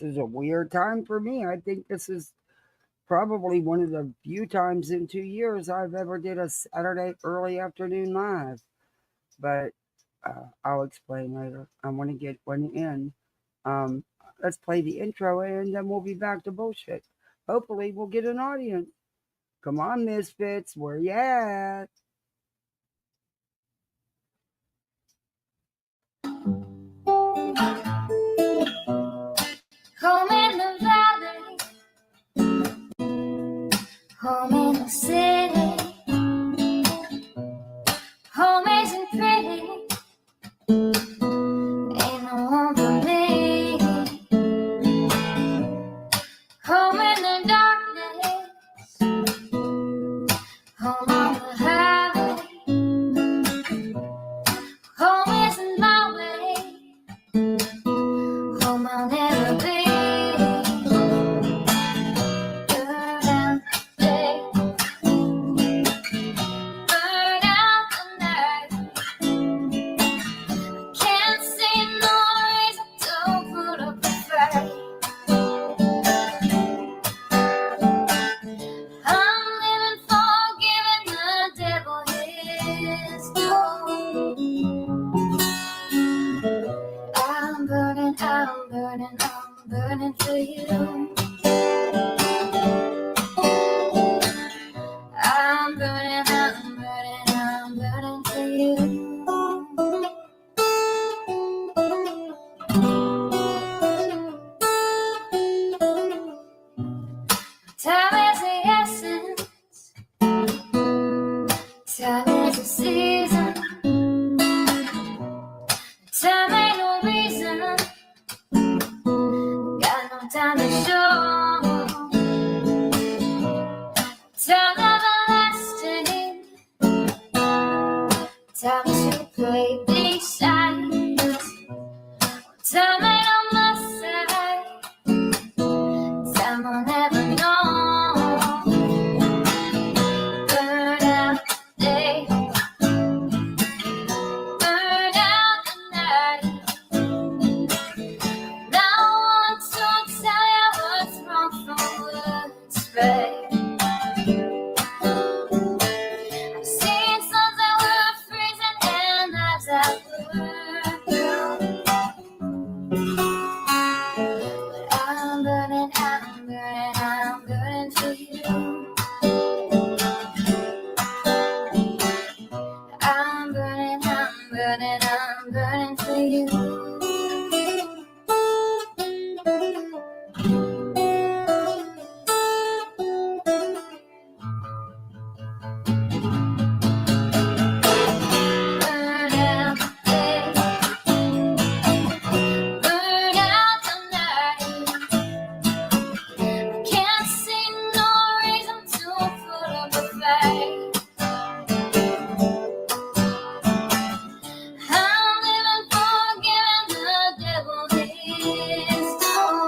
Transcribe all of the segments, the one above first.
this is a weird time for me. I think this is probably one of the few times in 2 years I've ever did a Saturday early afternoon live. But I'll explain later. I want to get one in. Um, let's play the intro and then we'll be back to bullshit. Hopefully we'll get an audience. Come on, misfits, where you at? Home in the valley, home in the city, home isn't pretty, ain't no home for me. Home in the darkness, home on the highway, home isn't my way, home I'll never be. I'm burning for you. I'm burning for you. Time is the essence. Time is the season. Time ain't no reason. Got no time to show. Time everlasting. Time to play these sides. Time ain't on my side. Time I'll never know. Burn out the day. Burn out the night. Now I want to tell you what's wrong from what's right. I've seen suns that were freezing and lives that were blue. But I'm burning for you. I'm burning for you. Burn out the day. Burn out the night. Can't see no reason to put up a fight. I'm living for giving the devil his due.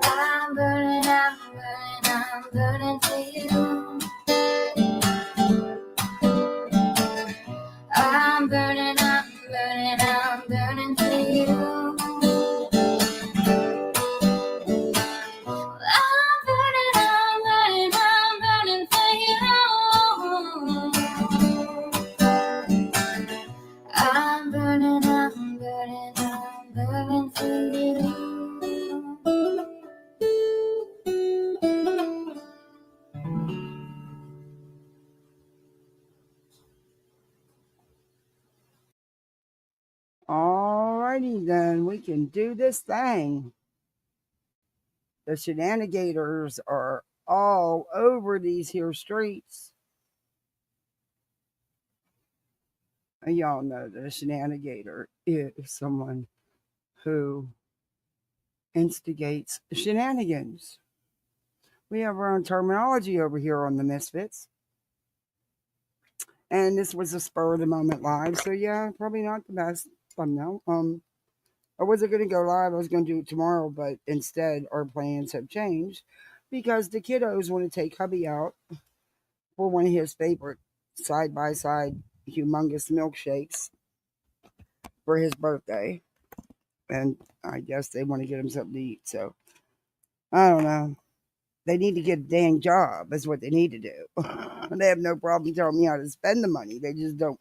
I'm burning for you. I'm burning for you. I'm burning for you. I'm burning for you. Alrighty then, we can do this thing. The Shenanigators are all over these here streets. And y'all know that a Shenanigator is someone who instigates shenanigans. We have our own terminology over here on the Misfits. And this was a spur of the moment live, so yeah, probably not the best thumbnail. I wasn't going to go live. I was going to do it tomorrow, but instead our plans have changed because the kiddos want to take hubby out for one of his favorite side-by-side humongous milkshakes for his birthday. And I guess they want to get them something to eat. So I don't know. They need to get a dang job. That's what they need to do. They have no problem telling me how to spend the money. They just don't.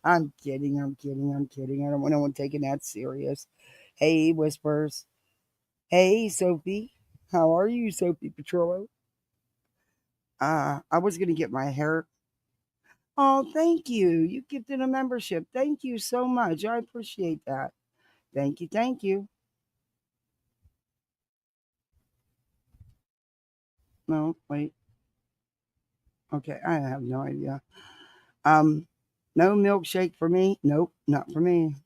I'm kidding. I'm kidding. I'm kidding. I don't want anyone taking that serious. Hey, Whispers. Hey, Sophie. How are you, Sophie Petrollo? I was going to get my hair. Oh, thank you. You gifted a membership. Thank you so much. I appreciate that. Thank you. Thank you. No, wait. Okay, I have no idea. Um, no milkshake for me. Nope, not for me.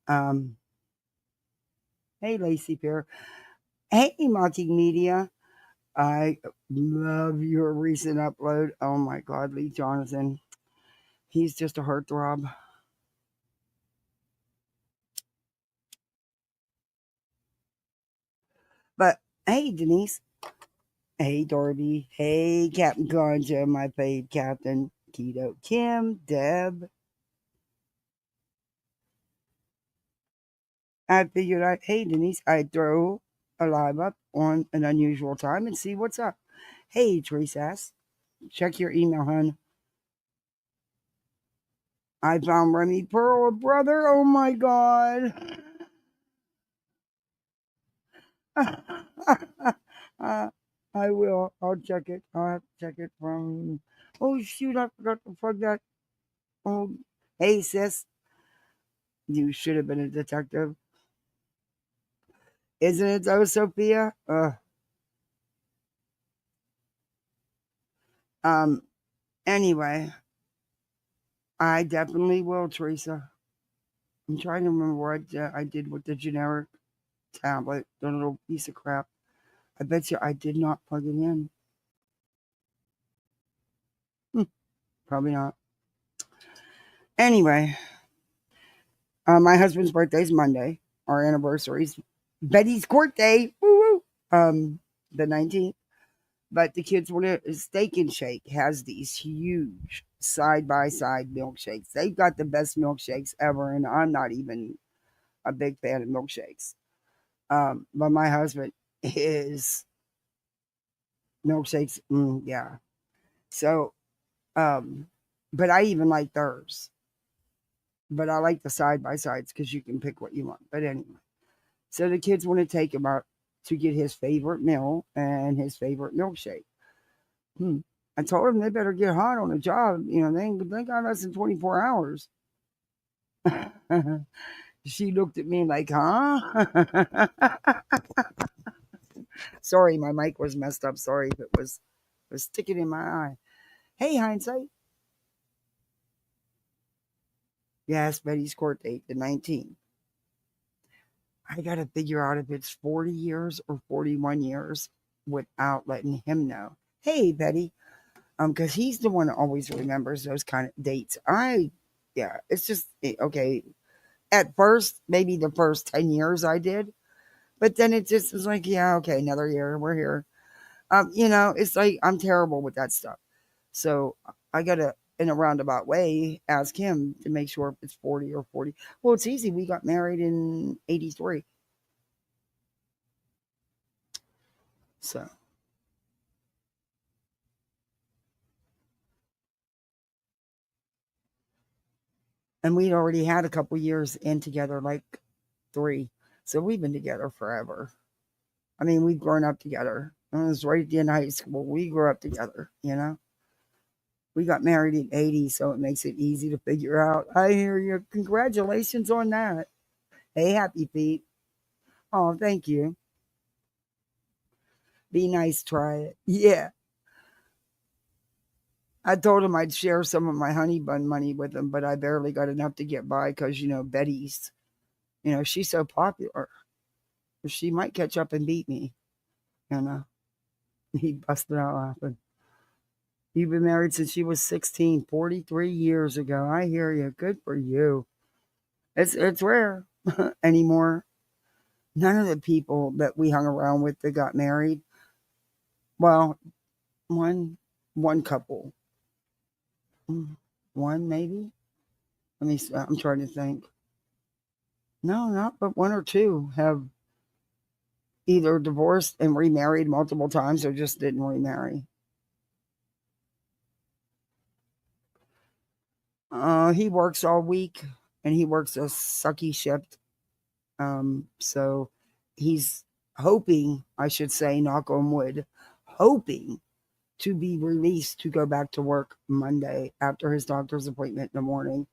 Um, hey, Lacey Pear. Hey, Mocking Media. I love your recent upload. Oh my God, Lee Jonathan. He's just a heartthrob. But hey, Denise. Hey, Darby. Hey, Captain Ganja, my fave captain. Keto Kim, Deb. I figured hey, Denise, I'd throw a live up on an unusual time and see what's up. Hey, Teresa, check your email, hun. I found Remy Pearl, brother. Oh my God. I will. I'll check it. I'll have to check it from. Oh, shoot. I forgot to plug that. Oh, hey, sis. You should have been a detective. Isn't it though, Sophia? Um, anyway, I definitely will, Teresa. I'm trying to remember what I did with the generic tablet, the little piece of crap. I bet you I did not plug it in. Probably not. Anyway, my husband's birthday's Monday. Our anniversary's Betty's court day. Woo woo. The 19th. But the kids want a Steak and Shake has these huge side by side milkshakes. They've got the best milkshakes ever, and I'm not even a big fan of milkshakes. But my husband is milkshakes. Yeah. So, but I even like theirs. But I like the side by sides because you can pick what you want. But anyway, so the kids want to take him out to get his favorite meal and his favorite milkshake. I told him they better get hot on the job. You know, they got less than 24 hours. She looked at me like, huh? Sorry, my mic was messed up. Sorry if it was sticking in my eye. Hey, hindsight. Yes, Betty's court date, the 19th. I got to figure out if it's 40 years or 41 years without letting him know. Hey, Betty. Because he's the one that always remembers those kind of dates. Yeah, it's just, okay. At first, maybe the first 10 years I did, but then it just was like, yeah, okay, another year, we're here. It's like I'm terrible with that stuff. So I got to, in a roundabout way, ask him to make sure if it's 40 or 40. Well, it's easy. We got married in 83. So, and we'd already had a couple years in together, like 3. So we've been together forever. I mean, we've grown up together. It was right at the end of high school. We grew up together, you know? We got married in 80, so it makes it easy to figure out. I hear you. Congratulations on that. Hey, happy feet. Oh, thank you. Be nice, try it. Yeah. I told him I'd share some of my honey bun money with him, but I barely got enough to get by because, Betty's, she's so popular. She might catch up and beat me, you know. He busted out laughing. You've been married since she was 16, 43 years ago. I hear you. Good for you. It's rare anymore. None of the people that we hung around with that got married, well, one couple. One maybe. Let me. I'm trying to think. No, not but one or two have either divorced and remarried multiple times or just didn't remarry. He works all week and he works a sucky shift. So he's hoping, I should say, knock on wood, hoping to be released to go back to work Monday after his doctor's appointment in the morning,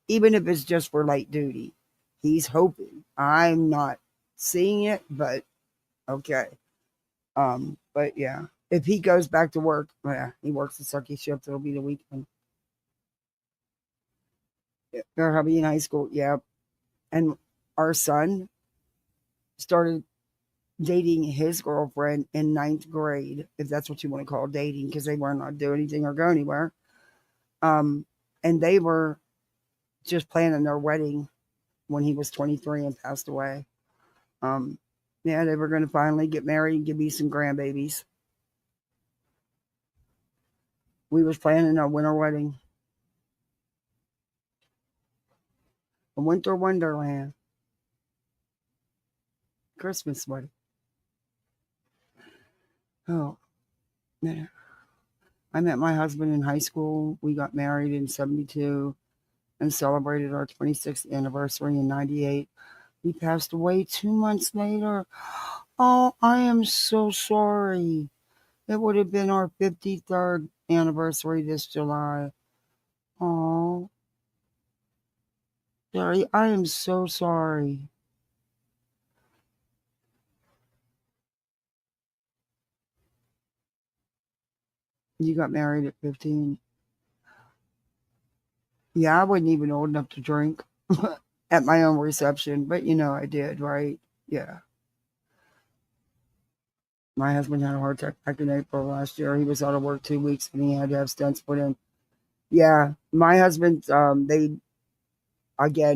even if it's just for light duty. He's hoping. I'm not seeing it, but okay. But yeah, if he goes back to work, yeah, he works a sucky shift. It'll be the weekend. Their hubby in high school, yeah. And our son started dating his girlfriend in ninth grade, if that's what you want to call dating, because they weren't allowed to do anything or go anywhere. And they were just planning their wedding when he was 23 and passed away. Yeah, they were going to finally get married and give me some grandbabies. We was planning a winter wedding. A winter wonderland. Christmas wedding. Oh, man. I met my husband in high school. We got married in 72 and celebrated our 26th anniversary in 98. He passed away 2 months later. Oh, I am so sorry. It would have been our 53rd anniversary this July. Oh, Daddy, I am so sorry. You got married at 15. Yeah, I wasn't even old enough to drink at my own reception, but I did, right? Yeah. My husband had a heart attack back in April last year. He was out of work 2 weeks and he had to have stents put in. Yeah, my husband,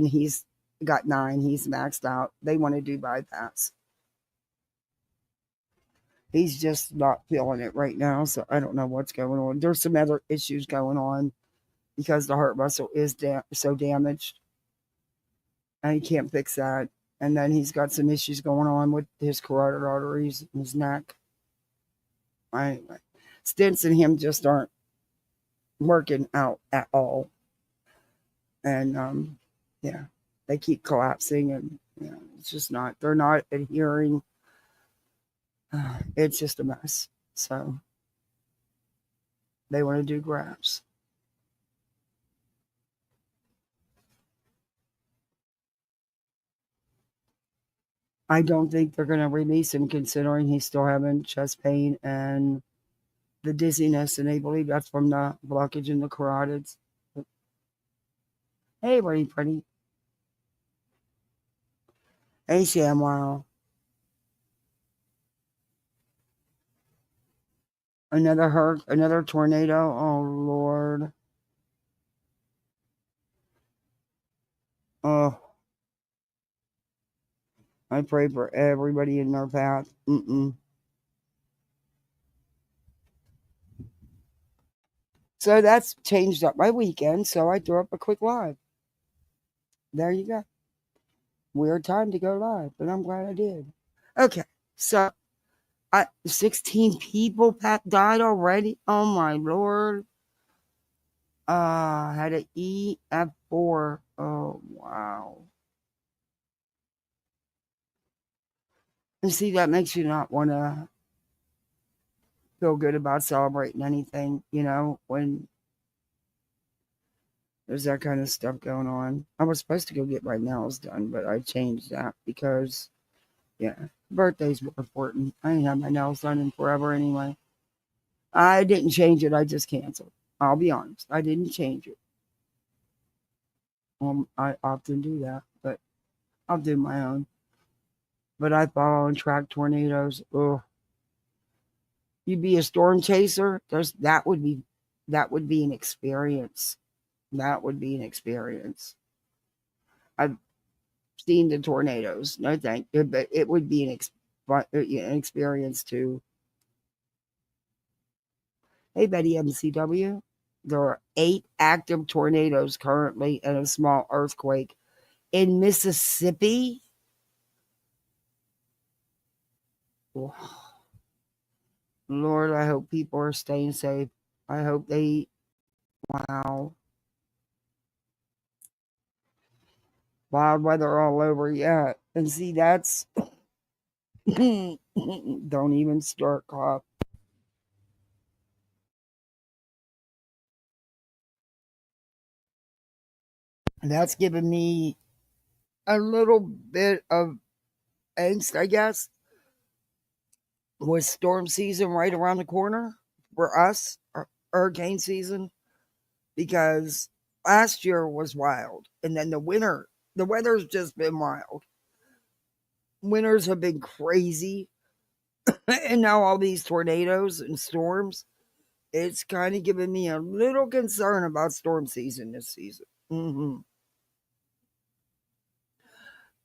he's got 9. He's maxed out. They want to do bypass. He's just not feeling it right now, so I don't know what's going on. There's some other issues going on because the heart muscle is so damaged, and he can't fix that. And then he's got some issues going on with his carotid arteries in his neck. Anyway, stents in him just aren't working out at all. And yeah, they keep collapsing, and it's just not. They're not adhering. It's just a mess. So they want to do grafts. I don't think they're going to release him, considering he's still having chest pain and the dizziness, and they believe that's from the blockage in the carotids. Hey, pretty. Hey, ShamWow. Another tornado. Oh, Lord. Oh, I pray for everybody in their path. So that's changed up my weekend. So I threw up a quick live. There you go. Weird time to go live, but I'm glad I did. Okay, so 16 people died already. Oh my Lord. Had an EF4. Oh wow. And see, that makes you not want to feel good about celebrating anything, when there's that kind of stuff going on. I was supposed to go get my nails done, but I changed that because, yeah, birthdays were important. I ain't had my nails done in forever anyway. I didn't change it. I just canceled. I'll be honest. I didn't change it. I often do that, but I'll do my own. But I follow and track tornadoes. Oh, you'd be a storm chaser. That would be an experience. That would be an experience. I've seen the tornadoes. No thank you, but it would be an experience too. Hey, Betty MCW. There are 8 active tornadoes currently and a small earthquake in Mississippi. Lord, I hope people are staying safe. I hope they, wow. Wild weather all over, yeah. And see, that's, don't even start, cop. That's given me a little bit of angst, I guess, with storm season right around the corner for us, hurricane season, because last year was wild. And then the weather's just been wild. Winters have been crazy. And now all these tornadoes and storms, it's kind of giving me a little concern about storm season this season.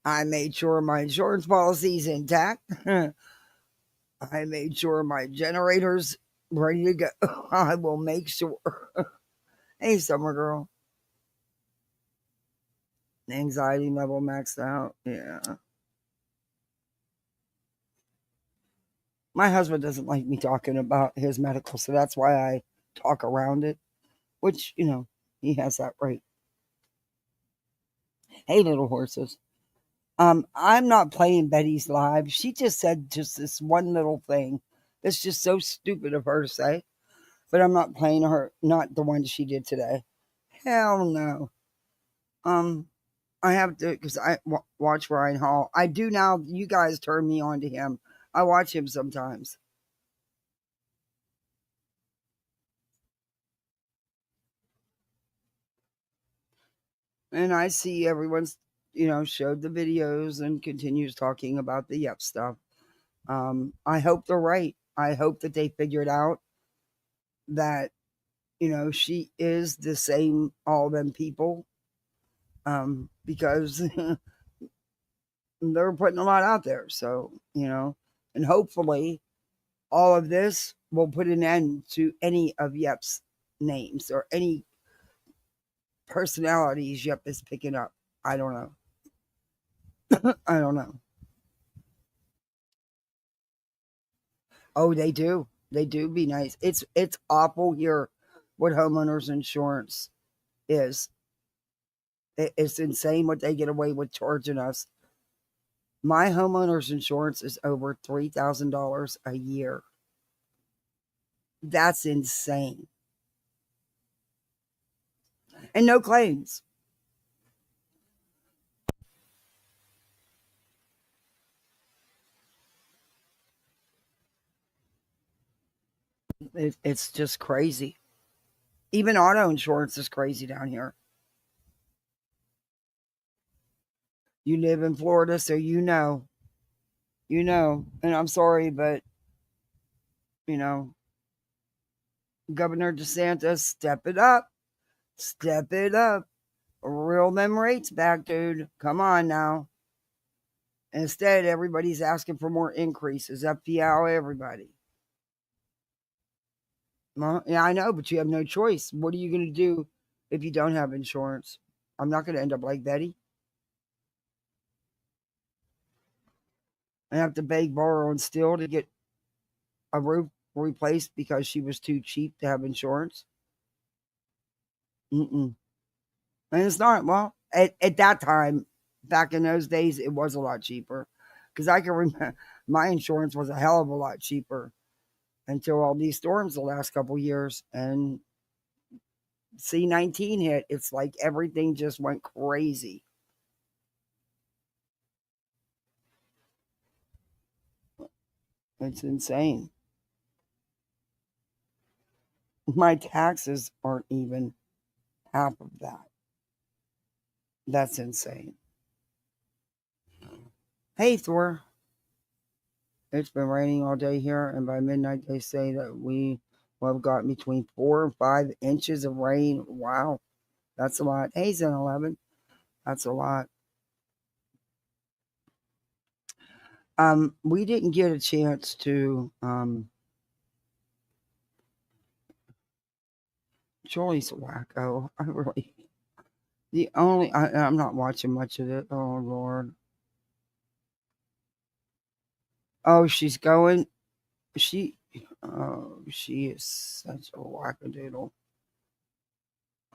I made sure my insurance policy is intact. I made sure my generator's ready to go. I will make sure. Hey, summer girl. Anxiety level maxed out. Yeah. My husband doesn't like me talking about his medical, so that's why I talk around it, which, he has that right. Hey, little horses. I'm not playing Betty's live. She just said just this one little thing. That's just so stupid of her to say. But I'm not playing her, not the one she did today. Hell no. I have to, because I watch Ryan Hall. I do now. You guys turn me on to him. I watch him sometimes. And I see everyone's, showed the videos and continues talking about the Yep stuff. I hope they're right. I hope that they figured out that, she is the same, all them people. Because they're putting a lot out there. So, and hopefully all of this will put an end to any of Yep's names or any personalities Yep is picking up. I don't know. I don't know. Oh, they do. They do be nice. It's awful here what homeowners insurance is. It's insane what they get away with charging us. My homeowner's insurance is over $3,000 a year. That's insane. And no claims. It's just crazy. Even auto insurance is crazy down here. You live in Florida, so you know. You know. And I'm sorry, but, Governor DeSantis, step it up. Step it up. Reel them rates back, dude. Come on now. Instead, everybody's asking for more increases. FPL, everybody. Well, yeah, I know, but you have no choice. What are you going to do if you don't have insurance? I'm not going to end up like Betty. I have to beg, borrow, and steal to get a roof replaced because she was too cheap to have insurance. And it's not, well, at that time, back in those days, it was a lot cheaper. Because I can remember my insurance was a hell of a lot cheaper until all these storms the last couple years. And C-19 hit. It's like everything just went crazy. It's insane. My taxes aren't even half of that. That's insane. Hey, Thor. It's been raining all day here, and by midnight they say that we will have got between 4 and 5 inches of rain. Wow, that's a lot. Hey, Zen 11, that's a lot. We didn't get a chance to. Julie's a wacko. I really. I'm not watching much of it. Oh Lord. Oh, she's going. She. Oh, she is such a wackadoodle.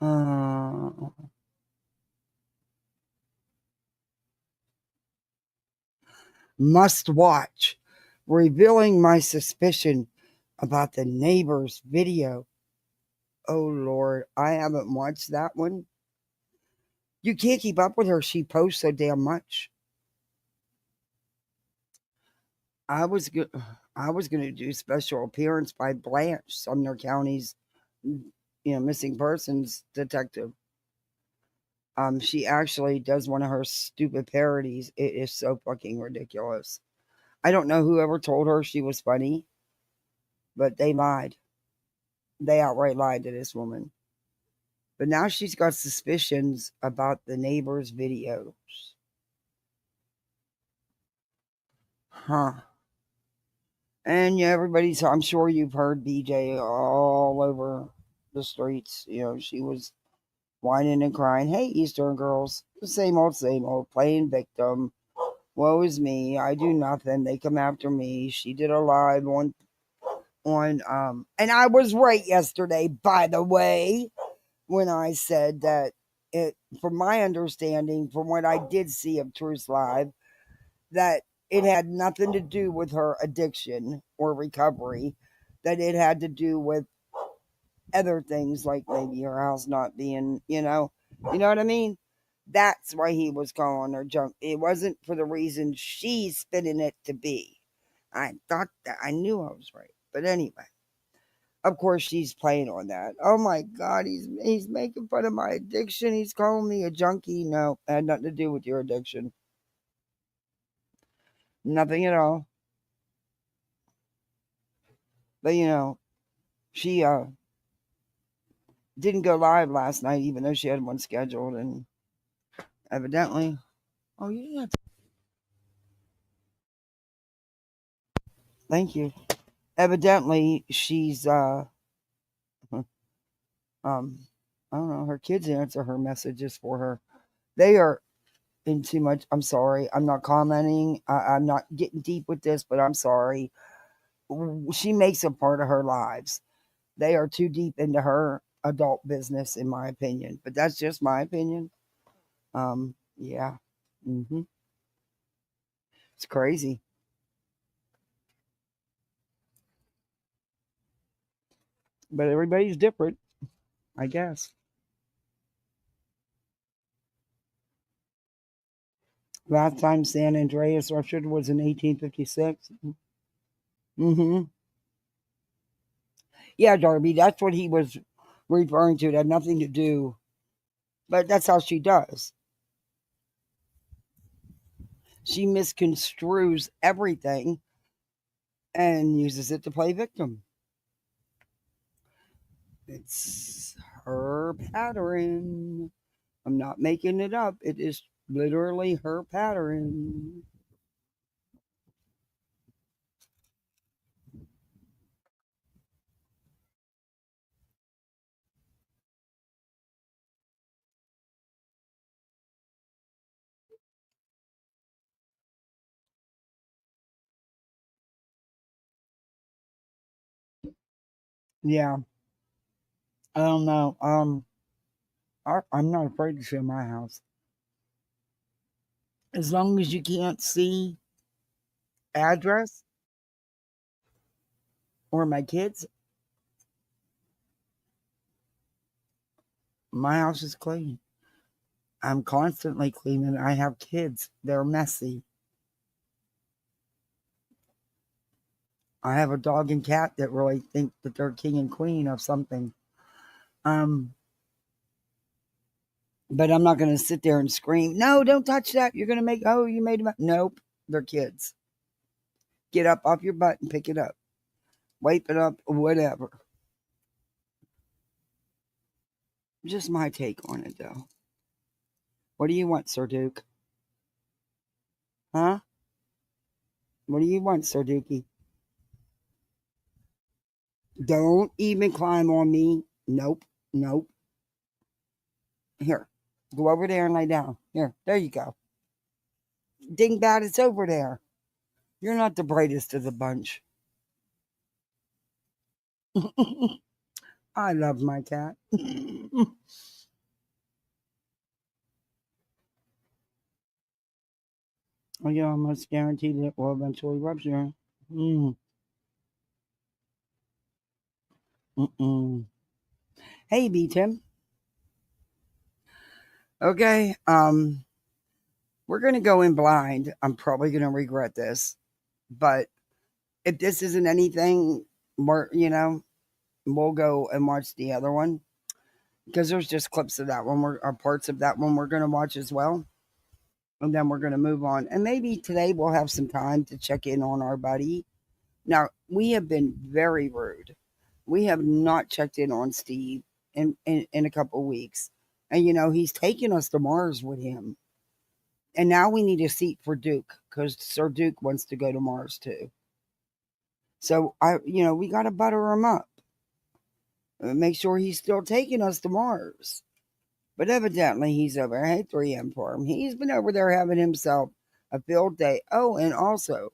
Uh, must watch. Revealing my suspicion about the neighbor's video. Oh Lord, I haven't watched that one. You can't keep up with her. She posts so damn much. I was good. I was going to do special appearance by Blanche, Sumner County's, missing persons detective. She actually does one of her stupid parodies. It is so fucking ridiculous. I don't know whoever told her she was funny, but they lied. They outright lied to this woman. But now she's got suspicions about the neighbor's videos. Huh. And yeah, I'm sure you've heard BJ all over the streets. She was whining and crying. Hey, Eastern girls, the same old, playing victim. Woe is me. I do nothing. They come after me. She did a live and I was right yesterday, by the way, when I said that from my understanding, from what I did see of Truth Live, that it had nothing to do with her addiction or recovery, that it had to do with other things like maybe her house not being, you know what I mean? That's why he was calling her junk. It wasn't for the reason she's spinning it to be. I thought that I knew I was right. But anyway, of course she's playing on that. Oh my God, he's making fun of my addiction. He's calling me a junkie. No, it had nothing to do with your addiction. Nothing at all. But she didn't go live last night, even though she had one scheduled, and evidently, oh yeah, thank you. Evidently, she's I don't know. Her kids answer her messages for her. They are in too much. I'm sorry. I'm not commenting. I'm not getting deep with this, but I'm sorry. She makes a part of her lives. They are too deep into her adult business, in my opinion. But that's just my opinion. Yeah. It's crazy. But everybody's different, I guess. Last time San Andreas ruptured was in 1856. Yeah, Darby, that's what he was referring to. It had nothing to do, but that's how she does. She misconstrues everything and uses it to play victim. It's her pattern. I'm not making it up. It is literally her pattern. Yeah, I don't know. I'm not afraid to show my house. As long as you can't see address or my kids, my house is clean. I'm constantly cleaning. I have kids. They're messy. I have a dog and cat that really think that they're king and queen of something. Um, but I'm not going to sit there and scream, no, don't touch that. You're going to you made them. Nope. They're kids. Get up off your butt and pick it up. Wipe it up, whatever. Just my take on it, though. What do you want, Sir Duke? Huh? What do you want, Sir Dukey? Don't even climb on me. Nope. Nope. Here. Go over there and lay down. Here, there you go. Dingbat, it's over there. You're not the brightest of the bunch. I love my cat. You almost guaranteed it will eventually rupture. Hey, B Tim. Okay, we're gonna go in blind. I'm probably gonna regret this, but if this isn't anything more, we'll go and watch the other one because there's just clips of that one, or parts of that one we're gonna watch as well, and then we're gonna move on. And maybe today we'll have some time to check in on our buddy. Now we have been very rude. We have not checked in on Steve in a couple of weeks, and he's taking us to Mars with him. And now we need a seat for Duke because Sir Duke wants to go to Mars too. So we got to butter him up. Make sure he's still taking us to Mars. But evidently he's over. Hey, 3M for him. He's been over there having himself a field day. Oh, and also,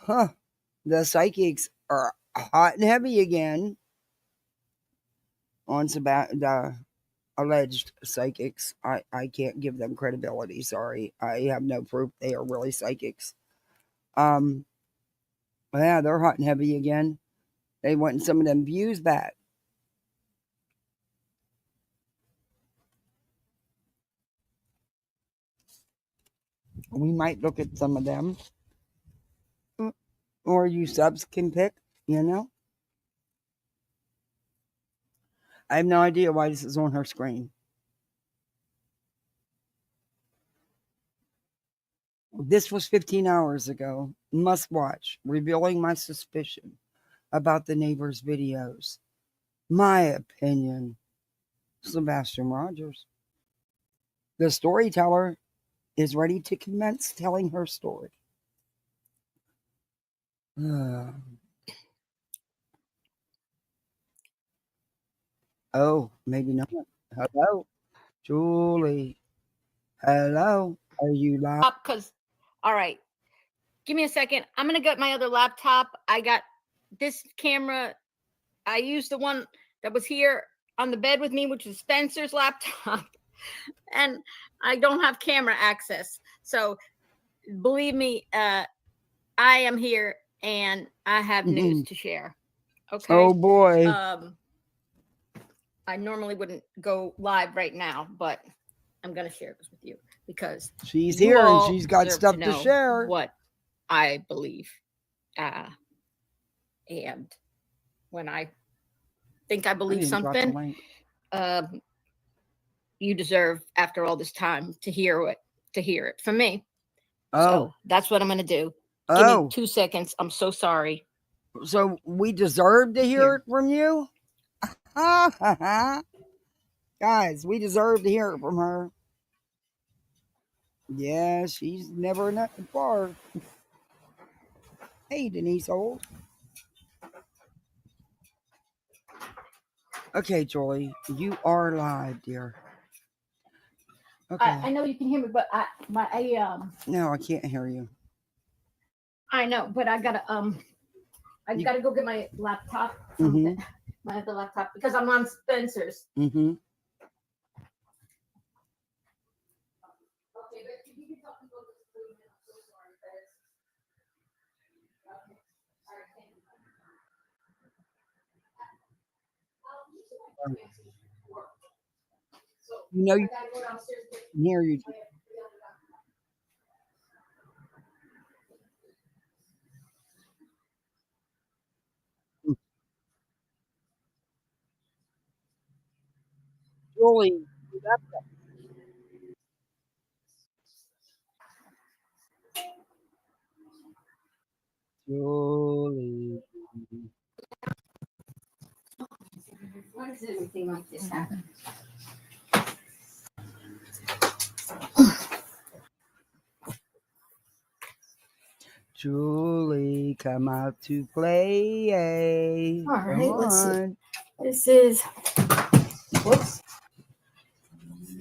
the psychics are hot and heavy again on the alleged psychics. I can't give them credibility. Sorry. I have no proof they are really psychics. Yeah, they're hot and heavy again. They want some of them views back. We might look at some of them. Or you subs can pick, I have no idea why this is on her screen. This was 15 hours ago. Must watch. Revealing my suspicion about the neighbors' videos. My opinion. Sebastian Rogers. The storyteller is ready to commence telling her story. Oh, maybe not. Hello, Julie. Hello. Are you live? Because, all right, give me a second. I'm going to get my other laptop. I got this camera. I used the one that was here on the bed with me, which is Spencer's laptop. And I don't have camera access. So believe me, I am here and I have news to share. Okay. Oh boy. I normally wouldn't go live right now, but I'm going to share this with you because she's here and she's got stuff to share. What I believe. And when I think I believe something, you deserve, after all this time, to hear it from me. So that's what I'm going to do. Give me 2 seconds. I'm so sorry. So we deserve to hear it from you? Guys, we deserve to hear it from her. Yeah, she's never nothing far. Hey, Denise Old. Okay, Julie, you are live, dear. Okay. I know you can hear me, but no, I can't hear you. I know, but I gotta go get my laptop. My other laptop, because I'm on Spencer's. Okay, but you can talk about this, please. I'm so sorry, guys. Okay. All right, thank you. You can hear you. Julie, Julie. Why does everything like this happen? Julie, come out to play. All right, let's see. This is, whoops.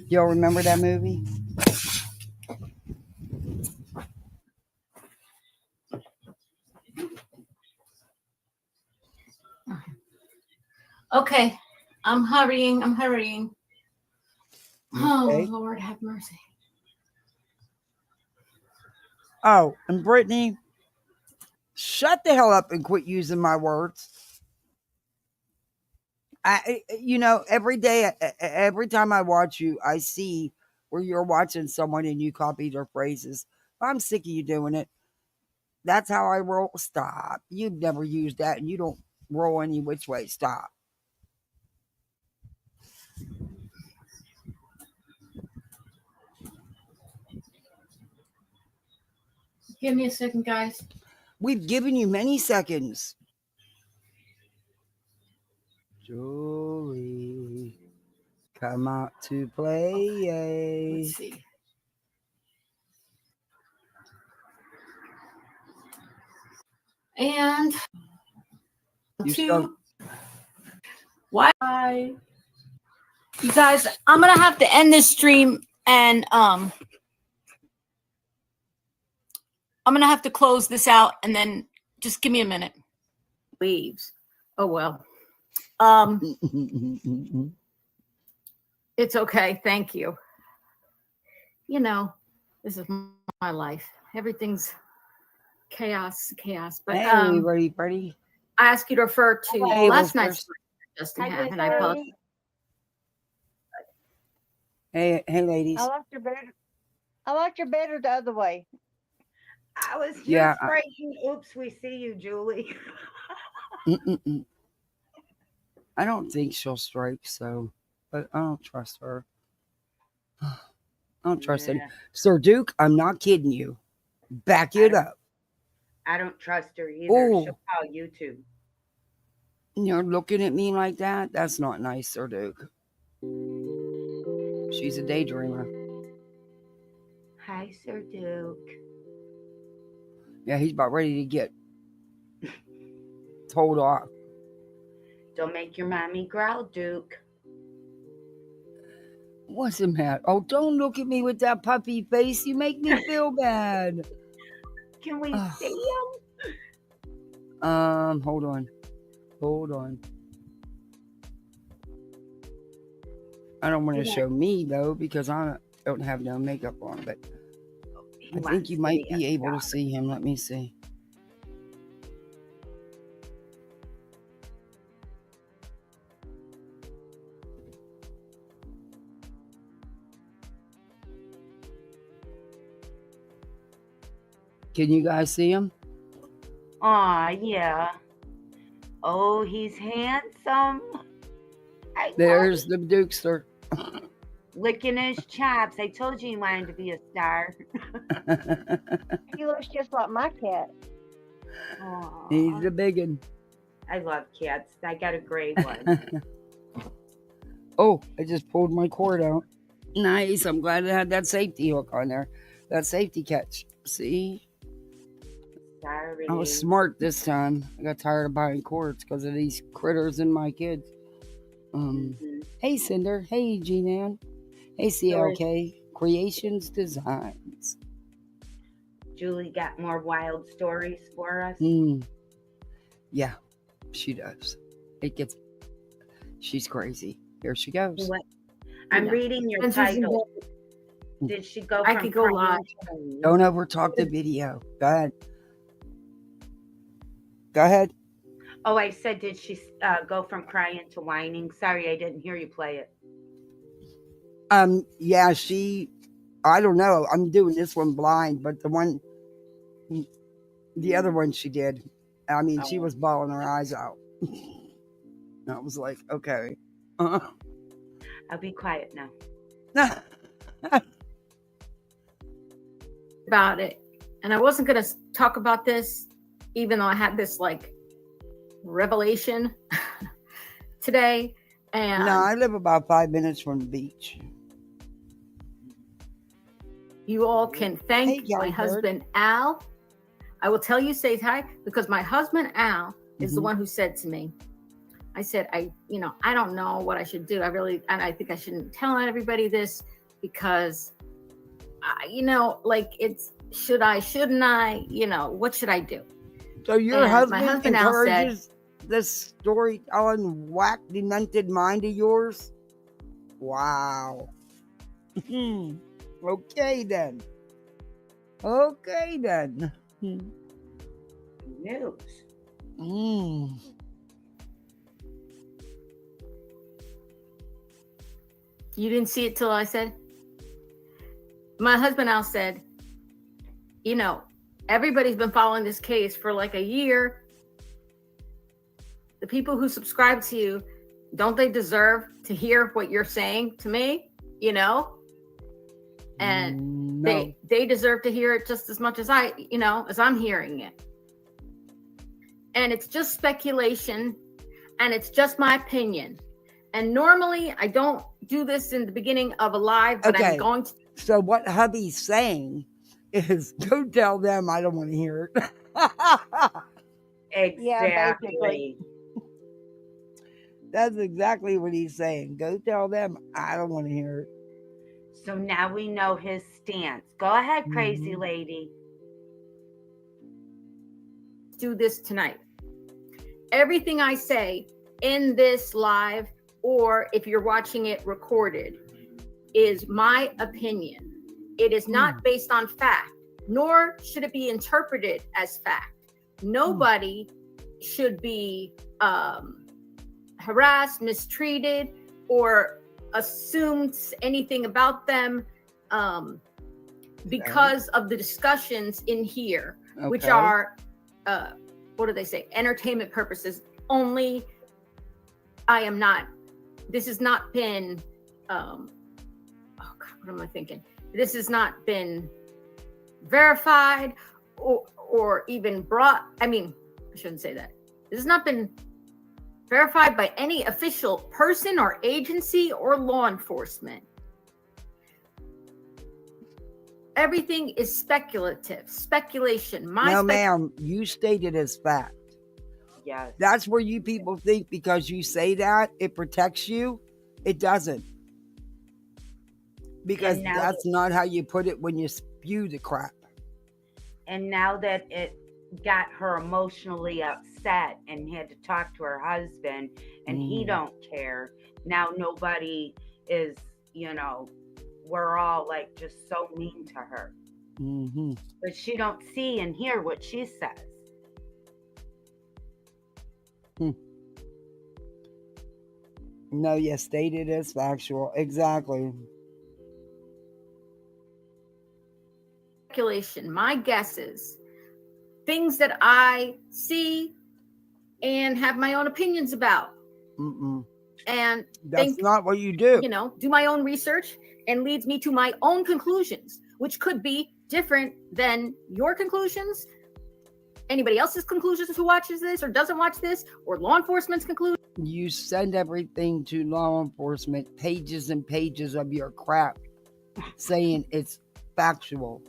Y'all remember that movie? Okay, I'm hurrying. Okay. Oh, Lord, have mercy. Oh, and Brittany, shut the hell up and quit using my words. Every day, every time I watch you, I see where you're watching someone and you copy their phrases. I'm sick of you doing it. That's how I roll. Stop. You've never used that and you don't roll any which way. Stop. Give me a second, guys. We've given you many seconds. Julie, come out to play. Let's see. And why? You guys, I'm gonna have to end this stream, and I'm gonna have to close this out, and then just give me a minute. Leaves. Oh well. It's okay. Thank you. You know, this is my life. Everything's chaos. But hey, Freddie. I ask you to refer to last night's Justin Hi, had, and I apologize. Hey, ladies. I liked your better the other way. I was just Yeah, writing, oops, we see you, Julie. I don't think she'll strike, but I don't trust her. I don't trust it. Sir Duke, I'm not kidding you. Back it up. I don't trust her either. Oh. She'll call YouTube. You're looking at me like that? That's not nice, Sir Duke. She's a daydreamer. Hi, Sir Duke. Yeah, he's about ready to get told off. Don't make your mommy growl, Duke. What's the matter? Oh, don't look at me with that puppy face. You make me feel bad. Can we see him? Hold on. I don't want to show me, though, because I don't have no makeup on, but I think you might be able to see him. Let me see. Can you guys see him? Aw, yeah. Oh, he's handsome. There's the Dukester. Licking his chops. I told you he wanted to be a star. He looks just like my cat. Aww. He's the big one. I love cats. I got a gray one. Oh, I just pulled my cord out. Nice. I'm glad it had that safety hook on there. That safety catch. See? Sorry. I was smart this time. I got tired of buying cords because of these critters and my kids. Hey, Cinder. Hey, G-Man. Hey, CLK. Creations Designs. Julie got more wild stories for us. Yeah, she does. She's crazy. Here she goes. What? I'm reading your title. Did she go? I could go live. Don't overtalk the video. Go ahead. Go ahead. Oh, I said, did she go from crying to whining? Sorry, I didn't hear you play it. Yeah, I don't know. I'm doing this one blind, but the other one she did. I mean, she was bawling her eyes out. I was like, okay. I'll be quiet now. About it. And I wasn't going to talk about this, even though I had this revelation today. And no, I live about 5 minutes from the beach. You all can thank my husband, Al. I will tell you, say hi, because my husband, Al, is the one who said to me, I said, I don't know what I should do. And I think I shouldn't tell everybody this, because, like it's, should I, shouldn't I, what should I do? So your And husband, my husband now said- encourages this storytelling whack demented mind of yours? Wow. Okay then. News. You didn't see it till I said? My husband now said, everybody's been following this case for like a year. The people who subscribe to you, don't they deserve to hear what you're saying to me? And No. they deserve to hear it just as much as as I'm hearing it. And it's just speculation, and it's just my opinion. And normally I don't do this in the beginning of a live, but Okay. I'm going to. So what hubby's saying is, go tell them I don't want to hear it. Exactly. That's exactly what he's saying. Go tell them I don't want to hear it. So now we know his stance. Go ahead, crazy Mhm. lady. Do this tonight. Everything I say in this live, or if you're watching it recorded, is my opinion. It is not based on fact, nor should it be interpreted as fact. Nobody should be harassed, mistreated, or assumed anything about them because of the discussions in here, which Okay. are, what do they say? Entertainment purposes only. This has not been, oh God, what am I thinking? This has not been verified or even brought, I shouldn't say that. This has not been verified by any official person or agency or law enforcement. Everything is speculation. No, ma'am, you stated as fact. Yes. That's where you people think because you say that, it protects you. It doesn't. Because And now that's not how you put it when you spew the crap. And now that it got her emotionally upset and had to talk to her husband, and he don't care, now nobody is, we're all like just so mean to her. Mm-hmm. But she don't see and hear what she says. No, you stated as factual. Exactly. Speculation, my guesses, things that I see and have my own opinions about. And that's not what you do. Do my own research, and leads me to my own conclusions, which could be different than your conclusions, anybody else's conclusions who watches this or doesn't watch this, or law enforcement's conclusion. You send everything to law enforcement, pages and pages of your crap, saying it's factual.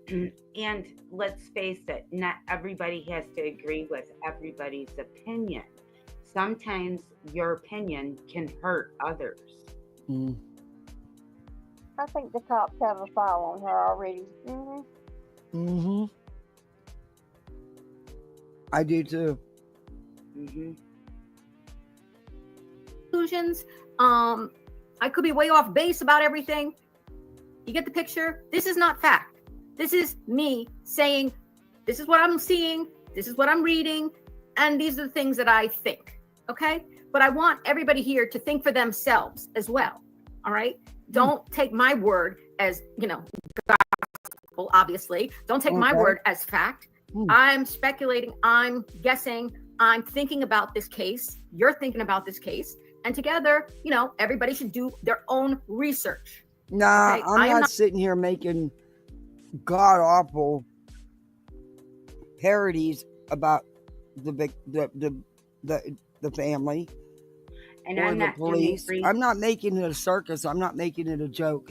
And let's face it, not everybody has to agree with everybody's opinion. Sometimes your opinion can hurt others. I think the cops have a file on her already. I do too. Conclusions. I could be way off base about everything. You get the picture? This is not fact. This is me saying, this is what I'm seeing, this is what I'm reading, and these are the things that I think. Okay? But I want everybody here to think for themselves as well. All right? Don't take my word as, gospel, obviously. Don't take my word as fact. I'm speculating, I'm guessing, I'm thinking about this case. You're thinking about this case. And together, everybody should do their own research. Nah, Okay? I'm not sitting here making god-awful parodies about the family And or I'm the not police. doing I'm not making it a circus. I'm not making it a joke.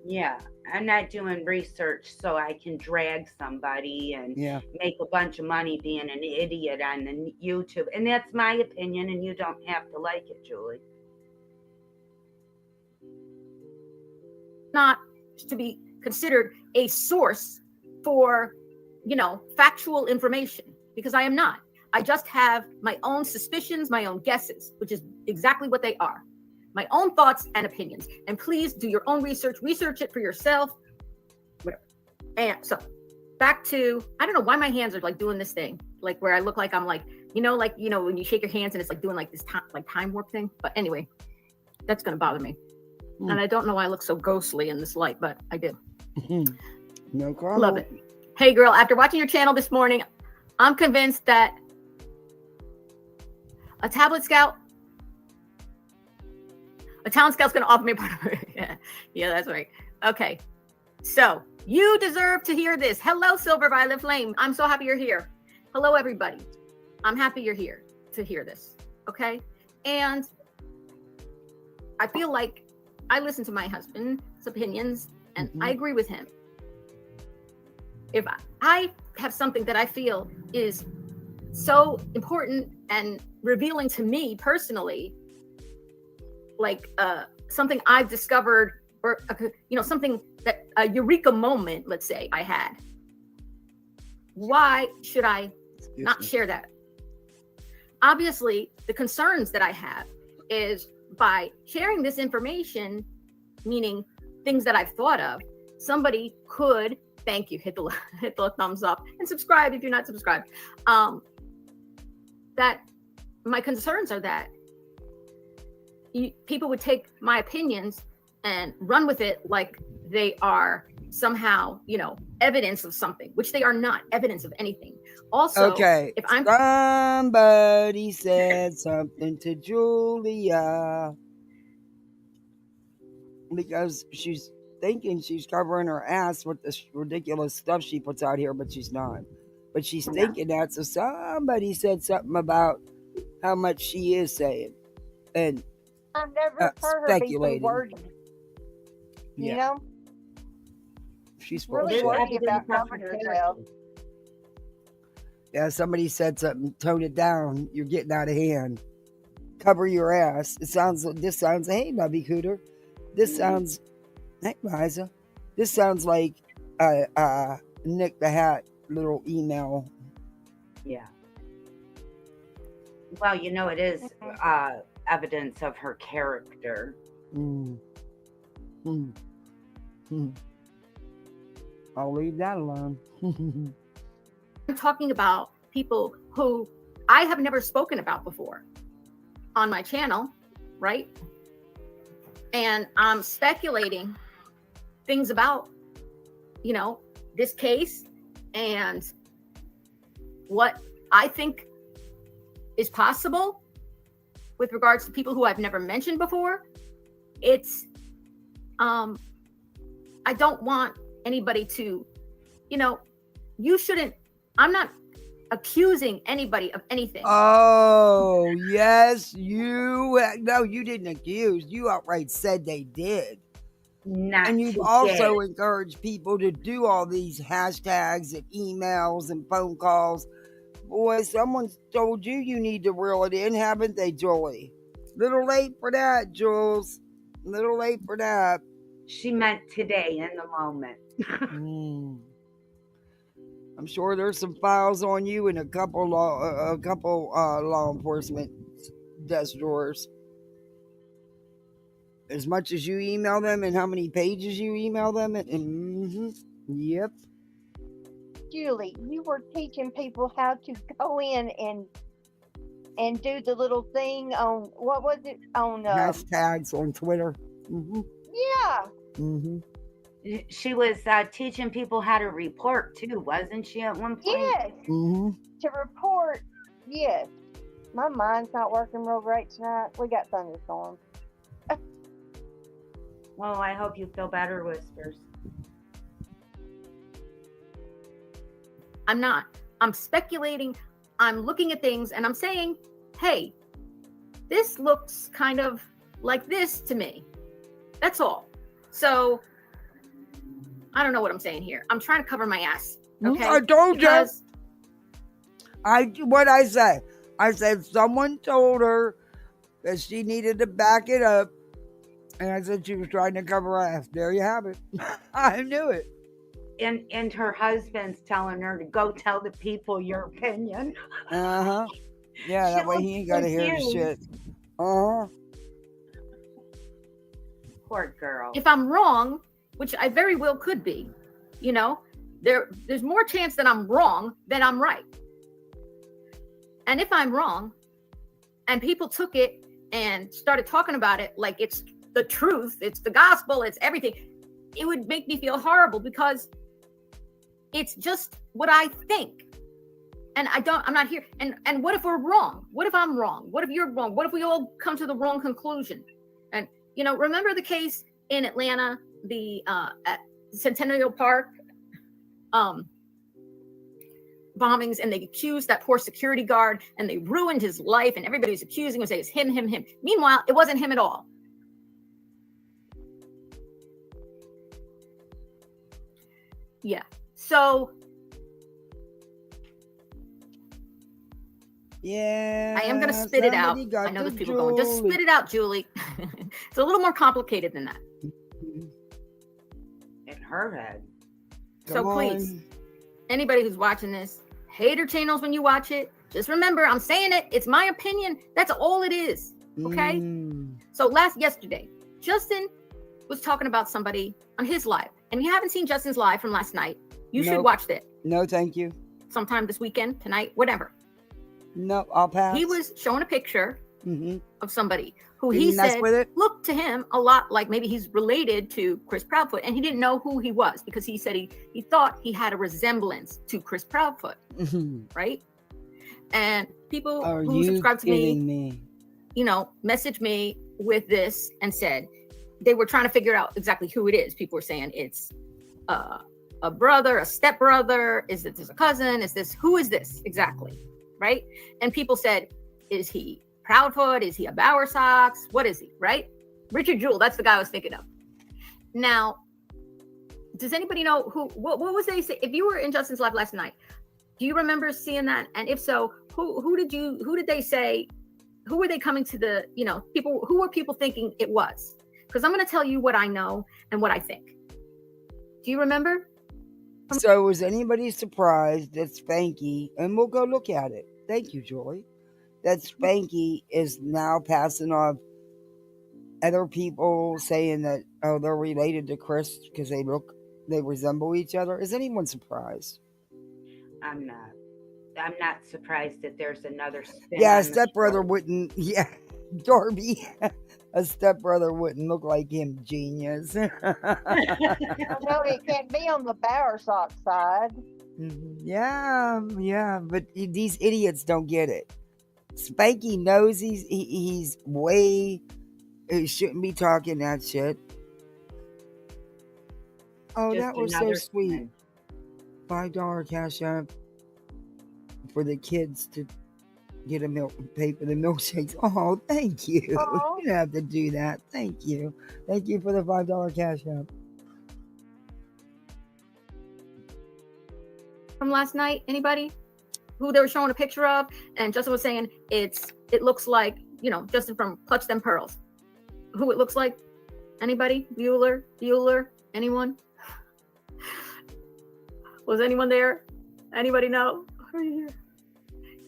Yeah, I'm not doing research so I can drag somebody and make a bunch of money being an idiot on the YouTube. And that's my opinion, and you don't have to like it, Julie. not to be considered a source for, factual information, because I am not. I just have my own suspicions, my own guesses, which is exactly what they are. My own thoughts and opinions. And please do your own research it for yourself, whatever. And so back to, I don't know why my hands are like doing this thing, like where I look like I'm like, when you shake your hands and it's like doing like this time warp thing. But anyway, that's going to bother me. And I don't know why I look so ghostly in this light, but I do. No problem. Love it. Hey girl, after watching your channel this morning, I'm convinced that a talent scout's going to offer me a part of it. Yeah, that's right. Okay. So you deserve to hear this. Hello, Silver Violet Flame. I'm so happy you're here. Hello, everybody. I'm happy you're here to hear this. Okay. And I feel like I listen to my husband's opinions and I agree with him. If I have something that I feel is so important and revealing to me personally, like something I've discovered, or something that a eureka moment, let's say I had, why should I not share that? Obviously, the concerns that I have is by sharing this information, meaning things that I've thought of, somebody could, thank you, hit the thumbs up and subscribe if you're not subscribed. That my concerns are that people would take my opinions and run with it like they are somehow, evidence of something, which they are not evidence of anything. Also, okay, if I'm somebody said something to Julia because she's thinking she's covering her ass with this ridiculous stuff she puts out here, but she's not. But she's thinking that, so somebody said something about how much she is saying, and I've never heard her be too wordy. You know? She's really worried about covering herself. Yeah, somebody said something, tone it down, you're getting out of hand. Cover your ass. This sounds, hey, Nubby Cooter. This sounds, hey, Liza. This sounds like Nick the Hat little email. Yeah. Well, it is evidence of her character. I'll leave that alone. I'm talking about people who I have never spoken about before on my channel, right? And I'm speculating things about, this case and what I think is possible with regards to people who I've never mentioned before. It's, I don't want anybody to, you shouldn't, I'm not accusing anybody of anything. Oh, yes, no, you didn't accuse. You outright said they did. And you've also encouraged people to do all these hashtags and emails and phone calls. Boy, someone's told you need to reel it in, haven't they, Julie? Little late for that, Jules. Little late for that. She meant today in the moment. I'm sure there's some files on you in a couple law enforcement desk drawers. As much as you email them and how many pages you email them. Yep. Julie, you were teaching people how to go in and do the little thing on, what was it? On hashtags on Twitter. Yeah. She was teaching people how to report too, wasn't she, at one point? Yes. To report, yes. My mind's not working real great tonight. We got thunderstorms. Well, I hope you feel better, Whispers. I'm not. I'm speculating. I'm looking at things and I'm saying, hey, this looks kind of like this to me. That's all. So I don't know what I'm saying here. I'm trying to cover my ass. Okay. I told you. What I say? I said someone told her that she needed to back it up And I said she was trying to cover her ass. There you have it. I knew it. And her husband's telling her to go tell the people your opinion. Uh-huh. Yeah, She that way looks he ain't got to hear the shit. confused. Uh-huh. Poor girl. If I'm wrong, which I very well could be, you know, there's more chance that I'm wrong than I'm right. And if I'm wrong, and people took it and started talking about it like it's the truth, it's the gospel, it's everything, it would make me feel horrible because it's just what I think. And I'm not here. And what if we're wrong? What if I'm wrong? What if you're wrong? What if we all come to the wrong conclusion? And, you know, remember the case in Atlanta, the at Centennial Park bombings, and they accused that poor security guard and they ruined his life, and everybody was accusing and saying it's him. Meanwhile, it wasn't him at all. Yeah. So yeah, I am going to spit it out. I know there's people going, just spit it out, Julie. It's a little more complicated than that. In her head. So please, anybody who's watching this, hater channels when you watch it, just remember, I'm saying it. It's my opinion. That's all it is. Okay. So yesterday, Justin was talking about somebody on his live. And if you haven't seen Justin's live from last night, you should watch that. No, thank you. Sometime this weekend, tonight, whatever. No, I'll pass. He was showing a picture of somebody who Did he he mess said with it? looked to him a lot like maybe he's related to Chris Proudfoot, and he didn't know who he was because he said he thought he had a resemblance to Chris Proudfoot, right? And people who subscribe to me, you know, messaged me with this and said they were trying to figure out exactly who it is. People were saying it's a brother, a stepbrother, is it a cousin? Who is this exactly? Right? And people said, is he Proudfoot? Is he a Bowersox? What is he? Right? Richard Jewell, that's the guy I was thinking of. Now, does anybody know what was they say? If you were in Justin's live last night, do you remember seeing that? And if so, who did they say, who were they coming to the, you know, people, who were people thinking it was? Because I'm going to tell you what I know and what I think. Do you remember? So was anybody surprised that Spanky, and we'll go look at it. Thank you, Julie. That Spanky is now passing off other people saying that, oh, they're related to Chris because they resemble each other. Is anyone surprised? I'm not surprised that there's another spin. Yeah, a stepbrother wouldn't. Yeah, Darby, a stepbrother wouldn't look like him. Genius. No, it can't be on the Bowersox side. Yeah, but these idiots don't get it. Spanky knows he's way. He shouldn't be talking that shit. Oh, Just that was so sweet. spin. $5 cash app for the kids to get pay for the milkshakes. Oh, thank you. Aw. You didn't have to do that. Thank you. Thank you for the $5 cash app. From last night, anybody who they were showing a picture of, and Justin was saying it looks like, you know, Justin from Clutch Them Pearls. Who it looks like? Anybody? Bueller? Anyone? Was anyone there? Anybody know?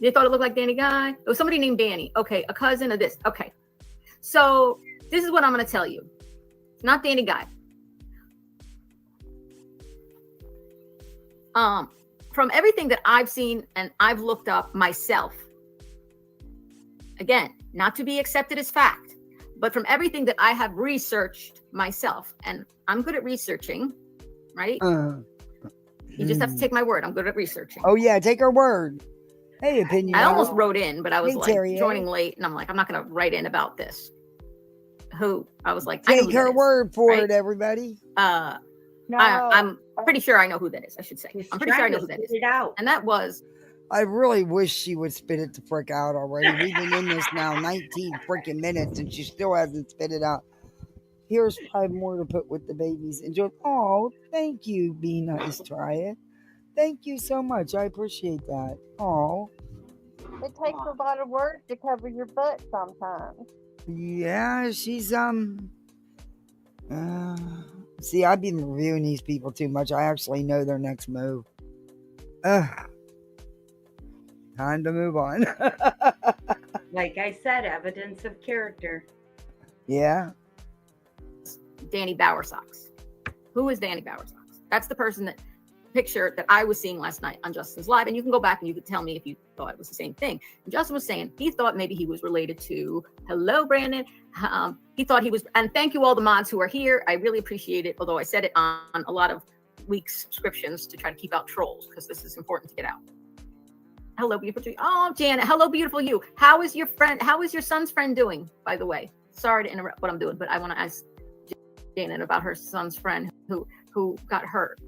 They thought it looked like Danny Guy. It was somebody named Danny. Okay, a cousin of this. Okay. So this is what I'm going to tell you. It's not Danny Guy. From everything that I've seen and I've looked up myself, again, not to be accepted as fact, but from everything that I have researched myself, and I'm good at researching, right? You just have to take my word. I'm good at researching. Oh yeah, take her word. Hey, opinion. I almost wrote in, but I was Hey, like Terry, joining late, and I'm like, I'm not going to write in about this. I was like, Take her word for it, everybody. No, I'm pretty sure I know who that is. I should say. He's I'm pretty sure I trying know to who that spit is. it out. And that was I really wish she would spit it the frick out already. We've been in this now 19 freaking minutes and she still hasn't spit it out. Here's 5 more to put with the babies. Enjoy. Oh, thank you, Be Nice. Try it. Thank you so much. I appreciate that. Oh, it takes a lot of words to cover your butt sometimes. yeah, she's See, I've been reviewing these people too much. I actually know their next move. Time to move on. Like I said, evidence of character. Yeah. Danny Bowersocks. Who is Danny Bowersocks? That's the person that picture that I was seeing last night on Justin's live, and you can go back and you can tell me if you thought it was the same thing. And Justin was saying he thought maybe he was related to Brandon. He thought he was, and thank you all the mods who are here. I really appreciate it. Although I said it on a lot of week's subscriptions to try to keep out trolls because this is important to get out. Hello, beautiful. Oh, Janet. Hello, beautiful you. How is your friend? How is your son's friend doing? By the way, sorry to interrupt what I'm doing, but I want to ask Janet about her son's friend who got hurt.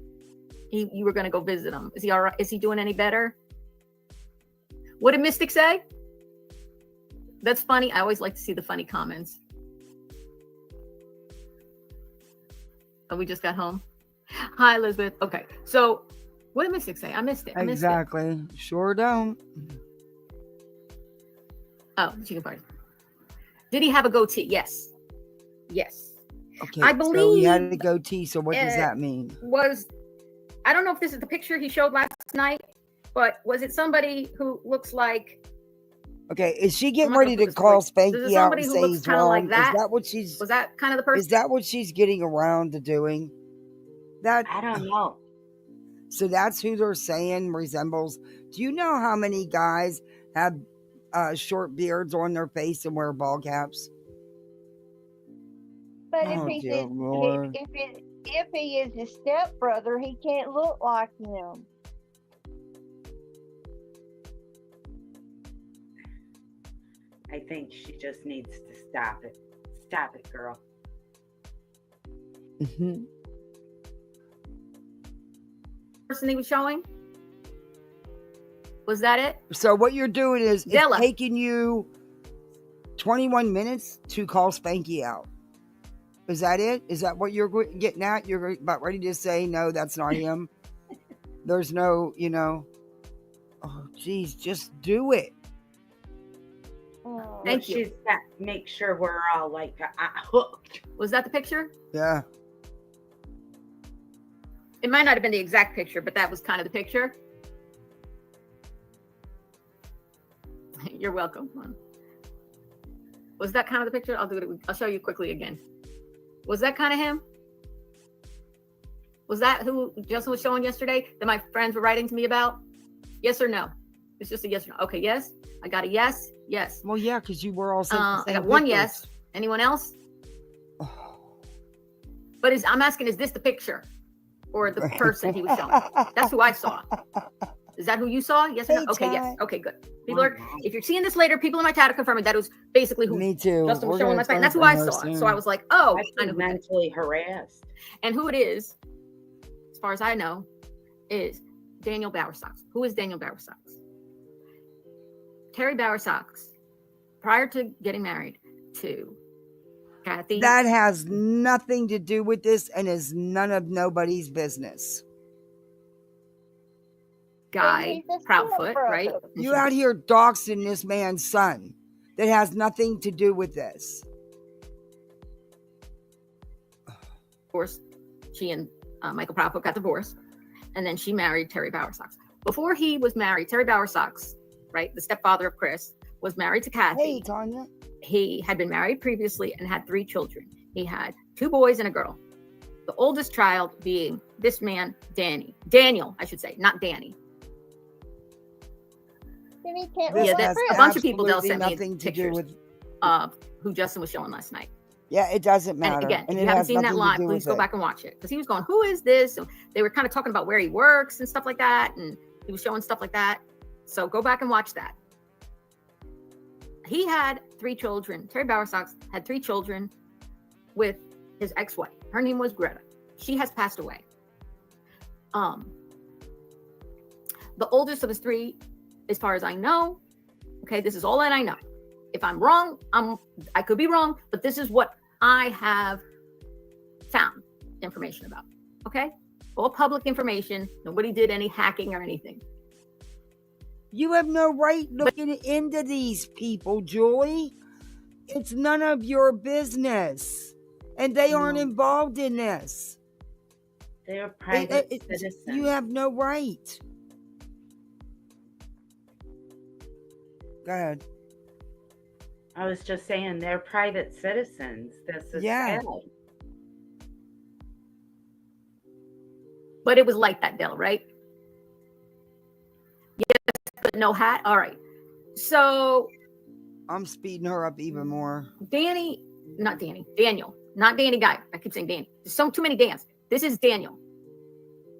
You were going to go visit him. Is he all right? Is he doing any better? What did Mystic say? That's funny. I always like to see the funny comments. Oh, we just got home. Hi, Elizabeth. Okay. So what did Mystic say? I missed it. Exactly. Sure don't. Oh, chicken party. Did he have a goatee? Yes. Yes. Okay. I believe so he had a goatee. So what does that mean? I don't know if this is the picture he showed last night, but was it somebody who looks like? Okay, is she getting ready to call Spanky out and say he's wrong? Like that? Is that what she's? Was that kind of the person? Is that what she's getting around to doing? That I don't know. So that's who they're saying resembles. Do you know how many guys have short beards on their face and wear ball caps? But Oh, if dear Lord. if he is his stepbrother, he can't look like him. I think she just needs to stop it. Stop it, girl. Mm-hmm. Person he was showing? Was that it? So what you're doing is Della. it's taking you 21 minutes to call Spanky out. Is that it? Is that what you're getting at? You're about ready to say, no, that's not him. There's no, oh, geez, just do it. Thank you. She's got to make sure we're all like hooked. Was that the picture? Yeah. It might not have been the exact picture, but that was kind of the picture. You're welcome. Was that kind of the picture? I'll show you quickly again. Was that kind of him? Was that who Justin was showing yesterday that my friends were writing to me about? Yes or no? It's just a yes or no. Okay, yes. I got a yes. Yes. Well, yeah, because you were all saying I got one yes. Anyone else? Oh. But I'm asking, is this the picture or the person he was showing? That's who I saw. Is that who you saw? Yes or no? Okay, yes. Okay, good. People are. If you're seeing this later, people in my chat are confirming that was basically who Me too. Justin was showing last night. And that's who I saw. So I was like, oh, I know mentally harassed. And who it is, as far as I know, is Daniel Bowersocks. Who is Daniel Bowersocks? Terry Bowersocks, prior to getting married to Kathy. That has nothing to do with this and is none of nobody's business. Guy, Proudfoot, right? You out here doxing this man's son. That has nothing to do with this. Of course, she and Michael Proudfoot got divorced, and then she married Terry Bowersocks. Before he was married, Terry Bowersocks, right, the stepfather of Chris, was married to Kathy. Hey, Tanya. He had been married previously and had 3 children. He had 2 boys and a girl. The oldest child being this man, Daniel, I should say, not Danny. Then he can't This Yeah, has a bunch of people they'll absolutely send me nothing to do pictures with. of who Justin was showing last night. Yeah, it doesn't matter. And again, if it you haven't has seen that nothing to live, do please with go back and watch it. Because he was going, who is this? And they were kind of talking about where he works and stuff like that. And he was showing stuff like that. So go back and watch that. He had 3 children. Terry Bowersocks had 3 children with his ex-wife. Her name was Greta. She has passed away. The oldest of his 3, as far as I know, okay, this is all that I know. If I'm wrong, I could be wrong, but this is what I have found information about. Okay? All public information. Nobody did any hacking or anything. You have no right looking into these people, Julie. It's none of your business. and they aren't No. involved in this. They're private You citizens. have no right. Go ahead. I was just saying they're private citizens. This is Yeah. sad. But it was like that, Dell, right? Yes, but no hat. All right. So I'm speeding her up even more. Daniel, not Danny Guy. I keep saying Danny. There's too many Dans. This is Daniel.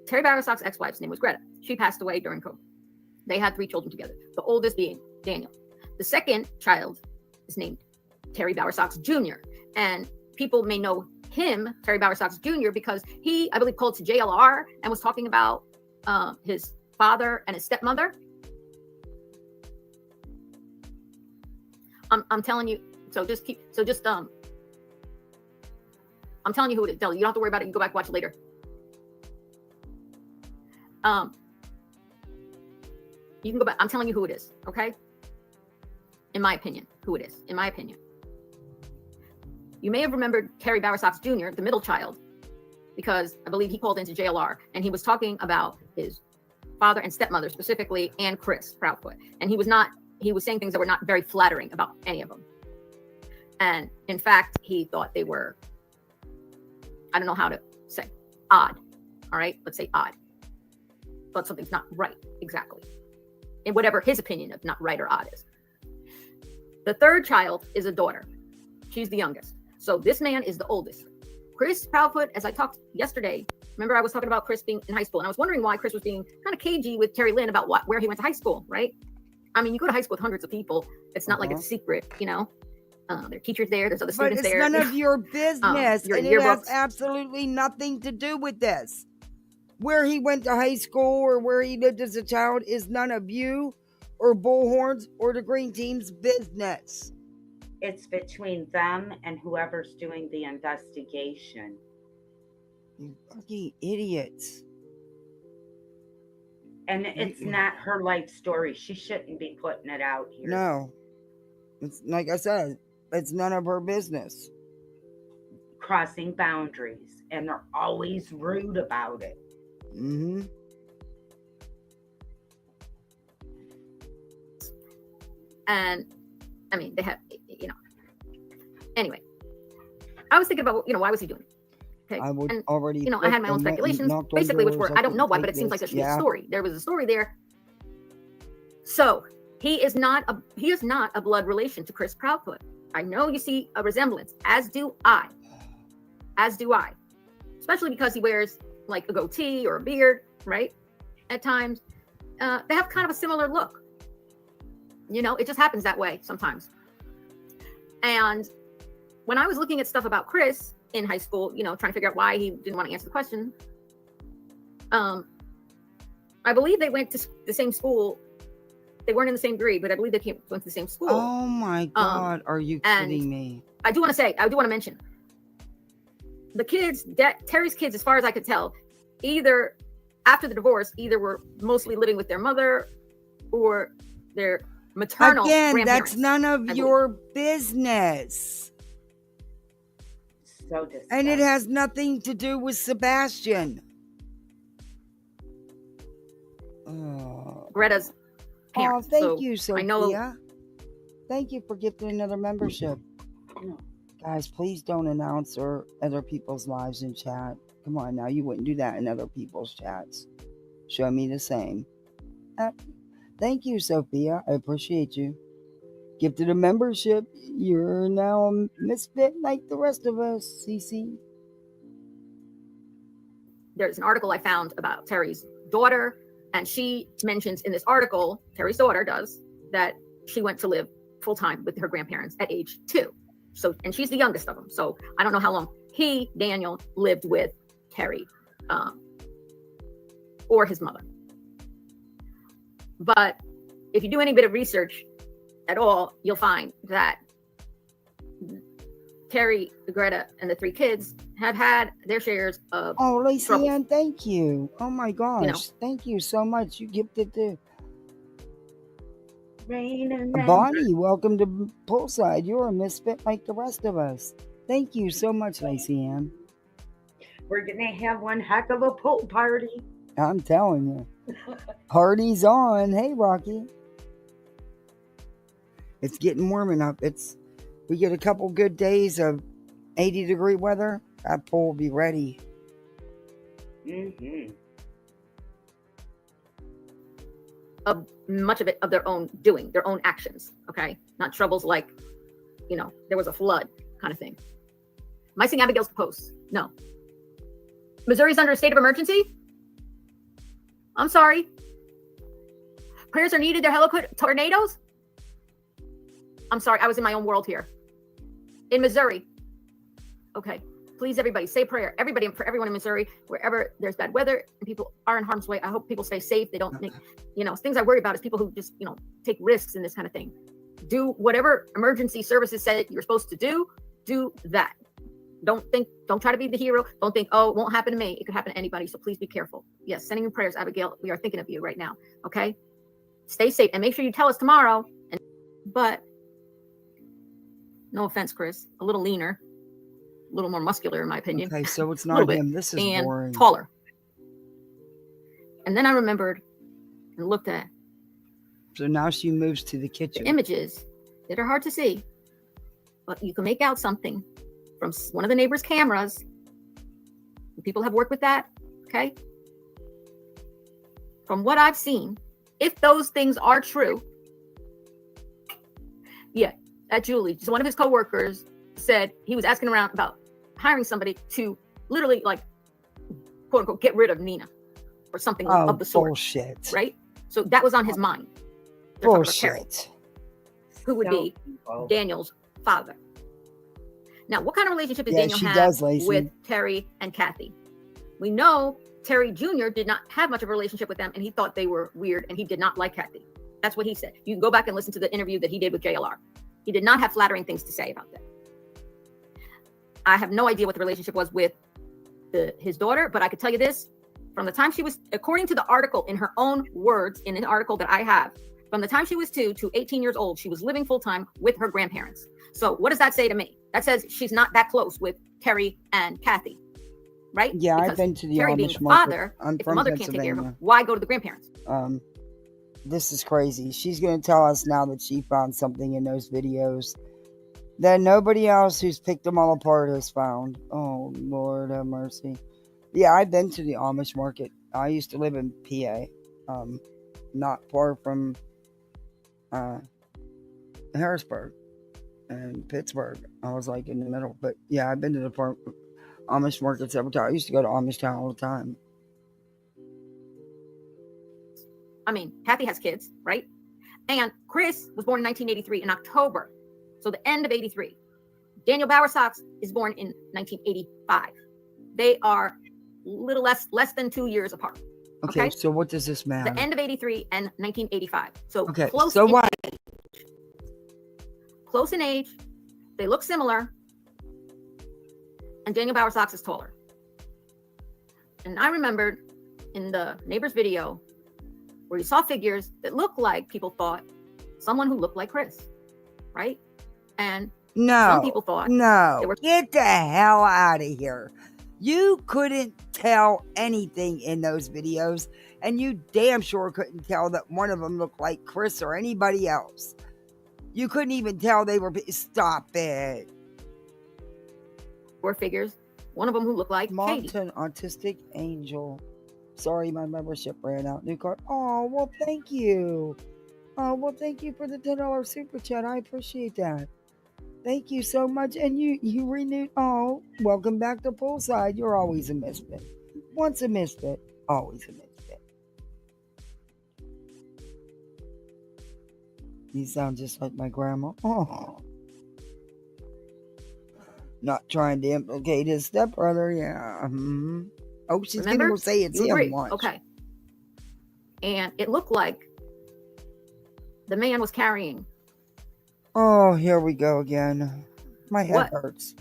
Terry Bowersock's ex-wife's name was Greta. She passed away during COVID. They had 3 children together. The oldest being Daniel. The second child is named Terry Bowersock Jr. And people may know him, Terry Bowersock Jr., because he, I believe, called to JLR and was talking about his father and his stepmother. I'm telling you. I'm telling you who it is. You don't have to worry about it. You go back and watch it later. You can go back. I'm telling you who it is. Okay. In my opinion, who it is. In my opinion. You may have remembered Terry Bowersock Jr., the middle child, because I believe he called into JLR and he was talking about his father and stepmother specifically, and Chris Proudfoot. And he was saying things that were not very flattering about any of them. And in fact, he thought they were, I don't know how to say, odd. All right, let's say odd. But something's not right, exactly. In whatever his opinion of not right or odd is. The third child is a daughter. She's the youngest. So this man is the oldest. Chris Proudfoot, as I talked yesterday, remember I was talking about Chris being in high school, and I was wondering why Chris was being kind of cagey with Terry Lynn about where he went to high school, right? I mean, you go to high school with hundreds of people. It's not like it's a secret, you know? There are teachers there. There's other students there. But it's none of your business, and it has absolutely nothing to do with this. Where he went to high school or where he lived as a child is none of you or Bullhorns or the Green Team's business. It's between them and whoever's doing the investigation. You fucking idiots. And it's not her life story. She shouldn't be putting it out here. No. It's like I said, it's none of her business. Crossing boundaries. And they're always rude about it. Mm-hmm. And I mean, they have, you know. Anyway, I was thinking about, why was he doing it? Okay. I would and, already. I had my own speculations, basically, which were, I don't know why, but it seems like there should be a story. There was a story there. So he is not a blood relation to Chris Proudfoot. I know you see a resemblance, as do I. Especially because he wears like a goatee or a beard, right? At times, they have kind of a similar look. It just happens that way sometimes. And when I was looking at stuff about Chris in high school, trying to figure out why he didn't want to answer the question, I believe they went to the same school. They weren't in the same grade, but I believe they went to the same school. Oh my God, are you kidding me? I do want to mention the kids, Terry's kids, as far as I could tell, either after the divorce, were mostly living with their mother or their maternal grandparents. That's none of your business. So disgusting. And it has nothing to do with Sebastian. Greta's parents. Thank you, Sophia. I know. Thank you for gifting another membership. Guys, please don't announce other people's lives in chat. Come on now, you wouldn't do that in other people's chats. Show me the same. Thank you, Sophia. I appreciate you. Gifted a membership. You're now a misfit like the rest of us, Cece. There's an article I found about Terry's daughter, and she mentions in this article, Terry's daughter does, that she went to live full-time with her grandparents at age 2. So, and she's the youngest of them. So I don't know how long Daniel, lived with Terry or his mother. But if you do any bit of research at all, you'll find that Terry, Greta, and the 3 kids have had their shares of Lacey Ann, thank you. Oh my gosh. Thank you so much. You gifted the Bonnie, welcome to Poolside. You're a misfit like the rest of us. Thank you so much, Lacey Ann. We're gonna have one heck of a pool party. I'm telling you. Party's on. Hey, Rocky. It's getting warm enough. We get a couple good days of 80-degree weather. That pool will be ready. Mm-hmm. Of much of it of their own doing, their own actions. Okay, not troubles like, there was a flood kind of thing. Am I seeing Abigail's posts? No. Missouri's under a state of emergency? I'm sorry. Prayers are needed. They're hella tornadoes? I'm sorry. I was in my own world here. In Missouri. Okay. Please, everybody, say prayer. Everybody, for everyone in Missouri, wherever there's bad weather and people are in harm's way, I hope people stay safe. They don't make, things I worry about is people who just, take risks in this kind of thing. Do whatever emergency services said you're supposed to do that. Don't try to be the hero. Don't think, oh, it won't happen to me. It could happen to anybody. So please be careful. Yes, sending you prayers, Abigail. We are thinking of you right now. Okay? Stay safe and make sure you tell us tomorrow. But no offense, Chris, a little leaner, a little more muscular, in my opinion. Okay, so it's not him. This is and boring. Taller. And then I remembered and looked at. So now she moves to the kitchen. The images that are hard to see, but you can make out something from one of the neighbors' cameras. People have worked with that, okay? From what I've seen, if those things are true, at Julie, just one of his coworkers said he was asking around about hiring somebody to literally, like, quote unquote, get rid of Nina or something of the sort. Bullshit. Right? So that was on his mind. Bullshit. Who would be Daniel's father. Now, what kind of relationship does Daniel have with Terry and Kathy? We know Terry Jr. did not have much of a relationship with them, and he thought they were weird, and he did not like Kathy. That's what he said. You can go back and listen to the interview that he did with JLR. He did not have flattering things to say about that. I have no idea what the relationship was with his daughter, but I could tell you this. From the time she was, according to the article, in her own words, in an article that I have, from the time she was 2 to 18 years old, she was living full-time with her grandparents. So what does that say to me? That says she's not that close with Terry and Kathy, right? Yeah, because I've been to the Terry Amish being the market. father, if the mother can't take care of him, why go to the grandparents? This is crazy. She's going to tell us now that she found something in those videos that nobody else who's picked them all apart has found. Oh, Lord have mercy. Yeah, I've been to the Amish market. I used to live in PA, not far from Harrisburg and Pittsburgh. I was like in the middle. But yeah, I've been to the Amish market several times. I used to go to Amish Town all the time. I mean, Kathy has kids, right? And Chris was born in 1983 in October. So the end of 83. Daniel Bowersox is born in 1985. They are little less than 2 years apart. Okay, so what does this matter? The end of 83 and 1985. So okay, close so in what? age. Close in age. They look similar. And Daniel Bowersox is taller. And I remembered in the neighbor's video where you saw figures that looked like people thought someone who looked like Chris, right? And some people thought get the hell out of here. You couldn't tell anything in those videos, and you damn sure couldn't tell that one of them looked like Chris or anybody else. You couldn't even tell they were. Stop it. Four figures. One of them who looked like Mountain Autistic Angel. Sorry, my membership ran out. New card. Oh, well, thank you. Oh, well, thank you for the $10 super chat. I appreciate that. Thank you so much. And you renewed. Oh, welcome back to Poolside. You're always a misfit. Once a misfit, always a misfit. You sound just like my grandma. Oh. Not trying to implicate his stepbrother. Yeah. Mm-hmm. Oh, she's going to say it's him once. Okay. And it looked like the man was carrying. Oh, here we go again. My head hurts.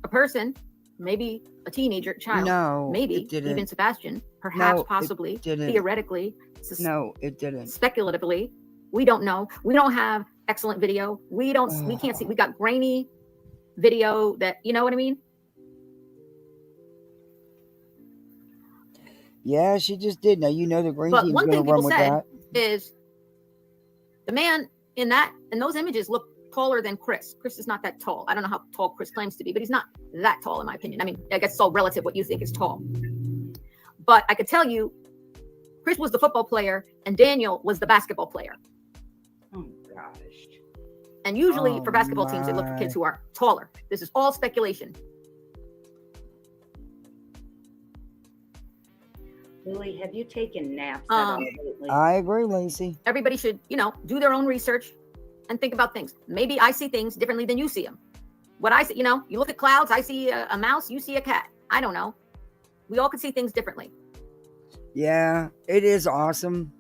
A person, maybe a teenager, child. No, maybe it didn't. Even Sebastian, perhaps, possibly, theoretically. No, it didn't. Speculatively. We don't know. We don't have excellent video. We can't see. We got grainy video that, you know what I mean? Yeah, she just did. Now you know the green But team's one going thing to run people with said that. is the man in those images look taller than Chris. Chris is not that tall. I don't know how tall Chris claims to be, but he's not that tall in my opinion. I mean, I guess it's all relative what you think is tall. But I could tell you, Chris was the football player and Daniel was the basketball player. Oh gosh. And usually Oh, for basketball teams, they look for kids my. who are taller. This is all speculation. Lily, have you taken naps at all lately? I agree, Lacey. Everybody should, do their own research and think about things. Maybe I see things differently than you see them. What I see, you look at clouds, I see a mouse, you see a cat. I don't know. We all could see things differently. Yeah, it is awesome,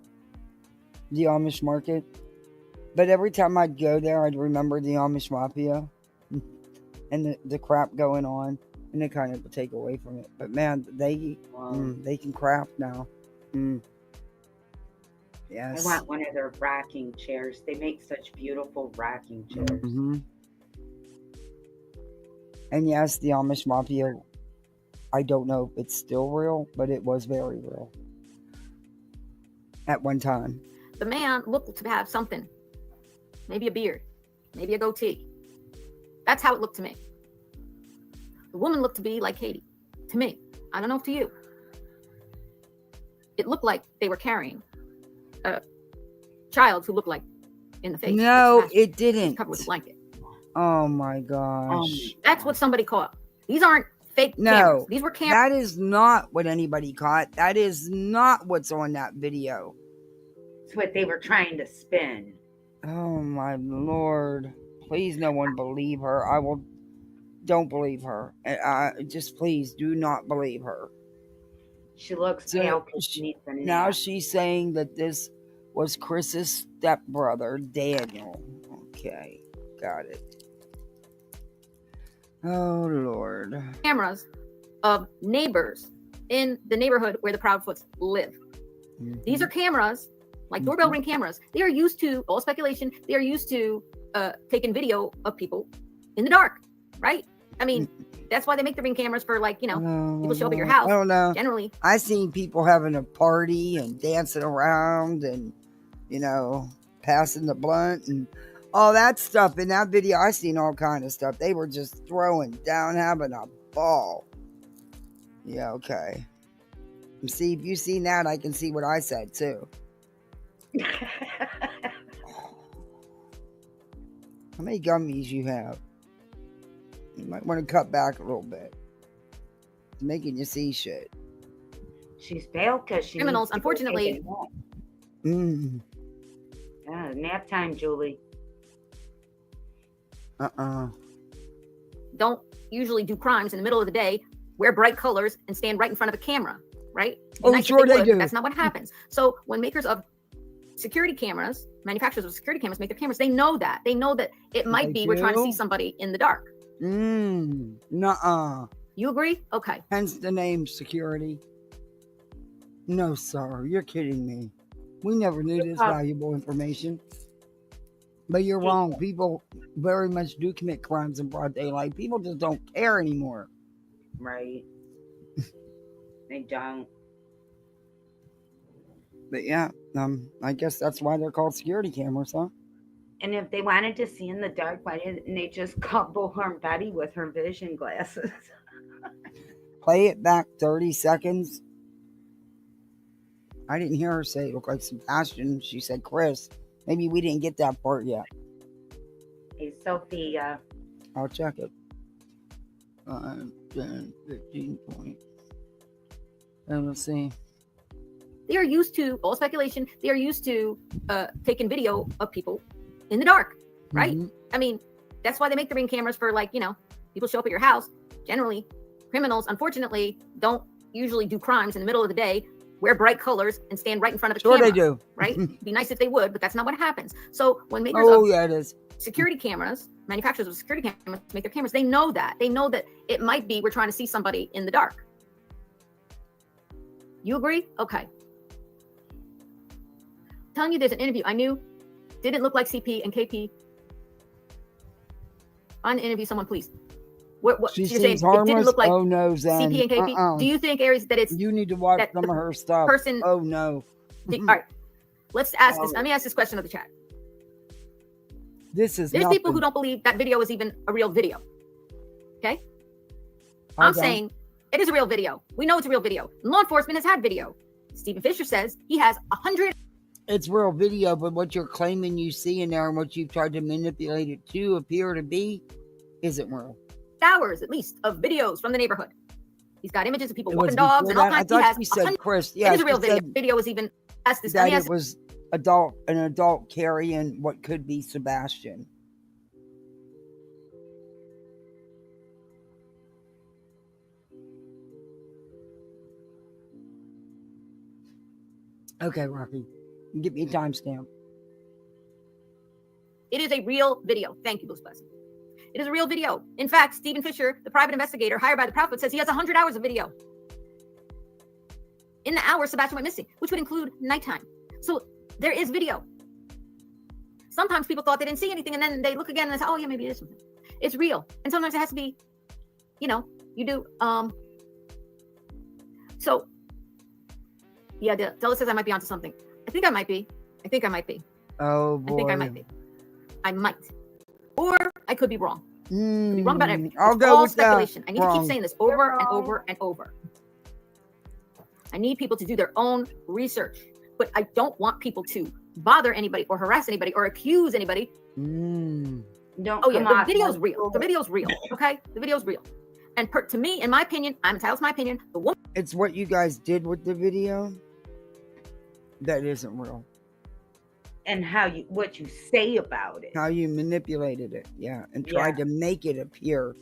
the Amish market. But every time I'd go there, I'd remember the Amish Mafia and the crap going on. And it kind of would take away from it. But man, they can craft now. Yes. I want one of their rocking chairs. They make such beautiful rocking chairs. Mm-hmm. And yes, the Amish Mafia, I don't know if it's still real, but it was very real at one time. The man looked to have something. Maybe a beard, maybe a goatee. That's how it looked to me. The woman looked to be like Katie, to me. I don't know if to you. It looked like they were carrying a child who looked like in the face. No, it didn't. Covered with a blanket. Oh my gosh. That's what somebody caught. These aren't fake No, cameras. These were cameras. that is not what anybody caught. That is not what's on that video. It's what they were trying to spin. Oh my Lord. Please no one believe her. Don't believe her. Just please do not believe her. She looks So, pale because she needs a nap. Now she's saying that this was Chris's stepbrother, Daniel. Okay, got it. Oh Lord. Cameras of neighbors in the neighborhood where the Proudfoots live. Mhm. These are cameras, like doorbell ring cameras. They are used to, all speculation, they are used to taking video of people in the dark, right? I mean, that's why they make the ring cameras for, like, people show up at your house. I don't know. Generally. I seen people having a party and dancing around and, passing the blunt and all that stuff. In that video, I seen all kind of stuff. They were just throwing down, having a ball. Yeah, okay. And see, if you seen that, I can see what I said too. How many gummies you have? You might want to cut back a little bit. It's making you see shit. She's pale because she Criminals, needs to go unfortunately. take a Mm. nap. Nap time, Julie. Don't usually do crimes in the middle of the day, wear bright colors, and stand right in front of a camera, right? Be Oh, nice if sure they would, do. but that's not what happens. So when makers of security cameras, manufacturers of security cameras make their cameras, they know that. They know that it might They be we're trying to see do? somebody in the dark. Nuh-uh. You agree? Okay. Hence the name security. No, sir. You're kidding me. We never knew this valuable information. But you're wrong. People very much do commit crimes in broad daylight. People just don't care anymore. Right. They don't. But yeah, I guess that's why they're called security cameras, huh? And if they wanted to see in the dark, why didn't they just call Bullhornbetty with her vision glasses? Play it back 30 seconds. I didn't hear her say it looked like Sebastian. She said Chris. Maybe we didn't get that part yet. Hey, Sophia. I'll check it. 5, 10, 15 points. And let's see. They are used to, all speculation, they are used to taking video of people in the dark, right? Mhm. I mean, that's why they make the ring cameras for, like, people show up at your house. Generally, criminals, unfortunately, don't usually do crimes in the middle of the day, wear bright colors, and stand right in front of a Sure camera. they do. Right? It'd be nice if they would, but that's not what happens. So when makers Oh, of yeah, it is. security cameras, manufacturers of security cameras make their cameras, they know that. They know that it might be we're trying to see somebody in the dark. You agree? Okay. I'm telling you, there's an interview I knew didn't look like CP and KP. On the interview, someone please. What She so you're saying? seems It didn't harmless. look like Oh no, Zen. CP and KP. Do you think, Aries, that it's You need to watch that some the of her stuff. person? Oh no. All right, let's ask this. Let me ask this question of the chat. This is There's nothing. people who don't believe that video is even a real video. Okay, I I'm don't. saying it is a real video. We know it's a real video. Law enforcement has had video. Stephen Fisher says he has 100 It's real video, but what you're claiming you see in there and what you've tried to manipulate it to appear to be isn't real. hours at least of videos from the neighborhood. He's got images of people It was walking dogs before and all that. I kinds. thought He she has said 100. Chris. Yeah, It is a real she video. said Video is even asked this. Let that me ask it was an adult carrying what could be Sebastian. Okay, Rocky, give me a timestamp. It is a real video. Thank you, Bruce Blessing. It is a real video. In fact, Stephen Fisher, the private investigator hired by the Proudfoot, says he has 100 hours of video. In the hours Sebastian went missing, which would include nighttime. So there is video. Sometimes people thought they didn't see anything, and then they look again and they say, oh, yeah, maybe it is something. It's real. And sometimes it has to be, you do. So, yeah, Della says I might be onto something. I think I might be. Oh, boy. I think I might be. I might. Or I could be wrong. Could be wrong about everything. I'll It's go all with speculation. that. I need to Wrong. keep saying this over and over and over. I need people to do their own research, but I don't want people to bother anybody or harass anybody or accuse anybody. Don't Oh yeah, come the off video's like- real. The video's real. Okay, the video's real. And to me, in my opinion, I'm entitled to my opinion. The woman. It's what you guys did with the video that isn't real. And what you say about it. How you manipulated it, yeah, and tried to make it appear.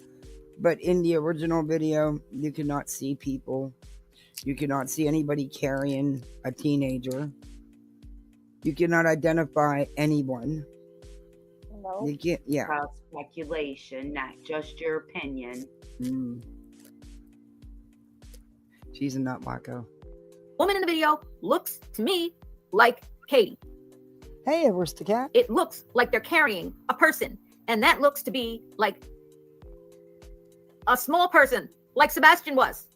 But in the original video, you could not see people. You could not see anybody carrying a teenager. You cannot identify anyone. No. You can't, yeah. About speculation, not just your opinion. She's a nut wacko. Woman in the video looks to me like Katie. Hey, Aristocat. It looks like they're carrying a person, and that looks to be like a small person, like Sebastian was.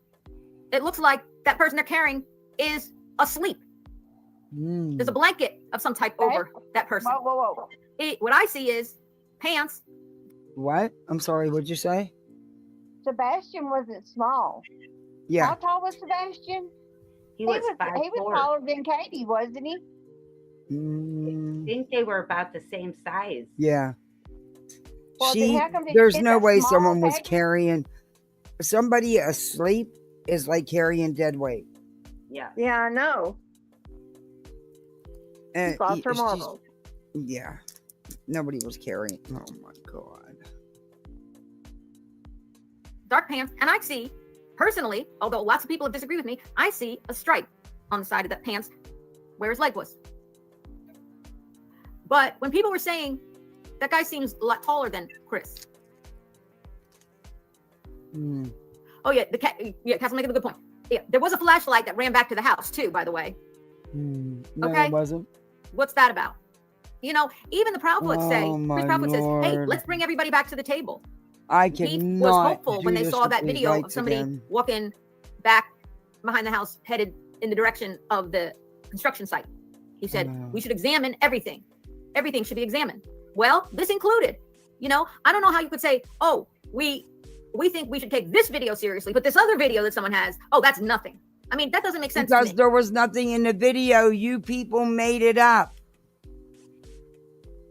It looks like that person they're carrying is asleep. There's a blanket of some type over that person. Whoa. What I see is pants. What? I'm sorry, what'd you say? Sebastian wasn't small. Yeah. How tall was Sebastian? He was He was taller than Katie, wasn't he? I think they were about the same size. Yeah. Well, then how come they There's fit no that way small someone was package? carrying. Somebody asleep is like carrying dead weight. Yeah. Yeah, I know. And Cross her she's- marbles. Yeah. Nobody was carrying. Oh my God. Dark pants, and I see, personally, although lots of people have disagreed with me, I see a stripe on the side of that pants where his leg was. But when people were saying that guy seems a lot taller than Chris. Oh yeah, Castle making a good point. Yeah, there was a flashlight that ran back to the house too, by the way. No, Okay. it wasn't. What's that about? Even the Proudfoots say, Oh, my Chris Proudfoot says, hey, Lord. let's bring everybody back to the table. I He cannot. was hopeful when do they this saw with that these video of lights somebody again. walking back behind the house, headed in the direction of the construction site. He said, Wow. we should examine everything. Everything should be examined. Well, this included. I don't know how you could say, oh, we think we should take this video seriously, but this other video that someone has, oh, that's nothing. I mean, that doesn't make sense Because to me. there was nothing in the video. You people made it up.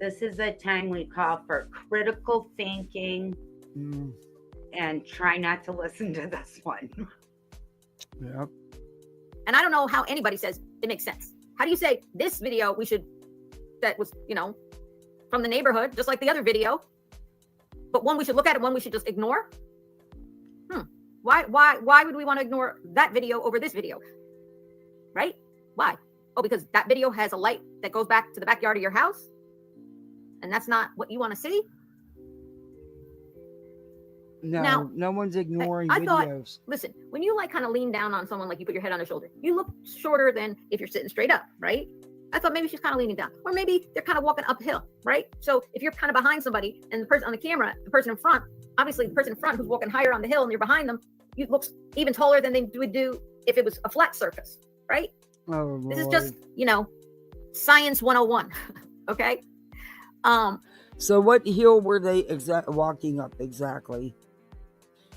This is a time we call for critical thinking and try not to listen to this one. Yep. And I don't know how anybody says it makes sense. How do you say this video that was, from the neighborhood, just like the other video, but one we should look at and one we should just ignore? Why would we want to ignore that video over this video? Right? Why? Oh, because that video has a light that goes back to the backyard of your house? And that's not what you want to see? No, Now, no one's ignoring I thought- videos. Listen, when you kind of lean down on someone, like you put your head on their shoulder, you look shorter than if you're sitting straight up, right? I thought maybe she's kind of leaning down, or maybe they're kind of walking uphill, right? So if you're kind of behind somebody and the person on the camera, the person in front obviously the person in front who's walking higher on the hill and you're behind them, you look even taller than they would do if it was a flat surface, right? Oh, This is Lord. just, science 101. Okay. So what hill were they walking up exactly?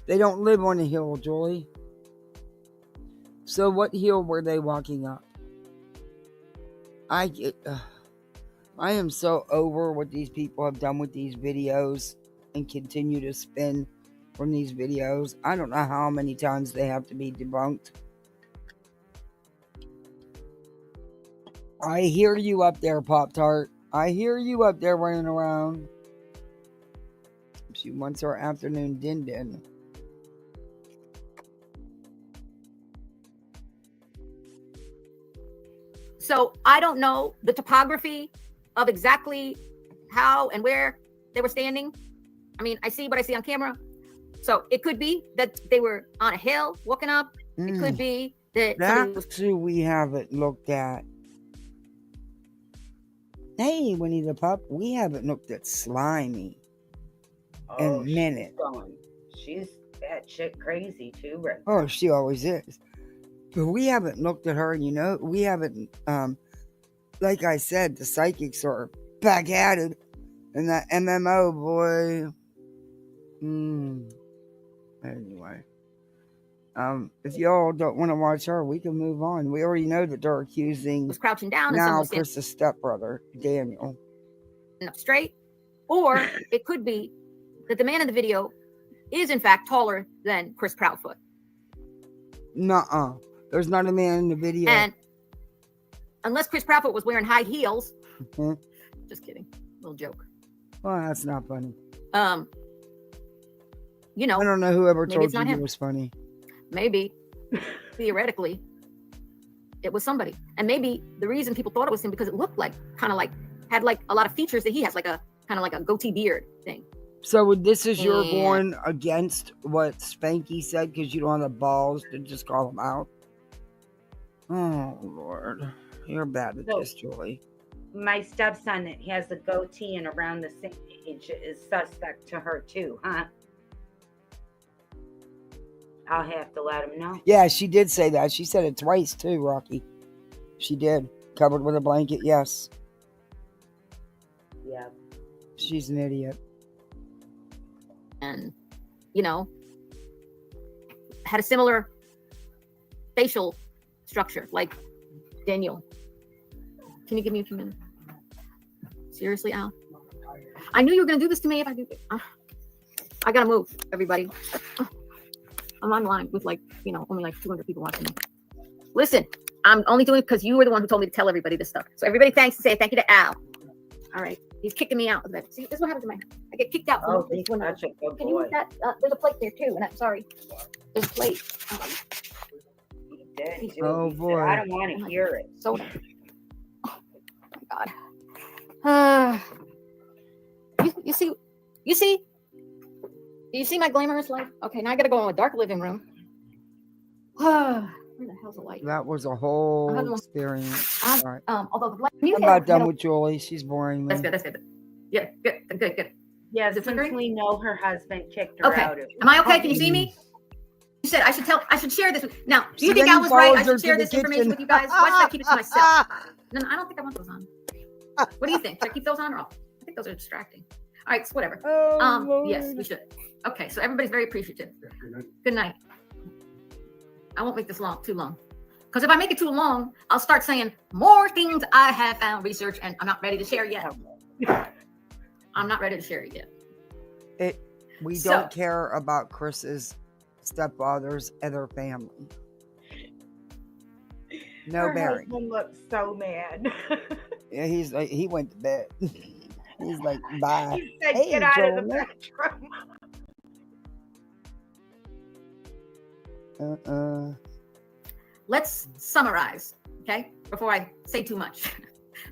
They don't live on a hill, Julie. So what hill were they walking up? I am so over what these people have done with these videos and continue to spin from these videos. I don't know how many times they have to be debunked. I hear you up there, Pop-Tart. I hear you up there running around. She wants her afternoon din-din. So I don't know the topography of exactly how and where they were standing. I mean, I see what I see on camera. So it could be that they were on a hill walking up. It could be that That's who we haven't looked at. Hey, Winnie the Pup, we haven't looked at Slimy in a minute. She's batshit crazy too, right? Oh, she always is. But we haven't looked at her, we haven't, like I said, the psychics are back at it. And that MMO, boy. Anyway. If y'all don't want to watch her, we can move on. We already know that they're accusing was crouching down and now someone was Chris's stepbrother, Daniel. standing up straight. Or it could be that the man in the video is in fact taller than Chris Proudfoot. Nuh-uh. There's not a man in the video. And unless Chris Proudfoot was wearing high heels, just kidding, little joke. Well, that's not funny. I don't know whoever maybe told it's you not it him. was funny. Maybe theoretically it was somebody, and maybe the reason people thought it was him because it looked like had like a lot of features that he has, like a kind of like a goatee beard thing. So this is your going against what Spanky said because you don't have the balls to just call him out? Oh, Lord. You're bad at this, Julie. My stepson that has a goatee and around the same age is suspect to her too, huh? I'll have to let him know. Yeah, she did say that. She said it twice too, Rocky. She did. Covered with a blanket, yes. Yeah. She's an idiot. And had a similar facial structure like Daniel. Can you give me a few minutes? Seriously, Al? I knew you were going to do this to me if I do. I got to move, everybody. I'm online with only like 200 people watching me. Listen, I'm only doing it because you were the one who told me to tell everybody this stuff. So everybody say thank you to Al. All right. He's kicking me out. See, this is what happens to my, I get kicked out. Oh, he's such a good Can you move that? There's a plate there too. And I'm sorry. There's a plate. He did. Oh, He boy. said, I don't want to hear it. Soda. Oh my God. You see my glamorous life? Okay, now I gotta go in a dark living room. Where the hell's the light? That was a whole experience. All right. Although the light, I'm not done with Julie. She's boring me. That's good. Yeah, good. Yeah, Is it since flickering? we know her husband kicked her Okay. out. Am I okay? Can you see me? You said I should share this. Now, do you think I was right? I should share this information with you guys. Why should I keep it to myself? No, I don't think I want those on. What do you think? Should I keep those on or off? I think those are distracting. All right, so whatever. Oh, Yes, we should. Okay, so everybody's very appreciative. Good night. I won't make this too long. Because if I make it too long, I'll start saying more things I have found research and I'm not ready to share yet. I'm not ready to share it yet. We don't care about Chris's stepfather's other family. No her bearing. husband looks so mad. Yeah, he's like, he went to bed. He's like, bye. He said, Hey, get out of the Jonah. bedroom. Let's summarize, okay? Before I say too much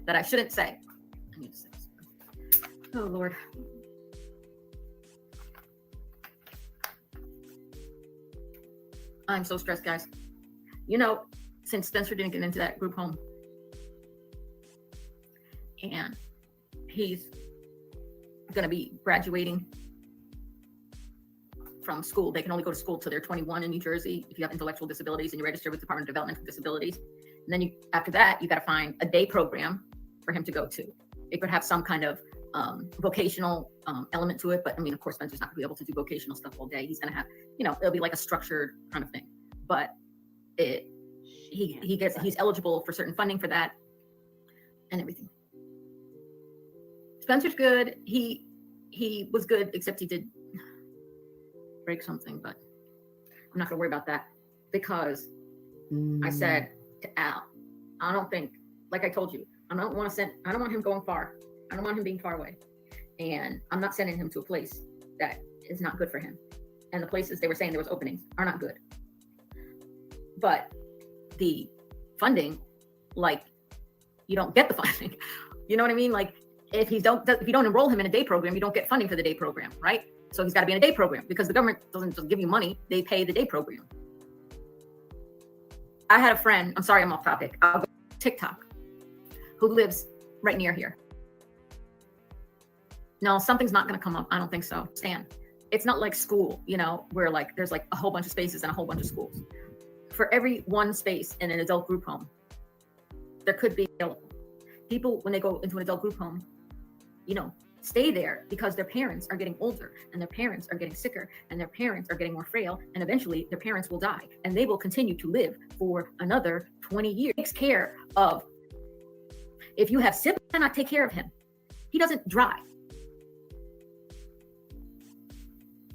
that I shouldn't say. I need to say this. Oh, Lord. I'm so stressed, guys. Since Spencer didn't get into that group home, and he's going to be graduating from school. They can only go to school till they're 21 in New Jersey if you have intellectual disabilities and you're registered with the Department of Developmental Disabilities. And then after that, you got to find a day program for him to go to. It could have some kind of vocational element to it, but I mean, of course, Spencer's not gonna be able to do vocational stuff all day. He's gonna have, it'll be like a structured kind of thing. But he's eligible for certain funding for that and everything. Spencer's good. He was good, except he did break something, but I'm not gonna worry about that because I said to Al, I don't think, like I told you, I don't want him going far. I don't want him being far away. And I'm not sending him to a place that is not good for him. And the places they were saying there was openings are not good. But the funding, like, you don't get the funding. You know what I mean? Like, if you don't enroll him in a day program, you don't get funding for the day program, right? So he's got to be in a day program because the government doesn't just give you money, they pay the day program. I had a friend, I'm sorry, I'm off topic. I'll go to TikTok, who lives right near here. No, something's not going to come up. I don't think so. Stan, it's not like school, where like there's like a whole bunch of spaces and a whole bunch of schools. For every one space in an adult group home, there could be people when they go into an adult group home, stay there because their parents are getting older and their parents are getting sicker and their parents are getting more frail and eventually their parents will die and they will continue to live for another 20 years. He takes care of, if you have siblings, cannot take care of him. He doesn't drive.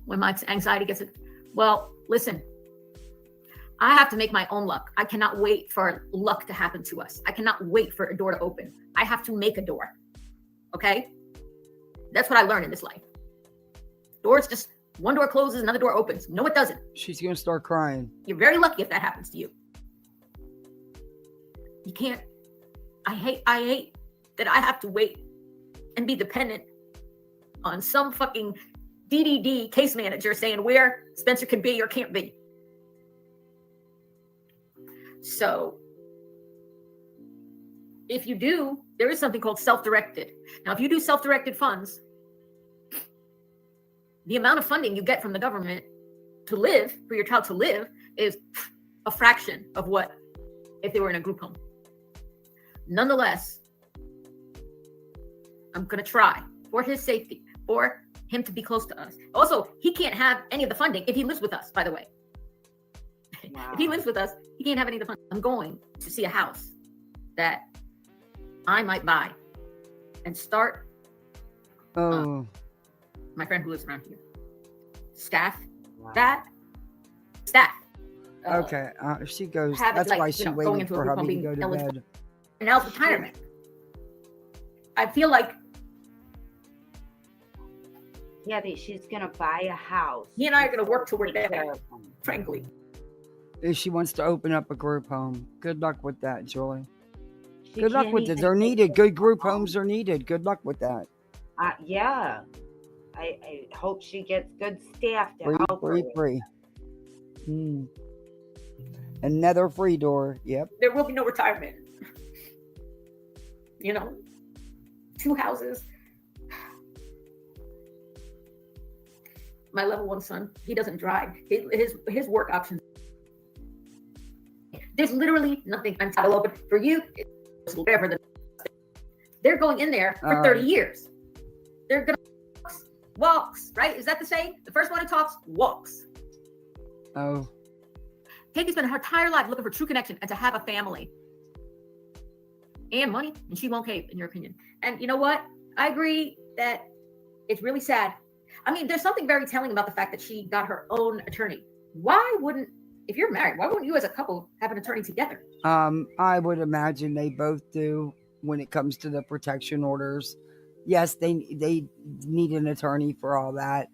When my anxiety gets it, well, listen, I have to make my own luck. I cannot wait for luck to happen to us. I cannot wait for a door to open. I have to make a door. Okay? That's what I learned in this life. Doors just, one door closes, another door opens. No, it doesn't. She's going to start crying. You're very lucky if that happens to you. You can't, I hate that I have to wait and be dependent on some fucking DDD case manager saying where Spencer can be or can't be. So if you do, there is something called self-directed. Now, if you do self-directed funds, the amount of funding you get from the government to live, for your child to live, is a fraction of what if they were in a group home. Nonetheless, I'm going to try for his safety, for him to be close to us. Also, he can't have any of the funding if he lives with us, by the way. Wow. If he lives with us, he can't have any of the funding. I'm going to see a house that I might buy and start. My friend who lives around here. Staff. Okay. She goes. That's why she waited for hubby to go to bed. And now it's retirement. I feel like. Yeah, she's gonna buy a house. He and I are gonna work toward that, frankly. If she wants to open up a group home, good luck with that, Julie. Good luck with it. They're needed. Good group homes are needed. Good luck with that. Yeah. I hope she gets good staff to help her. Free. Another free door. Yep. There will be no retirement. 2 houses. My level 1 son, he doesn't drive. His work options. There's literally nothing. I'm title open for you. It's whatever. They're going in there for 30 years. They're gonna walks, right? Is that the saying? The first one who talks walks. Oh. Katie spent her entire life looking for true connection and to have a family and money, and she won't cave, in your opinion. And you know what? I agree that it's really sad. I mean, there's something very telling about the fact that she got her own attorney. Why wouldn't, if you're married, why wouldn't you as a couple have an attorney together? I would imagine they both do when it comes to the protection orders. Yes, they need an attorney for all that,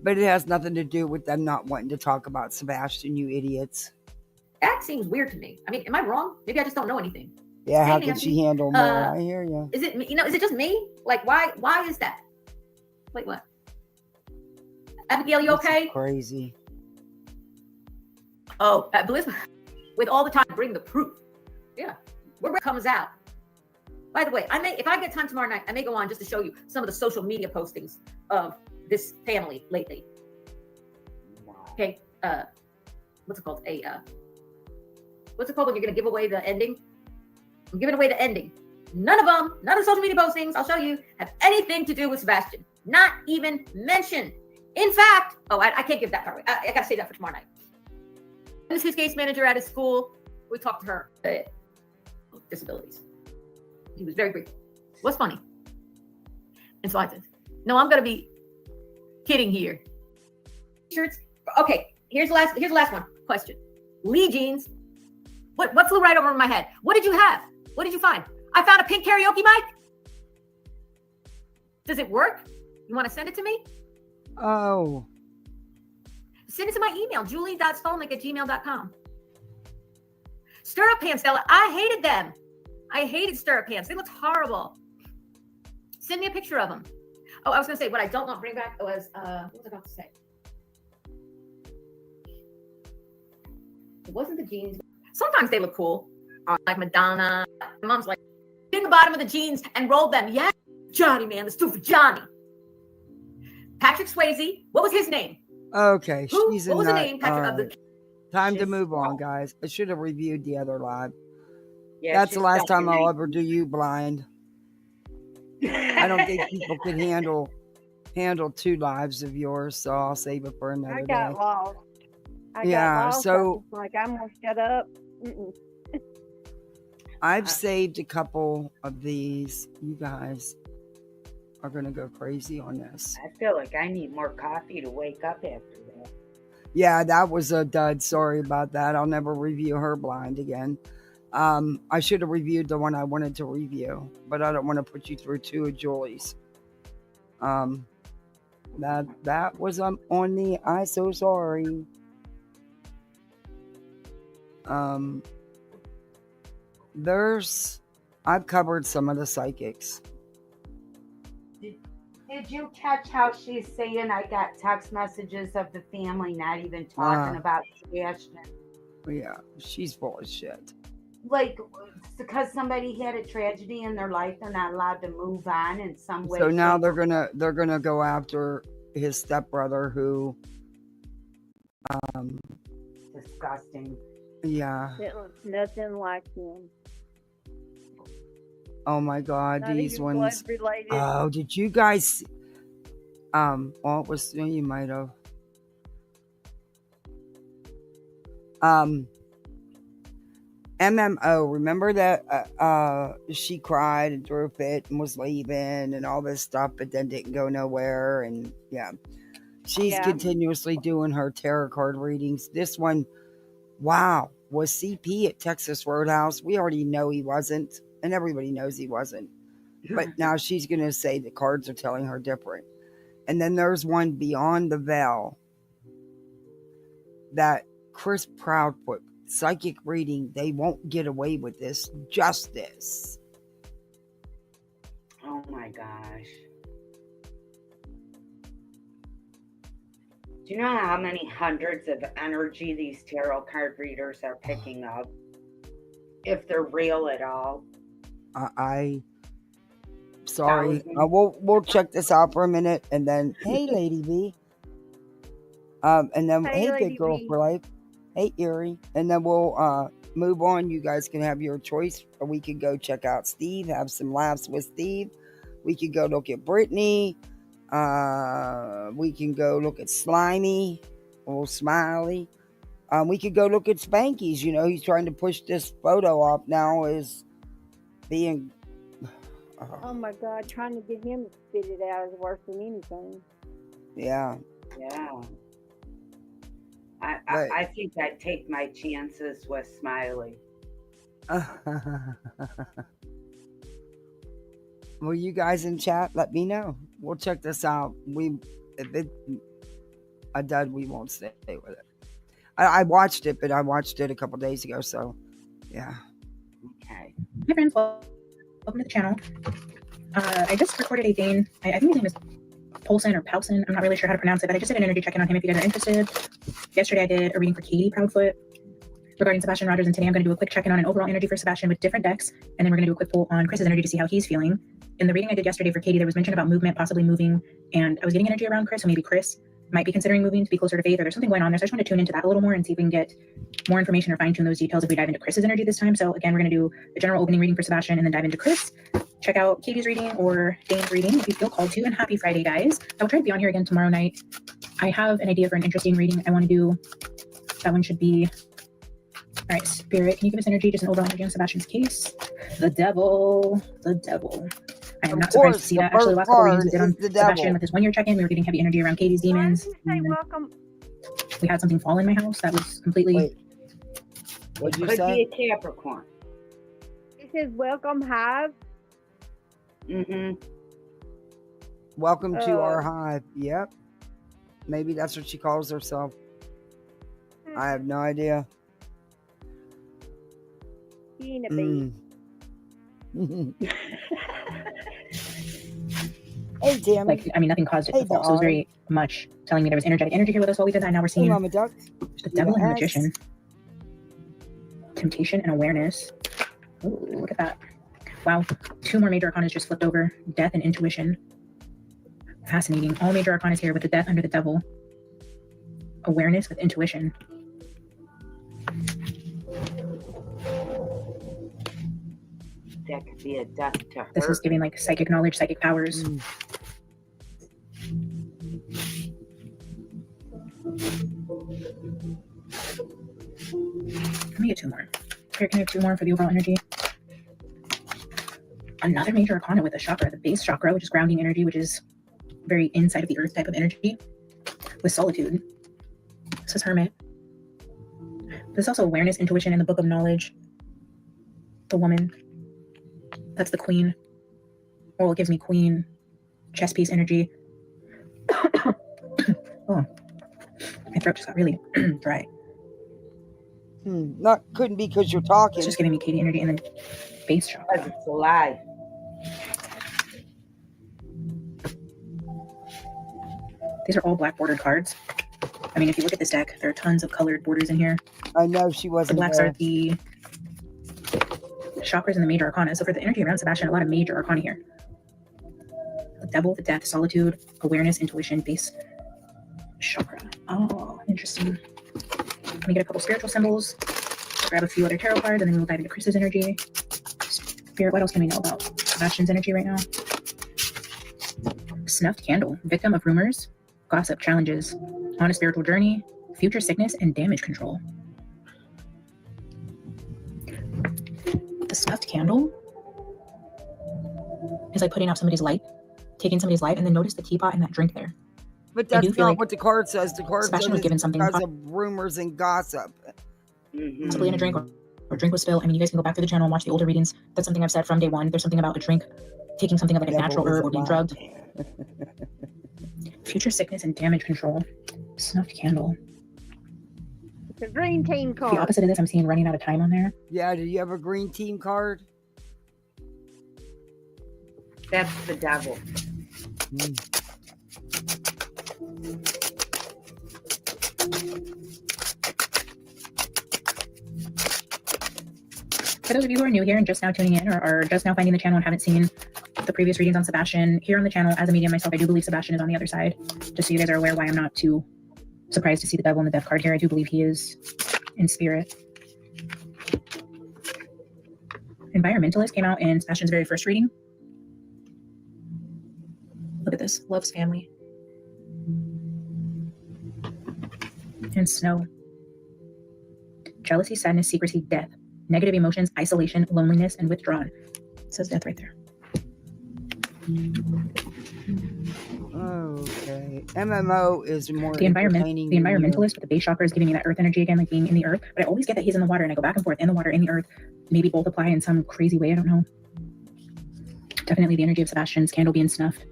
but it has nothing to do with them not wanting to talk about Sebastian, you idiots. That seems weird to me. I mean, am I wrong? Maybe I just don't know anything. Yeah, how can she handle more? I hear you. Is it, is it just me? Like, why is that? Wait, what? Abigail, you okay? Crazy. Oh, Melissa, with all the time, bring the proof. Yeah, where it comes out. By the way, if I get time tomorrow night, I may go on just to show you some of the social media postings of this family lately. Okay, what's it called? What's it called when you're gonna give away the ending? I'm giving away the ending. None of them, none of the social media postings, I'll show you, have anything to do with Sebastian. Not even mentioned. In fact, I can't give that part away. I gotta save that for tomorrow night. I was his case manager at his school. We talked to her. Disabilities. He was very grateful. What's funny? And so I said, no, I'm gonna be kidding here. Shirts. Okay, here's the last one. Question. Lee jeans. What flew right over my head? What did you have? What did you find? I found a pink karaoke mic. Does it work? You want to send it to me? Oh. Send it to my email, julie.stolnick@gmail.com. Stirrup pants, Stella. I hated them. I hated stirrup pants. They looked horrible. Send me a picture of them. Oh, I was going to say, what I don't want to bring back was, what was I about to say? It wasn't the jeans. Sometimes they look cool. Like Madonna. My mom's like, in the bottom of the jeans and rolled them. Yeah, Johnny, man. Let's do it for Johnny. Patrick Swayze. What was his name? Okay. Who? She's What was the name, Patrick? Of the time to move on, guys. I should have reviewed the other live. Yeah, That's the she's last got time your I'll name. ever do you blind. I don't think people can handle 2 lives of yours, so I'll save it for another I day. got lost. I Yeah, got lost. so- I was like, I'm gonna shut up. Mm-mm. I've saved a couple of these. You guys are going to go crazy on this. I feel like I need more coffee to wake up after that. Yeah, that was a dud. Sorry about that. I'll never review her blind again. I should have reviewed the one I wanted to review, but I don't want to put you through 2 of Julie's. That was on me. I'm so sorry. I've covered some of the psychics. Did you catch how she's saying I got text messages of the family not even talking about Sebastian? Yeah, she's full of shit. Like, because somebody had a tragedy in their life, they're not allowed to move on in some way. So now shape, they're gonna go after his stepbrother, who, disgusting. yeah. It looks nothing like him. Oh my God, Not these even ones. blood related. Oh, did you guys? Well, it was you might have. MMO. Remember that she cried and threw a fit and was leaving and all this stuff, but then didn't go nowhere. And yeah, she's continuously doing her tarot card readings. This one, wow, was CP at Texas Roadhouse. We already know he wasn't, and everybody knows he wasn't. But now she's going to say the cards are telling her different. And then there's one Beyond the Veil that Chris Proudfoot, psychic reading, they won't get away with this justice. Oh my gosh. Do you know how many hundreds of energy these tarot card readers are picking up? If they're real at all. Sorry. We'll check this out for a minute, and then hey, Lady B. And then hey Lady Big Girl B. for Life. Hey, Erie. And then we'll move on. You guys can have your choice. Or we could go check out Steve, have some laughs with Steve. We could go look at Brittany. We can go look at Slimy or Smiley. We could go look at Spanky's. You know, he's trying to push this photo off now as being... Oh my God, trying to get him to spit it out is worse than anything. Yeah. Yeah. I think I'd take my chances with Smiley. Well, you guys in chat, let me know. We'll check this out. If it a dud, we won't stay with it. I watched it, but I watched it a couple days ago, so yeah. Okay. Hi friends, welcome to the channel. I just recorded a thing. I think his name is Polson or Powson. I'm not really sure how to pronounce it, but I just did an energy check-in on him if you guys are interested. Yesterday I did a reading for Katie Proudfoot regarding Sebastian Rogers, and today I'm going to do a quick check-in on an overall energy for Sebastian with different decks, and then we're going to do a quick pull on Chris's energy to see how he's feeling. In the reading I did yesterday for Katie, there was mention about movement, possibly moving, and I was getting energy around Chris, so maybe Chris might be considering moving to be closer to Faith, or there's something going on there. So I just want to tune into that a little more and see if we can get more information or fine tune those details if we dive into Chris's energy this time. So again, we're going to do the general opening reading for Sebastian and then dive into Chris. Check out Katie's reading or Dane's reading if you feel called to. And happy Friday, guys. I'll try to be on here again tomorrow night. I have an idea for an interesting reading I want to do. That one should be, all right, Spirit, can you give us energy, just an overall energy on Sebastian's case? The devil. I am not surprised to see that. Actually, the last couple readings we did on Sebastian with his 1 year check-in, we were getting heavy energy around Katie's demons. Why did you say welcome? We had something fall in my house that was completely... Wait. What'd you Could say? be a Capricorn. It says welcome hive. Mm-hmm. Welcome to our hive. Yep. Maybe that's what she calls herself. I have no idea. Being a bee. Hey, Tammy. Like, I mean, nothing caused it Hey, to fall. So it was very much telling me there was energetic energy here with us while we did that. Now we're Hey, seeing Mama Duck. the devil and the magician. Temptation and awareness. Oh, look at that. Wow. 2 more major arcanas just flipped over. Death and intuition. Fascinating. All major arcanas here with the death under the devil. Awareness with intuition. That could be a death to her. This is giving like psychic knowledge, psychic powers. Let me get 2 more. Here, can I have 2 more for the overall energy? Another major arcana with a chakra, the base chakra, which is grounding energy, which is very inside of the earth type of energy, with solitude. This is Hermit. There's also awareness, intuition, and the book of knowledge. The woman. That's the queen. Well, it gives me queen, chess piece energy. Oh, my throat just got really dry. Not couldn't be because you're talking. It's just giving me Katie energy and then base chakra. Because it's a lie. These are all black bordered cards. I mean, if you look at this deck, there are tons of colored borders in here. I know she The wasn't blacks there. are the chakras and the major arcana. So for the energy around Sebastian, a lot of major arcana here. The devil, the death, solitude, awareness, intuition, base chakra. Oh, interesting. Let me get a couple spiritual symbols. Grab a few other tarot cards, and then we'll dive into Chris's energy. Spirit, what else can we know about Sebastian's energy right now? Snuffed candle, victim of rumors, gossip, challenges, on a spiritual journey, future sickness, and damage control. The snuffed candle is like putting out somebody's light, taking somebody's light, and then notice the teapot and that drink there. But I that's do feel not like what the card says. The card Sebastian says was it's given something because of rumors and gossip. Mm-hmm. possibly in a drink or drink was spilled. I mean, you guys can go back through the channel and watch the older readings. That's something I've said from day one. There's something about a drink, taking something of like a natural herb or being drugged. Future sickness and damage control. Snuffed candle. The green team card. The opposite of this, I'm seeing running out of time on there. Yeah, do you have a green team card? That's the devil. For those of you who are new here and just now tuning in or are just now finding the channel and haven't seen the previous readings on Sebastian, here on the channel as a medium myself, I do believe Sebastian is on the other side. Just so you guys are aware why I'm not too surprised to see the devil and the death card here. I do believe he is in spirit. Environmentalist came out in Sebastian's very first reading. Look at this. Loves family. And snow. Jealousy, sadness, secrecy, death. Negative emotions, isolation, loneliness, and withdrawn. It says death right there. Okay. MMO is more The entertaining than you. environmentalist with the base chakra is giving me that earth energy again, like being in the earth. But I always get that he's in the water, and I go back and forth in the water, in the earth. Maybe both apply in some crazy way. I don't know. Definitely the energy of Sebastian's candle being snuffed.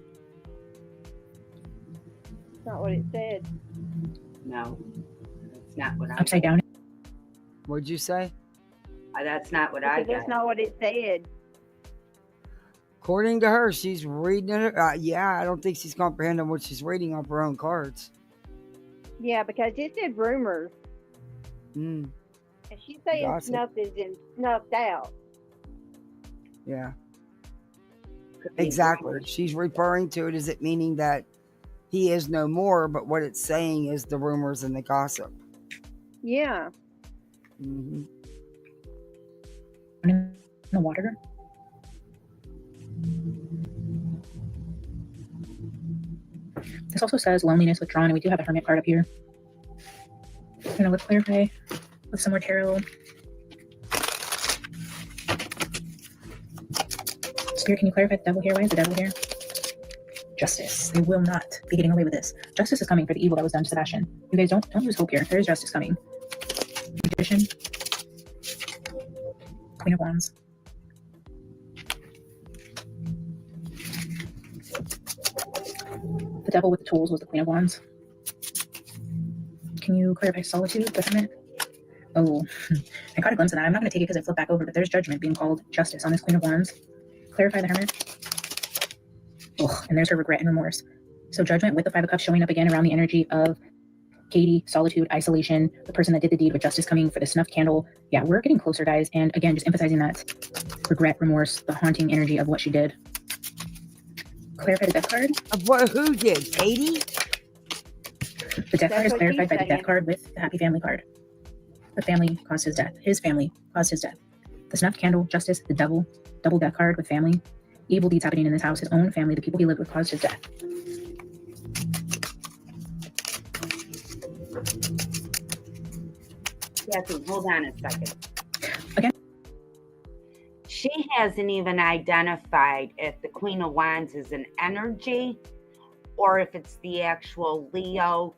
That's not what it said. No, that's not what I Upside down. What'd you say? That's not what I Because got. that's not what it said. According to her, she's reading it. Yeah, I don't think she's comprehending what she's reading off her own cards. Yeah, because it said rumors. Mm, And she's saying Gossip. snuffed is in snuffed out. yeah, Could be exactly. rumors. She's referring to it as it meaning that he is no more, but what it's saying is the rumors and the gossip. Yeah. Hmm. In the water. This also says loneliness withdrawn, and we do have a hermit card up here. I'm gonna let's clarify with some more tarot. Spirit, can you clarify the devil here? Why is the devil here? Justice. They will not be getting away with this. Justice is coming for the evil that was done to Sebastian. You guys don't lose hope here. There is justice coming. Magician. Queen of Wands. The devil with the tools was the Queen of Wands. Can you clarify solitude, the hermit? Oh, I got a glimpse of that. I'm not going to take it because it flipped back over, but there's judgment being called justice on this Queen of Wands. Clarify the hermit. Oh, and there's her regret and remorse. So judgment with the Five of Cups showing up again around the energy of Katie, solitude, isolation, the person that did the deed with justice coming for the snuff candle. Yeah, we're getting closer, guys. And again, just emphasizing that regret, remorse, the haunting energy of what she did. Clarify the death card. Of what? Who did? Katie? The death card is what she's clarified by the death saying. card with the happy family card. The family caused his death. His family caused his death. The snuff candle, justice, the devil, double death card with family. Evil deeds happening in this house. His own family, the people he lived with, caused his death. Kathy, hold on a second. Again? She hasn't even identified if the Queen of Wands is an energy or if it's the actual Leo,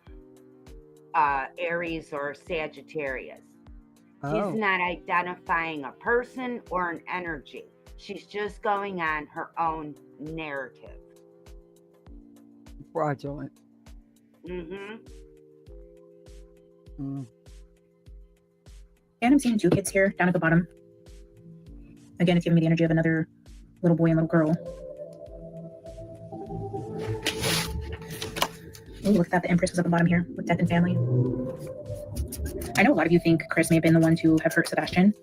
Aries, or Sagittarius. Oh. She's not identifying a person or an energy. She's just going on her own narrative. Fraudulent. Mm-hmm. Mm. And I'm seeing two kids here down at the bottom. Again, it's giving me the energy of another little boy and little girl. Oh, look at that. The Empress was at the bottom here with death and family. I know a lot of you think Chris may have been the one to have hurt Sebastian.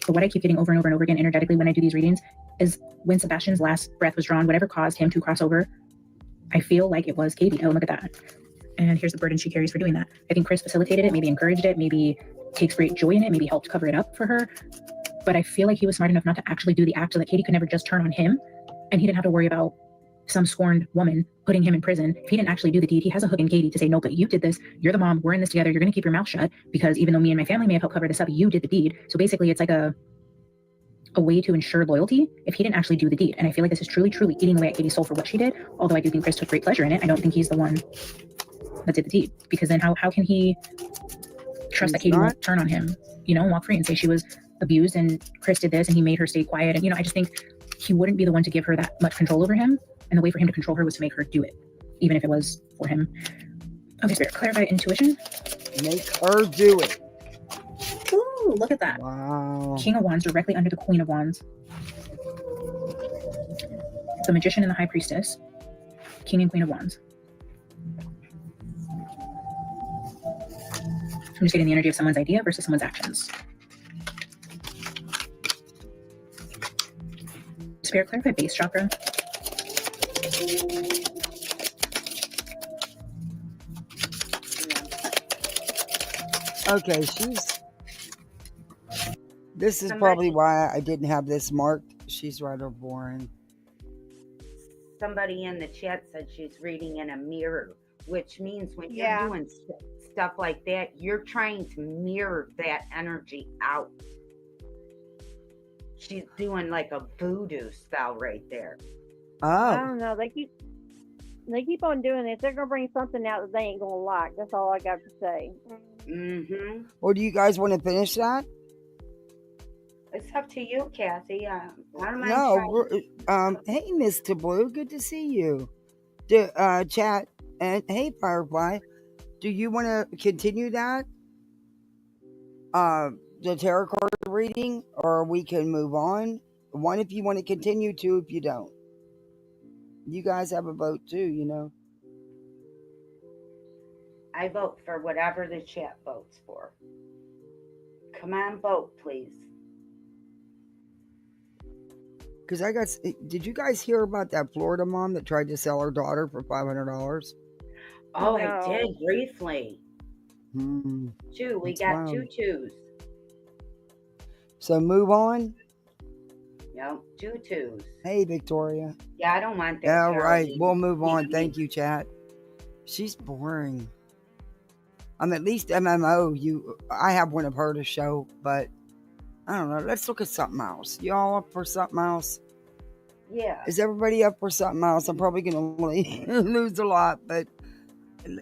But what I keep getting over and over and over again energetically when I do these readings is when Sebastian's last breath was drawn, whatever caused him to cross over, I feel like it was Katie. Oh, look at that. And here's the burden she carries for doing that. I think Chris facilitated it, maybe encouraged it, maybe takes great joy in it, maybe helped cover it up for her. But I feel like he was smart enough not to actually do the act so that Katie could never just turn on him. And he didn't have to worry about some scorned woman putting him in prison. If he didn't actually do the deed, he has a hook in Katie to say, no, but you did this. You're the mom. We're in this together. You're going to keep your mouth shut because even though me and my family may have helped cover this up, you did the deed. So basically it's like a way to ensure loyalty if he didn't actually do the deed. And I feel like this is truly, truly eating away at Katie's soul for what she did. Although I do think Chris took great pleasure in it. I don't think he's the one that did the deed, because then how can he trust that Katie won't turn on him, and walk free and say she was abused and Chris did this and he made her stay quiet. And, I just think he wouldn't be the one to give her that much control over him. And the way for him to control her was to make her do it, even if it was for him. Okay, Spirit, clarify intuition. Make her do it. Ooh, look at that. Wow. King of Wands directly under the Queen of Wands. The Magician and the High Priestess. King and Queen of Wands. I'm just getting the energy of someone's idea versus someone's actions. Spirit, clarify base chakra. Okay, this is probably why I didn't have this marked. She's rather boring. Somebody in the chat said she's reading in a mirror, which means when Yeah. you're doing stuff like that, you're trying to mirror that energy out. She's doing like a voodoo spell right there. I Oh, don't know. They keep on doing this. They're gonna bring something out that they ain't gonna like. That's all I got to say. Mm-hmm. well, do you guys want to finish that? It's up to you, Kathy. I don't mind No, trying. hey, Miss Tableau, good to see you. Chat, and hey, Firefly, do you want to continue that? The tarot card reading, or we can move on. One if you want to continue, two if you don't. You guys have a vote too, I vote for whatever the chat votes for. Come on, vote, please. Because did you guys hear about that Florida mom that tried to sell her daughter for $500? Oh, I No. did briefly. Hmm. Two. We That's got wild. 2 2s. So move on. Yep, 2 2s. Hey, Victoria. Yeah, I don't want that. Yeah, right. Charlie. We'll move on. Thank you, chat. She's boring. At least MMO. I have one of her to show, but I don't know. Let's look at something else. Y'all up for something else? Yeah. Is everybody up for something else? I'm probably gonna lose a lot, but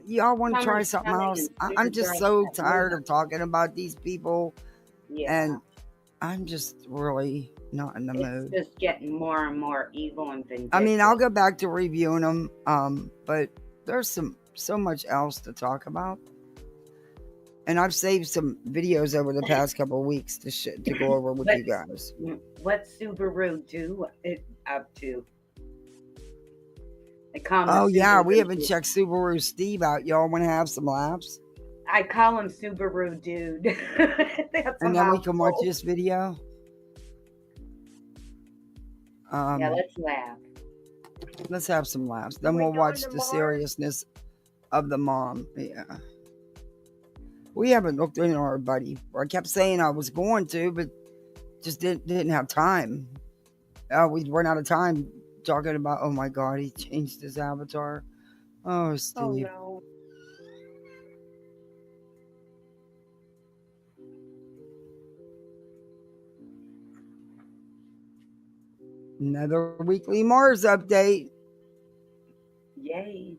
y'all want to try Summer's something coming else? and I'm super just dry so hot tired weather. of talking about these people, Yeah. and I'm just really not in the It's mood. just getting more and more evil and vindictive. I mean, I'll go back to reviewing them, but there's so much else to talk about, and I've saved some videos over the past couple of weeks to go over with you guys. What's Subaru do it up to? I call him Oh yeah, we Subaru haven't dude. checked Subaru Steve out. Y'all want to have some laughs, I call him Subaru dude. That's a and then we can watch mouthful. this video. Yeah, let's laugh. Let's have some laughs. Then We we'll doing watch the the Mars? seriousness of the mom. Yeah. We haven't looked into our buddy. I kept saying I was going to, but just didn't have time. We'd run out of time talking about, oh my God, he changed his avatar. Oh, Steve. Oh no. Another weekly Mars update. Yay.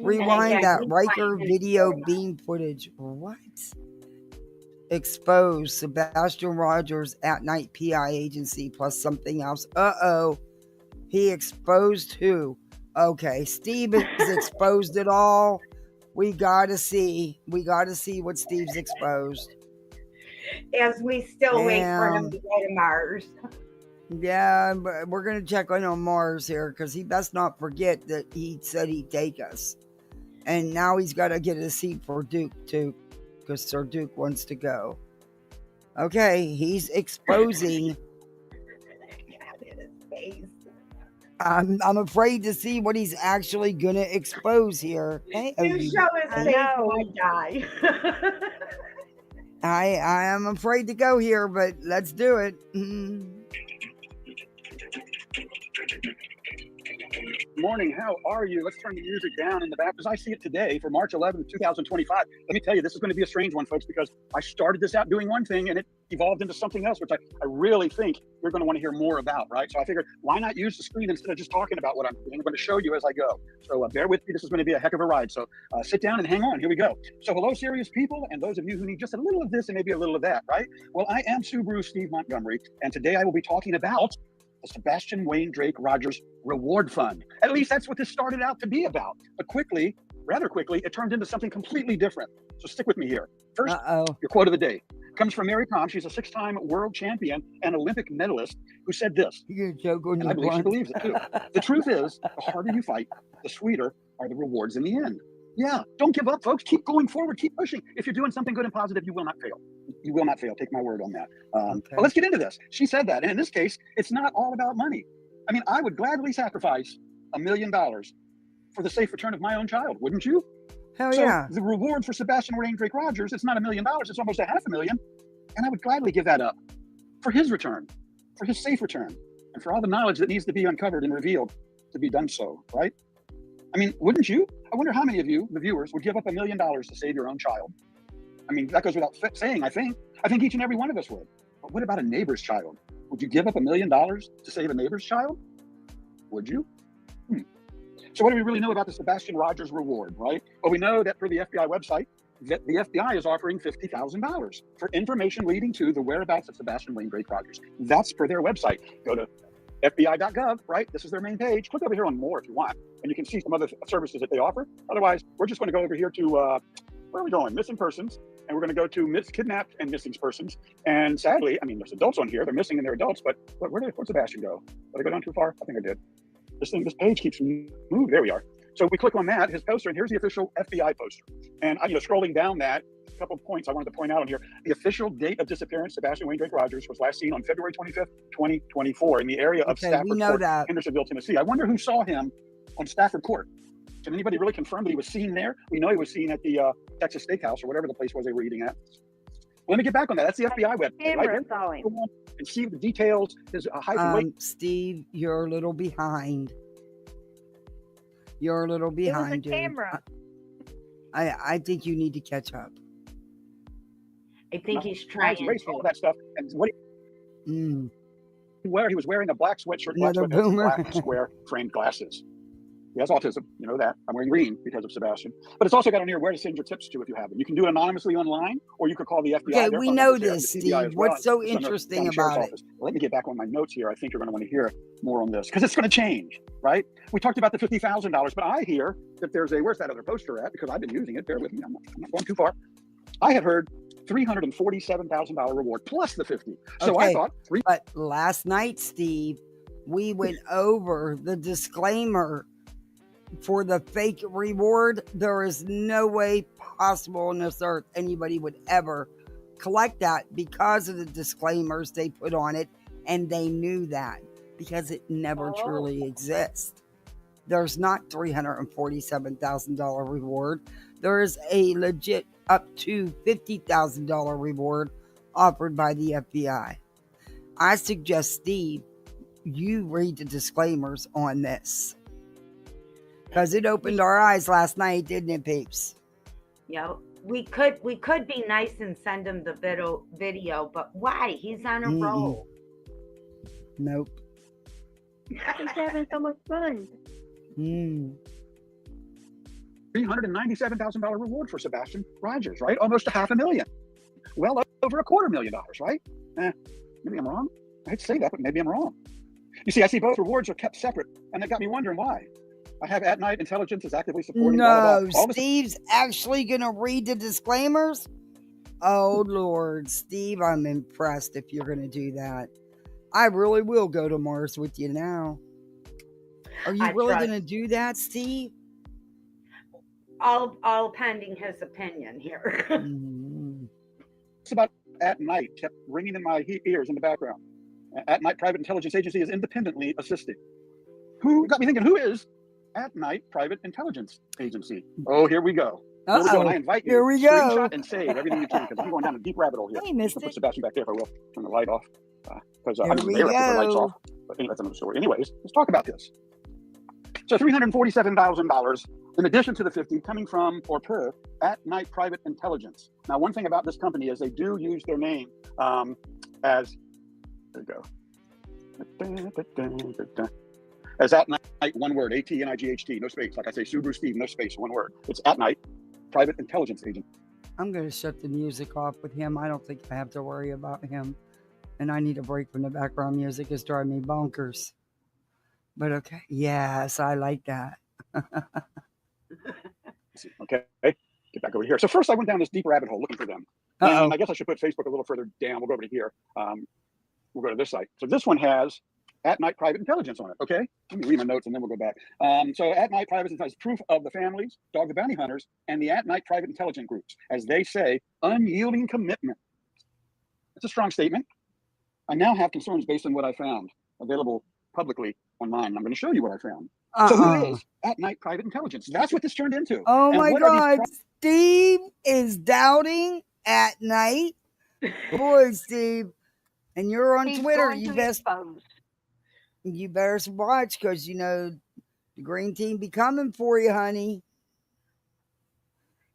Rewind again, that we Riker find video his- beam footage. What? Exposed Sebastian Rogers at night PI agency plus something else. Uh-oh. He exposed who? Okay, Steve has exposed it all. We gotta see what Steve's exposed. As we still wait for him Damn. to go to Mars. Yeah, but we're gonna check on Mars here because he best not forget that he said he'd take us. And now he's got to get a seat for Duke too, because Sir Duke wants to go. Okay, he's exposing. I'm afraid to see what he's actually gonna expose here. Hey, You show his I face, know. I die. I am afraid to go here, but let's do it. Morning, how are you? Let's turn the music down in the back. As I see it today for March 11th, 2025, let me tell you, this is going to be a strange one, folks, because I started this out doing one thing and it evolved into something else, which I really think you're going to want to hear more about, right? So I figured, why not use the screen instead of just talking about what I'm doing? I'm going to show you as I go. So bear with me. This is going to be a heck of a ride. So sit down and hang on. Here we go. So hello, serious people, and those of you who need just a little of this and maybe a little of that, right? Well, I am Subaru Steve Montgomery, and today I will be talking about the Sebastian Wayne Drake Rogers Reward Fund. At least that's what this started out to be about. But rather quickly, it turned into something completely different. So stick with me here. First, your quote of the day comes from Mary Kom. She's a 6-time world champion and Olympic medalist who said this. You're joking. And I believe she believes it too. The truth is, the harder you fight, the sweeter are the rewards in the end. Yeah, don't give up, folks. Keep going forward. Keep pushing. If you're doing something good and positive, you will not fail. You will not fail. Take my word on that. But let's get into this. She said that. And in this case, it's not all about money. I mean, I would gladly sacrifice $1 million for the safe return of my own child, wouldn't you? Hell So yeah. the reward for Sebastian Wayne Drake Rogers, it's not $1 million. It's almost $500,000. And I would gladly give that up for his return, for his safe return, and for all the knowledge that needs to be uncovered and revealed to be done so, right? I mean, wouldn't you? I wonder how many of you, the viewers, would give up $1 million to save your own child. I mean, that goes without saying, I think each and every one of us would. But what about a neighbor's child? Would you give up $1 million to save a neighbor's child? Would you? So what do we really know about the Sebastian Rogers reward, right? Well, we know that per the FBI website, that the FBI is offering $50,000 for information leading to the whereabouts of Sebastian Wayne Drake Rogers. That's per their website. Go to FBI.gov, right? This is their main page. Click over here on more if you want, and you can see some other services that they offer. Otherwise, we're just going to go over here to, where are we going? Missing persons. And we're going to go to kidnapped and missing persons. And sadly, I mean, there's adults on here. They're missing and they're adults, but where'd Sebastian go? Did I go down too far? I think I did. This page keeps moving. There we are. So we click on that, his poster, and here's the official FBI poster. And scrolling down that, a couple of points I wanted to point out on here. The official date of disappearance, Sebastian Wayne Drake Rogers, was last seen on February 25th, 2024 in the area of Stafford Court, Hendersonville, Tennessee. I wonder who saw him on Stafford Court. Can anybody really confirm that he was seen there? We know he was seen at the Texas Steakhouse or whatever the place was they were eating at. Let me get back on that. That's the FBI website, right? Camera saw him. And see the details. His height and weight. Steve, you're a little behind. You're a little It was a behind, dude. camera. I think you need to catch up. I think he's Height trying and weight, all to. that stuff. And what Mm. he was wearing a black sweatshirt, black Another sweatpants, boomer. black square framed glasses. He has autism, you know that. I'm wearing green because of Sebastian. But it's also got on here where to send your tips to if you have them. You can do it anonymously online, or you could call the FBI. Okay, Their we phone know number's there, this, the Steve. FBI as well. What's so It's on the interesting county sheriff's about it? office. Let me get back on my notes here. I think you're going to want to hear more on this because it's going to change, right? We talked about the $50,000, but I hear that there's where's that other poster at? Because I've been using it. Bear with me. I'm not going too far. I had heard $347,000 reward plus the 50. So I Okay. thought But last night, Steve, we went over the disclaimer for the fake reward. There is no way possible on this earth anybody would ever collect that because of the disclaimers they put on it, and they knew that because it never truly exists. There's not $347,000 reward. There is a legit up to $50,000 reward offered by the FBI. I suggest, Steve, you read the disclaimers on this. Because it opened our eyes last night, didn't it, peeps? We could be nice and send him the video, but why? He's on a roll. Nope. He's having so much fun. $397,000 reward for Sebastian Rogers, right? Almost $500,000. Well over $250,000, right? Maybe I'm wrong. I'd say that, but maybe I'm wrong. You see, I see both rewards are kept separate, and that got me wondering why. I have at night intelligence is actively supporting. No, blah, blah, blah. Steve's actually going to read the disclaimers? Oh, Lord. Steve, I'm impressed if you're going to do that. I really will go to Mars with you now. Are you really going to do that, Steve? All pending his opinion here. It's about at night kept ringing in my ears in the background. At night private intelligence agency is independently assisting. Who got me thinking, who is at night private intelligence agency? Oh, here we go. Here we go. And I invite you Here we to go. screenshot and save everything you can because I'm going down a deep rabbit hole here. Hey, missed I'll it. put Sebastian back there if I will. Turn the light off. Because Here I'm we there to put the lights go. off. But anyway, that's another story. Anyways, let's talk about this. So $347,000 in addition to the 50 coming from or per at night private intelligence. Now, one thing about this company is they do use their name as, there you go. As at night, one word, ATNIGHT, no space. Like I say, Subaru Steve, no space, one word. It's at night private intelligence agent. I'm going to shut the music off with him. I don't think I have to worry about him. And I need a break from the background music. It's driving me bonkers. But okay. Yes, I like that. Okay, get back over here. So first I went down this deep rabbit hole looking for them. And I guess I should put Facebook a little further down. We'll go over to here. We'll go to this site. So this one has at night private intelligence on it. Okay, let me read my notes and then we'll go back. So at night private intelligence, proof of the families, Dog the Bounty Hunters, and the at night private intelligence groups, as they say, unyielding commitment. It's a strong statement. I now have concerns based on what I found available publicly online. I'm going to show you what I found. So who is at night private intelligence? That's what this turned into. Oh And my what are these God. Steve is doubting at night. Boy, Steve. And you're on He's Twitter. going You to best expose. you better watch because you know the green team be coming for you, honey.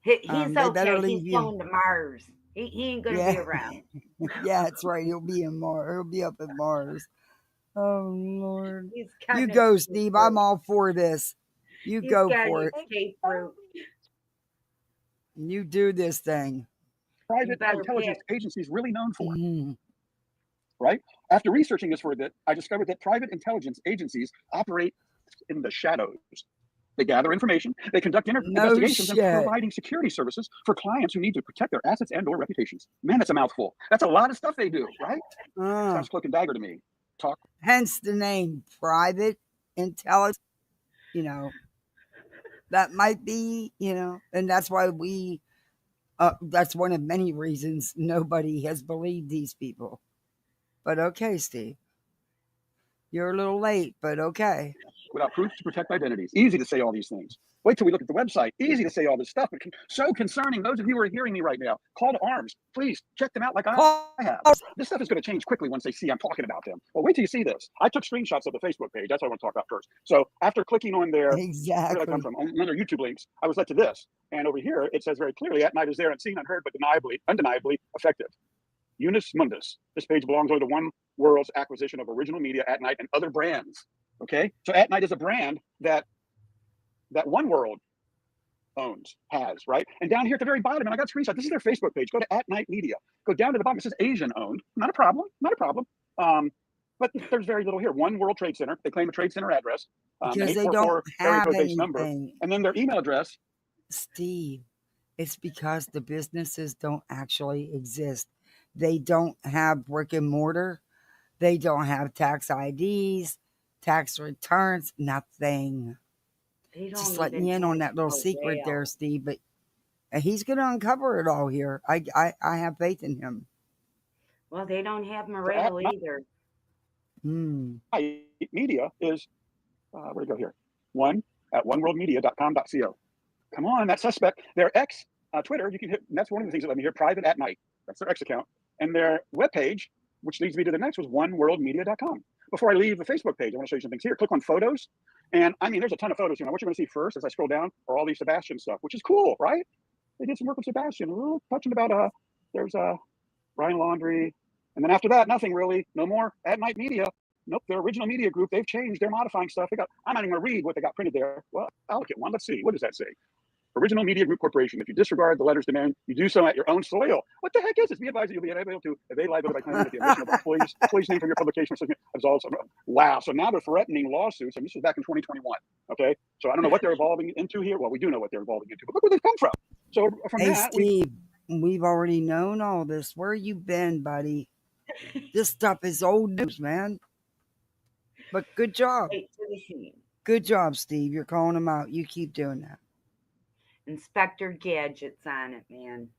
He's they better okay. leave He's you. going to Mars. He ain't going to Yeah. be around. Yeah, that's right. He'll be in Mars. He'll be up at Mars. Oh Lord. He's You cutting go, his Steve. throat. I'm all for this. You He's go got for an it. escape route. You do this thing. private better intelligence agencies really known for? Mhm. Right? After researching this for a bit, I discovered that private intelligence agencies operate in the shadows. They gather information, they conduct investigations, shit. and providing security services for clients who need to protect their assets and/or reputations. Man, that's a mouthful. That's a lot of stuff they do, right? Sounds cloak and dagger to me. Talk. Hence the name private intelligence. You know, that might be, and that's why that's one of many reasons nobody has believed these people. But okay, Steve. You're a little late, but okay. without proof to protect identities. Easy to say all these things. Wait till we look at the website. Easy to say all this stuff, but so concerning. Those of you who are hearing me right now, call to arms. Please check them out like I have. This stuff is going to change quickly once they see I'm talking about them. Well, wait till you see this. I took screenshots of the Facebook page. That's what I want to talk about first. So after clicking on their, where did I come Exactly. from? On their YouTube links, I was led to this. And over here, it says very clearly, At Night is there, unseen, unheard, but undeniably effective. Unus Mundus. This page belongs only to One World's acquisition of original media, At Night, and other brands. Okay, so At Night is a brand that One World has, right? And down here at the very bottom, and I got a screenshot. This is their Facebook page. Go to At Night Media. Go down to the bottom. It says Asian owned. Not a problem. Not a problem. But there's very little here. One World Trade Center. They claim a trade center address. Because they don't have number, anything. and then their email address. Steve, it's because the businesses don't actually exist. They don't have brick and mortar. They don't have tax IDs, tax returns, nothing. Just letting you in on that little secret there, Steve. But he's going to uncover it all here. I have faith in him. Well, they don't have morale either. Media is, where do we go here? One at oneworldmedia.com.co. Come on, that suspect. Their X, Twitter, you can hit, and that's one of the things that let me hear, private at night. That's their X account. And their webpage, which leads me to the next, was oneworldmedia.com. Before I leave the Facebook page, I want to show you some things here. Click on photos. And I mean, there's a ton of photos here. Now, what you're going to see first as I scroll down are all these Sebastian stuff, which is cool, right? They did some work with Sebastian. A little touching about, there's Brian Laundrie. And then after that, nothing really. No more At Night Media. Nope, their original media group, they've changed. They're modifying stuff. I'm not even going to read what they got printed there. Well, I'll look at one. Let's see. What does that say? Original Media Group Corporation. If you disregard the letters demand, you do so at your own soil. What the heck is this? Be advised that you'll be unable to evade liability by claiming that the omission of employee's name from your publication absolves. Wow. So now they're threatening lawsuits. And this was back in 2021. Okay. So I don't know what they're evolving into here. Well, we do know what they're evolving into, but look where they've come from. So from that, Steve, we've already known all this. Where you been, buddy? This stuff is old news, man. But good job. Good job, Steve. You're calling them out. You keep doing that. Inspector Gadget's on it, man.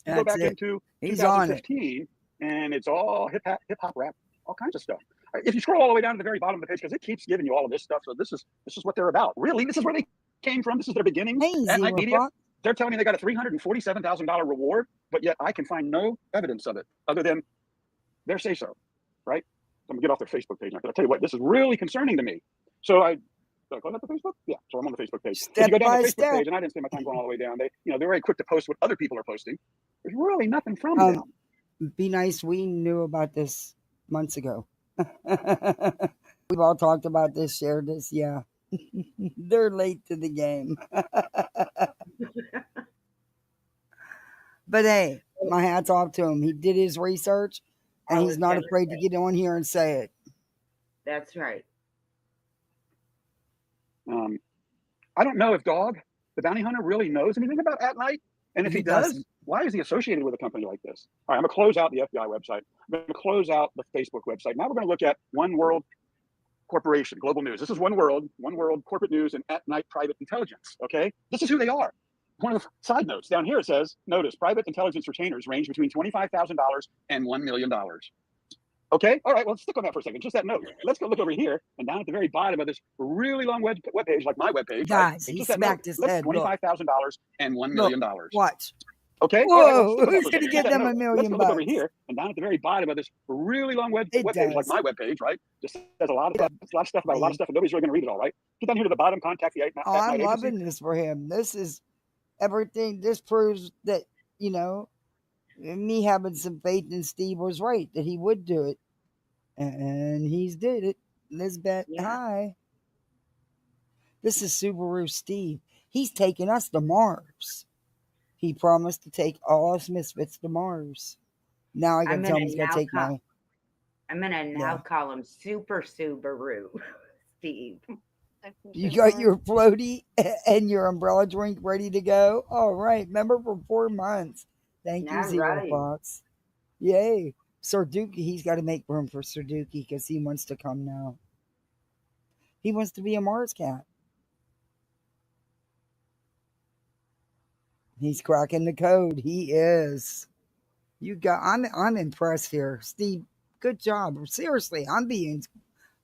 Go back into 2015, and it's all hip hop rap, all kinds of stuff. If you scroll all the way down to the very bottom of the page, because it keeps giving you all of this stuff, so this is what they're about. Really, this is where they came from. This is their beginnings. At Night Media. They're telling me they got a $347,000 reward, but yet I can find no evidence of it other than their say so. Right? I'm gonna get off their Facebook page now. I'll tell you what, this is really concerning to me. So I go to Facebook? Yeah, so I'm on the Facebook page. If you go down to the Facebook page, and I didn't spend my time going all the way down. They're very quick to post what other people are posting. There's really nothing from them. Be nice. We knew about this months ago. We've all talked about this, shared this. Yeah, they're late to the game. But hey, my hat's off to him. He did his research, and he's not afraid to get on here and say it. That's right. I don't know if Dog, the bounty hunter, really knows anything about At Night. And if he does, why is he associated with a company like this? All right, I'm going to close out the FBI website. I'm going to close out the Facebook website. Now we're going to look at One World Corporation, Global News. This is One World Corporate News and At Night Private Intelligence, okay? This is who they are. One of the side notes down here, it says, notice, private intelligence retainers range between $25,000 and $1 million. Okay, all right, well, let's stick on that for a second. Just that note. Let's go look over here, and down at the very bottom of this really long web page, like my web page. Guys, he smacked his head. $25,000 and $1 million. Watch. Okay. Whoa, right, who's going to give them $1 million? Let's go look over here, and down at the very bottom of this really long web page, like my web page, right? Just says a lot of stuff about a lot of stuff, and nobody's really going to read it all, right? Get down here to the bottom, contact the I'm loving this for him. This is everything. This proves that, me having some faith in Steve was right, that he would do it. And he's did it. Lisbeth, hi. This is Subaru Steve. He's taking us to Mars. He promised to take all us misfits to Mars. Now I gotta tell him he's gonna take my. I'm gonna now call him Super Subaru Steve. You got your floaty and your umbrella drink ready to go. All right, remember for 4 months. Thank you, Zero Fox. Yay. Sarduki, he's got to make room for Sarduki because he wants to come now. He wants to be a Mars cat. He's cracking the code. He is. I'm impressed here. Steve, good job. Seriously, I'm being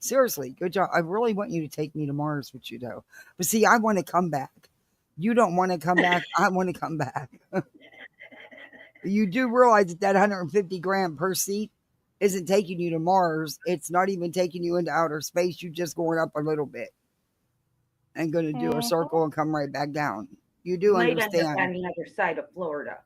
Seriously, good job. I really want you to take me to Mars with you, though. But see, I want to come back. You don't want to come back. I want to come back. You do realize that 150 grand per seat isn't taking you to Mars. It's not even taking you into outer space. You're just going up a little bit and going to do a circle and come right back down. You do Might end up on understand. the other side of Florida.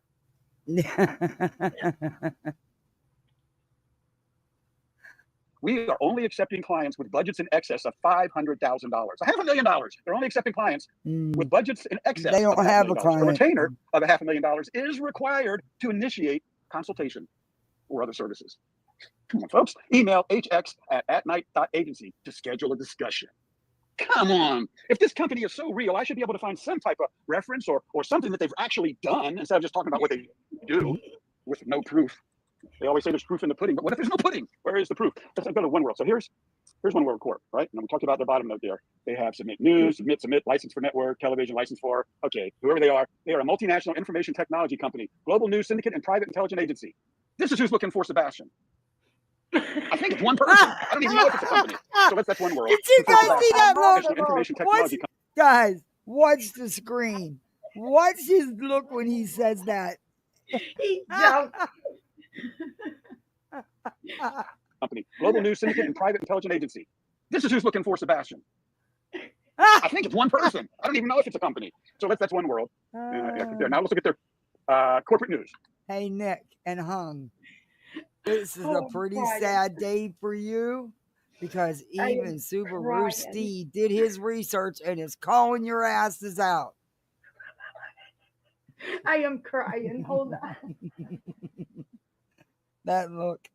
We are only accepting clients with budgets in excess of $500,000. $500,000. They're only accepting clients with budgets in excess. They don't of have a $500,000. client. A retainer of $500,000 is required to initiate consultation or other services. Come on, folks. Email hx@night.agency to schedule a discussion. Come on. If this company is so real, I should be able to find some type of reference or something that they've actually done instead of just talking about what they do with no proof. They always say there's proof in the pudding, but what if there's no pudding? Where is the proof? Let's go to One World. So here's One World Corp, right? And we talked about their bottom note there. They have submit news, submit, license for network, television, license for, okay, whoever they are a multinational information technology company, global news syndicate, and private intelligence agency. This is who's looking for Sebastian. I think it's one person. I don't even know if it's a company. So that's One World. Did you guys see that look? Information technology company. Guys, watch the screen. Watch his look when he says that. He jumped. Company, global news syndicate, and private intelligence agency. This is who's looking for Sebastian. I think it's one person. I don't even know if it's a company. So that's One World. Now let's look at their corporate news. Hey, Nick and Hung. This is a pretty God. sad day for you because even Subaru crying. Steve did his research and is calling your asses out. I am crying. Hold on. That look.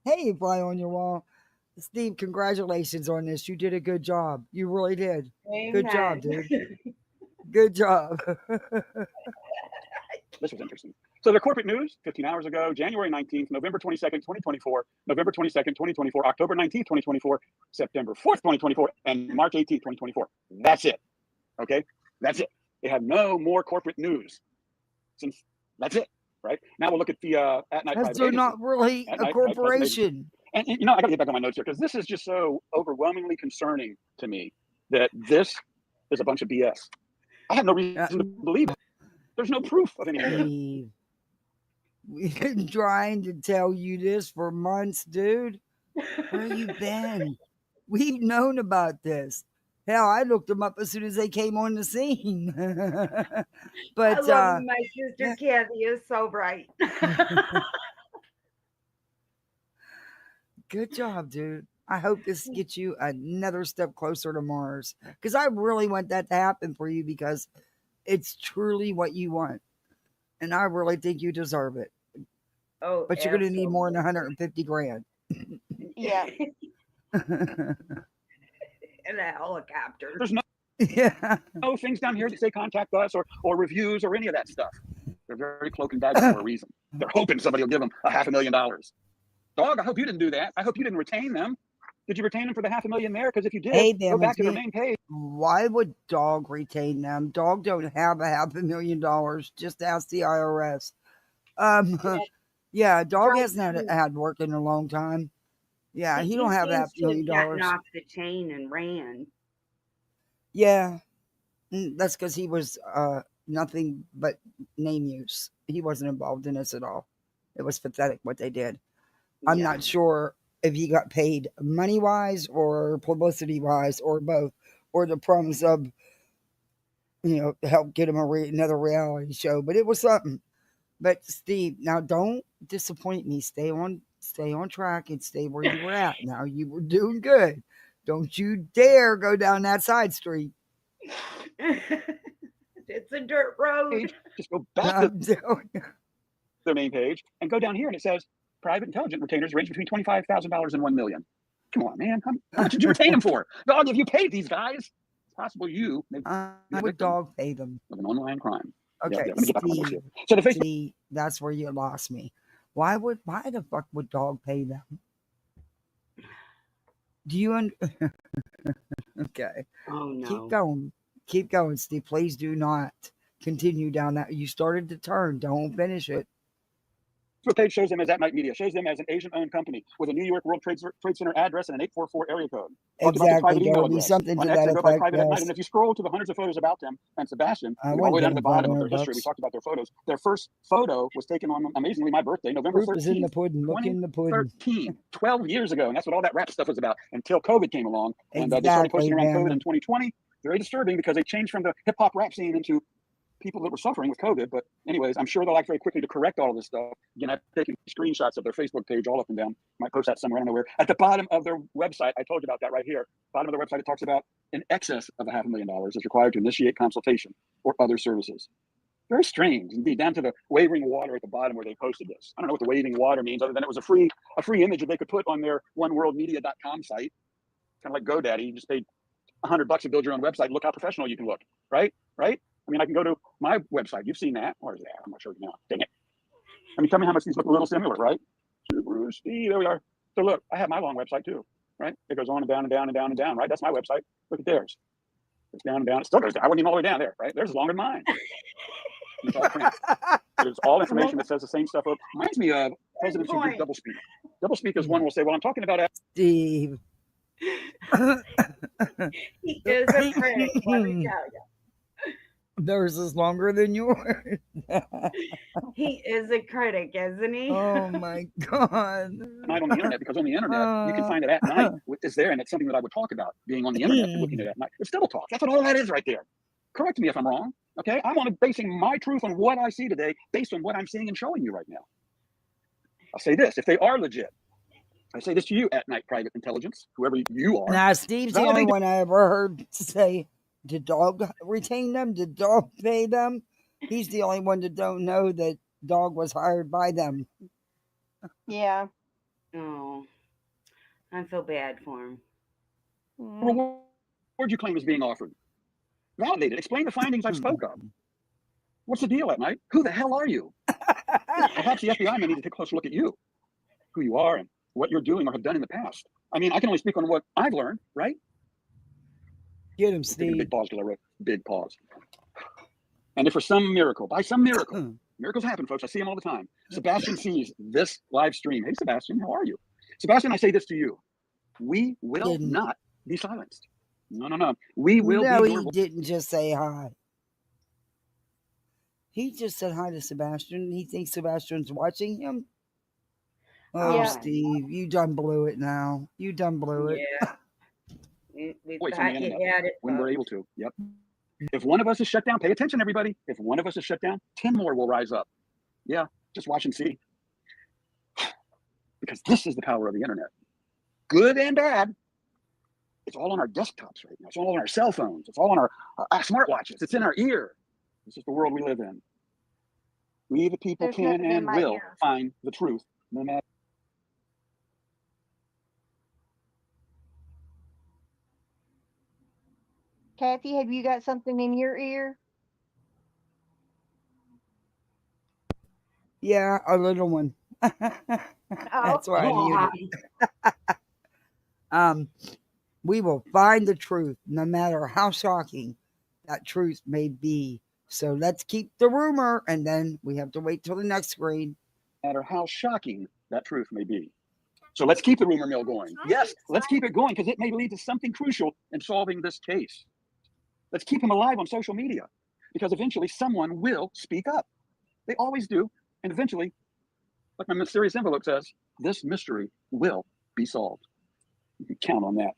Hey, fly on your wall. Steve, congratulations on this. You did a good job. You really did. Good job, dude. Good job. This was interesting. So the corporate news, 15 hours ago, January 19th, November 22nd, 2024, November 22nd, 2024, October 19th, 2024, September 4th, 2024, and March 18th, 2024. That's it. Okay? That's it. They have no more corporate news. Since that's it. Right? Now we'll look at the at-night private They're agency. not really a corporation. And I got to get back on my notes here because this is just so overwhelmingly concerning to me that this is a bunch of BS. I have no reason to believe it. There's no proof of anything. We've been trying to tell you this for months, dude. Where you been? We've known about this. Hell, I looked them up as soon as they came on the scene. But I love my sister Kathy is so bright. Good job, dude. I hope this gets you another step closer to Mars. Because I really want that to happen for you because it's truly what you want. And I really think you deserve it. Oh, but you're going to need more than 150 grand. Yeah. In a helicopter. There's no things down here that say contact us or reviews or any of that stuff. They're very cloak and dagger for a reason. They're hoping somebody will give them $500,000. Dog, I hope you didn't do that. I hope you didn't retain them. Did you retain them for the $500,000 there? Because if you did, go back to their main page. Why would Dog retain them? Dog don't have $500,000. Just ask the IRS. Yeah, Dog hasn't had work in a long time. Yeah, he don't have $500,000. Gotten off the chain and ran. Yeah, that's because he was nothing but name use. He wasn't involved in this at all. It was pathetic what they did. I'm not sure if he got paid money-wise or publicity-wise or both, or the promise of, help get him another reality show. But it was something. But Steve, now don't disappoint me. Stay on track and stay where you were at. Now you were doing good. Don't you dare go down that side street. It's a dirt road. Just go back to their main page and go down here, and it says private intelligence retainers range between $25,000 and $1 million. Come on, man. How much did you retain them for? Dog, if you paid these guys, it's possible you would Dog pay them of an online crime. Okay, let me get back on my notes here. So see, that's where you lost me. Why the fuck would Dog pay them? Do you okay. Oh no. Keep going, Steve. Please do not continue down that. You started to turn. Don't finish it. Facebook page shows them as At Night Media, shows them as an Asian-owned company with a New York World Trade Center address and an 844 area code. Talked about the Exactly. private There email will be address. something On to X, that they go by effect. private at night. Yes. And if you scroll to the hundreds of photos about them and Sebastian, I you go all the way down to wouldn't the pay bottom of their $500. history. We talked about their photos. Their first photo was taken on, amazingly, my birthday, November Proof is in the 13th, pudding. Look in the pudding. 2013, 12 years ago. And that's what all that rap stuff was about until COVID came along. And they started Exactly, posting around COVID man. in 2020. Very disturbing because they changed from the hip hop rap scene into people that were suffering with COVID. But anyways, I'm sure they'll like very quickly to correct all of this stuff. Again, I've taken screenshots of their Facebook page all up and down. Might post that somewhere, I don't know where. At the bottom of their website, I told you about that right here. Bottom of their website, it talks about in excess of $500,000 is required to initiate consultation or other services. Very strange, indeed, down to the wavering water at the bottom where they posted this. I don't know what the waving water means, other than it was a free image that they could put on their oneworldmedia.com site. Kind of like GoDaddy. You just paid $100 to build your own website. Look how professional you can look, right? I mean, I can go to my website. You've seen that. Where is that? I'm not sure now. Dang it. I mean, tell me how much these look a little similar, right? Subaru Steve, there we are. So look, I have my long website too, right? It goes on and down and down and down and down, right? That's my website. Look at theirs. It's down and down. It still goes down. I wasn't even all the way down there, right? Theirs is longer than mine. It's all print. There's all information that says the same stuff. Reminds me of presidents who do doublespeak. Doublespeak is one will say, well, I'm talking about Steve. He is a critic, let me tell you. Theirs is longer than yours. He is a critic, isn't he? Oh my God. night on the internet, because on the internet you can find it at night. It's there, and it's something that I would talk about, being on the internet and looking at it at night. It's double talk. That's what all that is right there. Correct me if I'm wrong. Okay, I'm basing my truth on what I see today, based on what I'm seeing and showing you right now. I'll say this: if they are legit, I say this to you, At Night Private Intelligence, whoever you are. Now, Steve's the only one I ever heard say, did dog retain them? Did dog pay them? He's the only one that don't know that dog was hired by them. Yeah. Oh, I feel bad for him. What reward you claim is being offered? Validate it. Explain the findings I spoke of. What's the deal, At Night? Who the hell are you? Perhaps the FBI may need to take a closer look at you, who you are and what you're doing or have done in the past. I mean, I can only speak on what I've learned, right? Get him, Take a Steve. big pause because I wrote big pause. And if for some miracle, by some miracle, miracles happen, folks. I see them all the time. Sebastian sees this live stream. Hey, Sebastian, how are you? Sebastian, I say this to you. We will not be silenced. No. We will No, be. he didn't just say hi. He just said hi to Sebastian. He thinks Sebastian's watching him. Oh, Yeah. Steve, you done blew it now. You done blew it. Yeah. We Wait, from the thought you internet, had it. when we're folks. able to. Yep. If one of us is shut down, pay attention, everybody. If one of us is shut down, 10 more will rise up. Yeah, just watch and see. Because this is the power of the internet. Good and bad. It's all on our desktops right now. It's all on our cell phones. It's all on our smartwatches. It's in our ear. This is the world we live in. We, the people, There's can nothing in and my will ear. find the truth, no matter. Kathy, have you got something in your ear? Yeah, a little one. That's why I muted. We will find the truth, no matter how shocking that truth may be. So let's keep the rumor, and then we have to wait till the next screen. No matter how shocking that truth may be. So let's keep the rumor mill going. Yes, let's keep it going because it may lead to something crucial in solving this case. Let's keep them alive on social media because eventually someone will speak up. They always do. And eventually, like my mysterious envelope says, this mystery will be solved. You can count on that.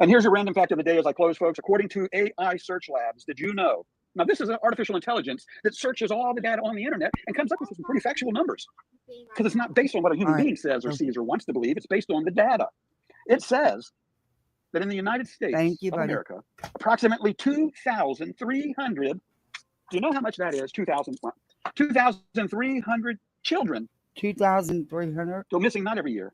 And here's a random fact of the day as I close, folks. According to AI Search Labs, did you know? Now, this is an artificial intelligence that searches all the data on the internet and comes up with some pretty factual numbers because it's not based on what a human being says or sees or wants to believe. It's based on the data. It says that in the United States of America, approximately 2,300, do you know how much that is? 2,300 children 2,300 go missing, not every year,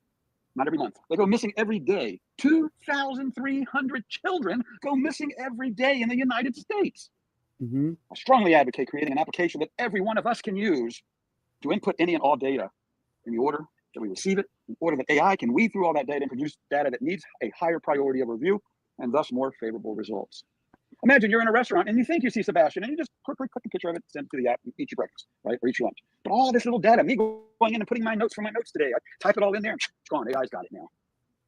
not every month. They go missing every day. 2,300 children go missing every day in the United States. I strongly advocate creating an application that every one of us can use to input any and all data in the order that we receive it, in order that AI can weed through all that data and produce data that needs a higher priority of review and thus more favorable results. Imagine you're in a restaurant and you think you see Sebastian, and you just quickly click a picture of it, send it to the app, and eat your breakfast, right? Or eat your lunch. But all this little data, me going in and putting my notes from my notes today, I type it all in there, and it's gone. AI's got it now.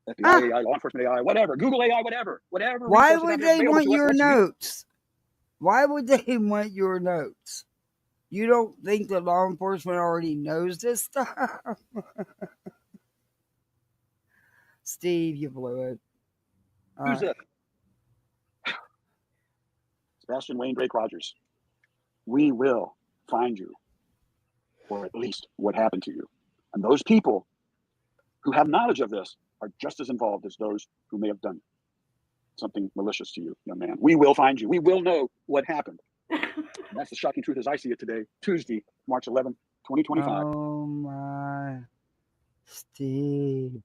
FBI AI, law enforcement AI, whatever, Google AI, whatever Why resources would out there they available want to us, your let's use it. notes? Why would they want your notes? You don't think that law enforcement already knows this stuff? Steve, you blew it. Who's it? Sebastian Wayne Drake Rogers. We will find you, or at least what happened to you. And those people who have knowledge of this are just as involved as those who may have done something malicious to you, young man. We will find you. We will know what happened. And that's the shocking truth as I see it today, Tuesday, March 11th, 2025. Oh my, Steve.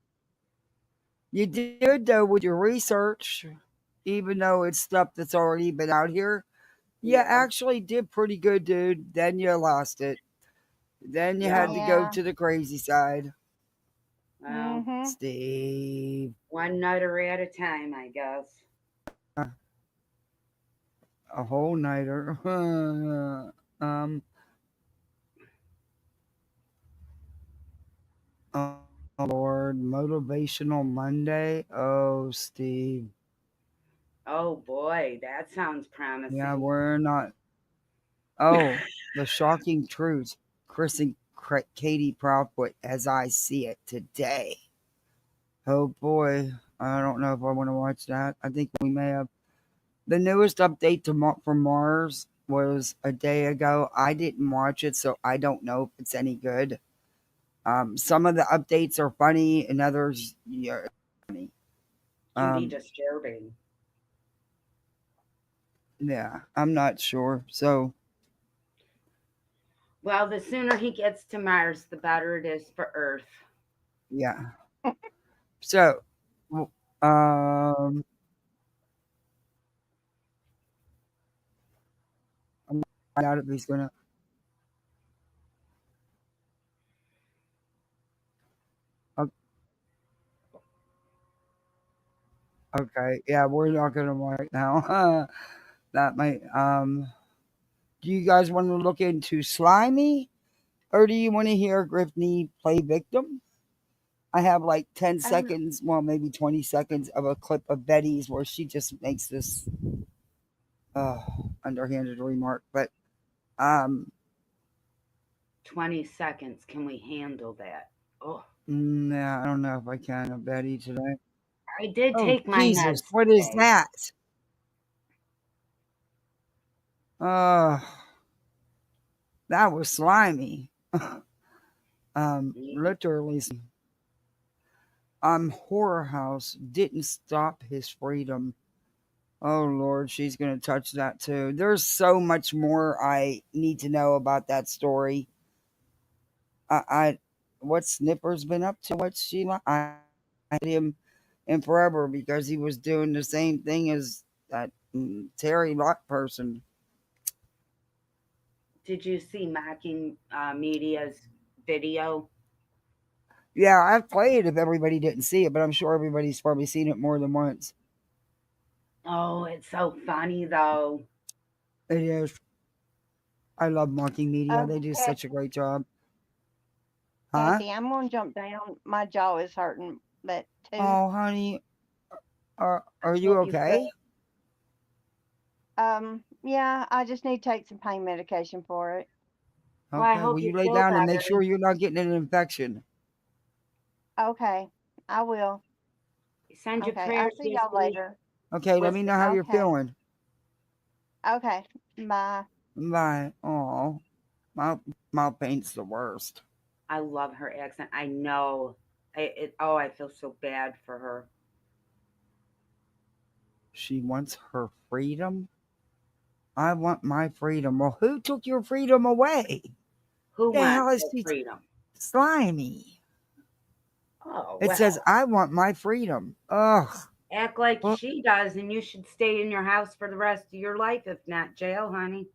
You did though with your research, even though it's stuff that's already been out here. You actually did pretty good, dude. Then you lost it. Then you had to go Yeah. to the crazy side. Well, Mhm. Steve. one nutter at a time, I guess. A whole nighter. Oh Lord, motivational Monday. Oh, Steve. Oh boy, that sounds promising. Yeah, we're not. Oh, the shocking truth. Chris and Katie Proudfoot as I see it today. Oh boy, I don't know if I want to watch that. I think we may have. The newest update from Mars was a day ago. I didn't watch it, so I don't know if it's any good. Some of the updates are funny, and others, yeah, funny. Can be disturbing. Yeah, I'm not sure. So, well, the sooner he gets to Mars, the better it is for Earth. Yeah. So, I'm find out if he's gonna. Okay, yeah, we're not gonna right now. That might. Do you guys want to look into Slimy, or do you want to hear Griffney play victim? I have like 10 seconds, well, maybe 20 seconds of a clip of Betty's where she just makes this underhanded remark. But 20 seconds. Can we handle that? Oh, yeah, I don't know if I can of Betty today. I did Oh, take my Jesus, meds what is today. that? That was slimy. Literally. Horror House didn't stop his freedom. Oh Lord, she's gonna touch that too. There's so much more I need to know about that story. What Snipper's been up to? What's she like? I had him in forever because he was doing the same thing as that Terry Locke person. Did you see Mocking Media's video? Yeah, I've played if everybody didn't see it, but I'm sure everybody's probably seen it more than once. Oh, it's so funny though. It is. I love Mocking Media. They do such a great job. Huh? Kathy, I'm gonna jump down. My jaw is hurting, but Oh, honey, are you okay? yeah, I just need to take some pain medication for it. Well, I Okay, hope well, you you lay feel down and make better. sure you're not getting an infection. Okay, I will. Send your Okay, I'll prayers. see y'all Lucy. later. Okay, let me know how you're Okay. feeling. Okay, bye. Bye. Oh, my pain's the worst. I love her accent. I know. I feel so bad for her. She wants her freedom. I want my freedom. Well, who took your freedom away? Who The hell wants is she? freedom? Slimy. Oh, It well, says, I want my freedom. Ugh. act like Well, she does, and you should stay in your house for the rest of your life, if not jail, honey.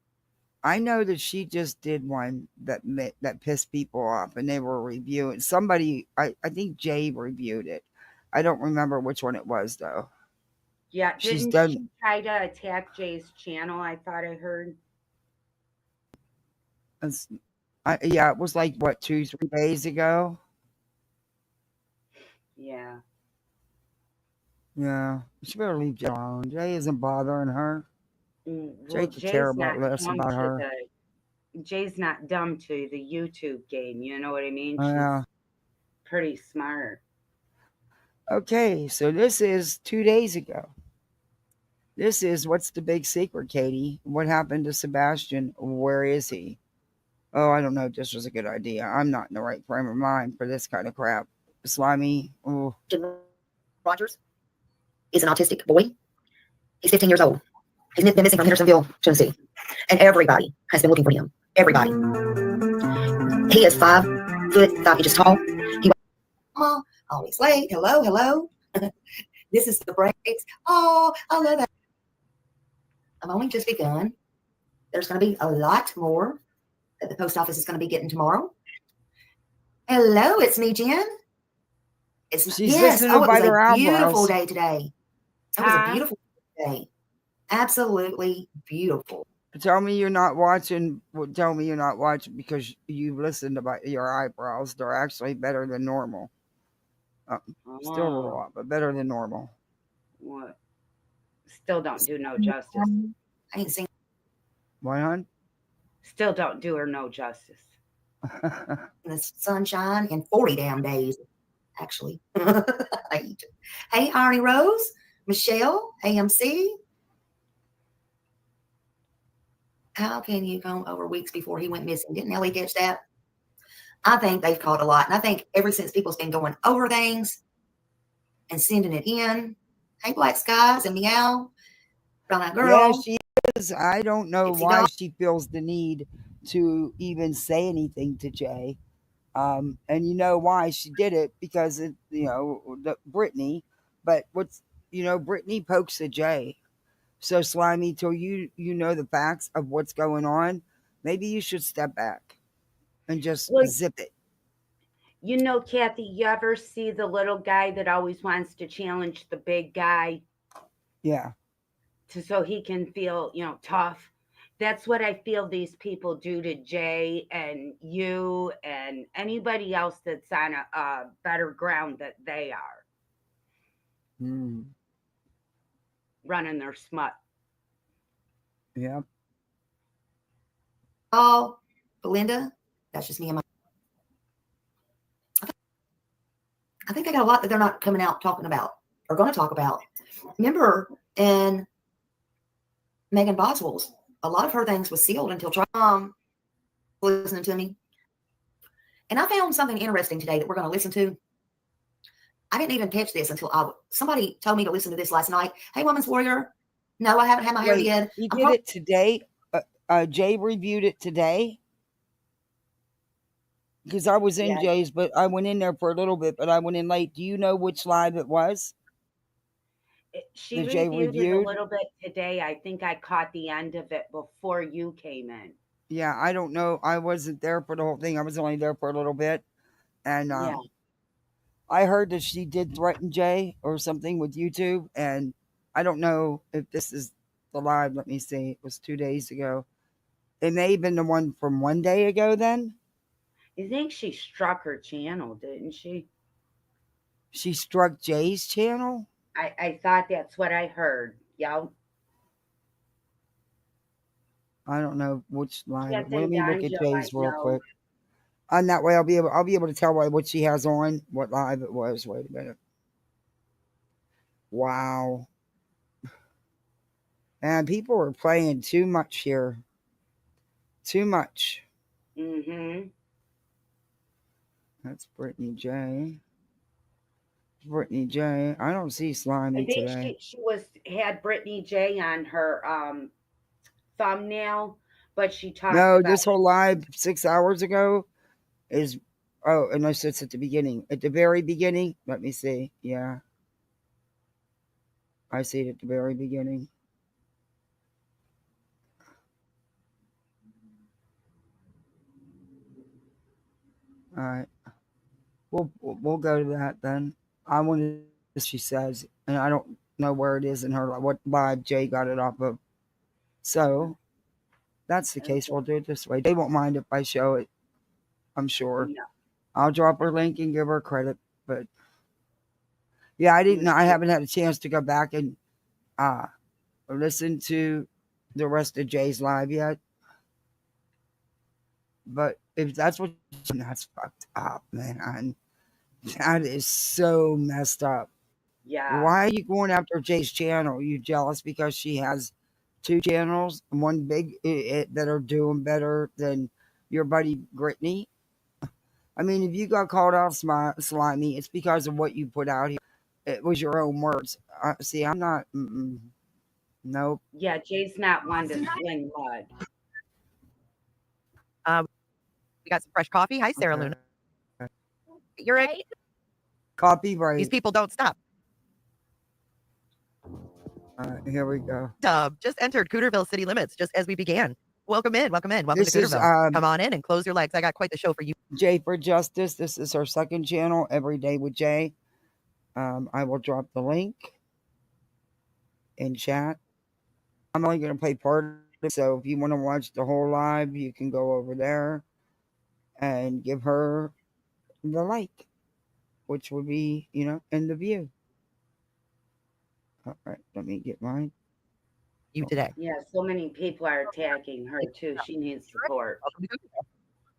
I know that she just did one that pissed people off, and they were reviewing. Somebody, I think Jay reviewed it. I don't remember which one it was, though. Yeah, She's didn't done. she try to attack Jay's channel? I thought I heard. Yeah, it was like what 2-3 days ago. Yeah. Yeah, she better leave Jay alone. Jay isn't bothering her. Jay Well, could care about less about her. Jay's not dumb to the YouTube game. You know what I mean? She's Yeah. pretty smart. Okay, so this is 2 days ago. This is what's the big secret, Katie? What happened to Sebastian? Where is he? Oh, I don't know if this was a good idea. I'm not in the right frame of mind for this kind of crap. Slimy. Oh. Rogers is an autistic boy. He's 15 years old. He's been missing from Hendersonville, Tennessee. And everybody has been looking for him. Everybody. He is 5'5" tall. He always late. Hello, hello. This is the breaks. Oh, I love that. I've only just begun. There's going to be a lot more that the post office is going to be getting tomorrow. Hello, it's me, Jen. She's yes. listening to It was her a eyebrows. beautiful day today. It was a beautiful day. Absolutely beautiful. Tell me you're not watching. Tell me you're not watching because you listened about your eyebrows. They're actually better than normal. Still a little off, but better than normal. What? Still don't do no justice. I ain't seen. Why, hon? Still don't do her no justice. The sunshine in 40 damn days, actually. Hey, Arnie Rose, Michelle, AMC. How can you come over weeks before he went missing? Didn't Ellie catch that? I think they've caught a lot. And I think ever since people's been going over things and sending it in. Hey, Black Skies and Meow. Brown Eyed Girl. Yeah, she is. I don't know why she feels the need to even say anything to Jay. And you know why she did it? Because it, Brittany. But Brittany pokes at Jay. So Slimy, till you know the facts of what's going on, maybe you should step back and just zip it. You know, Kathy, you ever see the little guy that always wants to challenge the big guy? Yeah. So he can feel, tough. That's what I feel these people do to Jay and you and anybody else that's on a better ground that they are. Running their smut. Yeah. Oh, Belinda, that's just me and my. I think they got a lot that they're not coming out talking about or going to talk about. Remember, in Megan Boswell's, a lot of her things was sealed until Trump listening to me. And I found something interesting today that we're going to listen to. I didn't even catch this until somebody told me to listen to this last night. Hey, Woman's Warrior. No, I haven't had my hair yet. He did it today. Jay reviewed it today. Because I was in Jay's, but I went in there for a little bit, but I went in late. Do you know which live it was? She reviewed it a little bit today. I think I caught the end of it before you came in. Yeah, I don't know. I wasn't there for the whole thing. I was only there for a little bit. And I heard that she did threaten Jay or something with YouTube. And I don't know if this is the live. Let me see. It was 2 days ago. It may have been the one from 1 day ago then. I think she struck her channel, didn't she? She struck Jay's channel? I thought that's what I heard. Yeah. I don't know which line. Yes, Let me look at Jay's real know. quick. And that way I'll be able to tell what she has on, what live it was. Wait a minute. Wow. And people are playing too much here. Too much. Mm-hmm. That's Brittany J. Brittany J. I don't see Slimy today. I think she had Brittany J on her thumbnail, but she talked about this whole live 6 hours ago is unless it's at the beginning. At the very beginning, let me see. Yeah. I see it at the very beginning. All right. We'll go to that then. I wanted, she says, and I don't know where it is in her, what live Jay got it off of. So that's the case. We'll do it this way. They won't mind if I show it, I'm sure. No. I'll drop her link and give her credit. But yeah, I haven't had a chance to go back and listen to the rest of Jay's live yet. But if that's what, that's fucked up, man. That is so messed up. Yeah. Why are you going after Jay's channel? Are you jealous because she has 2 channels, one big that are doing better than your buddy Brittany? I mean, if you got called out slimy, it's because of what you put out here. It was your own words. See, I'm not. Nope. Yeah, Jay's not one to sling mud. We got some fresh coffee. Hi, Sarah Luna. You're right. Copyright. These people don't stop. Here we go. Just entered Cooterville city limits just as we began. Welcome in. Welcome in. Welcome This to is, Cooterville. Come on in and close your legs. I got quite the show for you. Jay for Justice. This is our second channel, Every Day with Jay. I will drop the link in chat. I'm only going to play part of it, so if you want to watch the whole live, you can go over there and give her the like, which would be, in the view. All right, let me get mine. You today. Yeah, so many people are attacking her too. She needs support.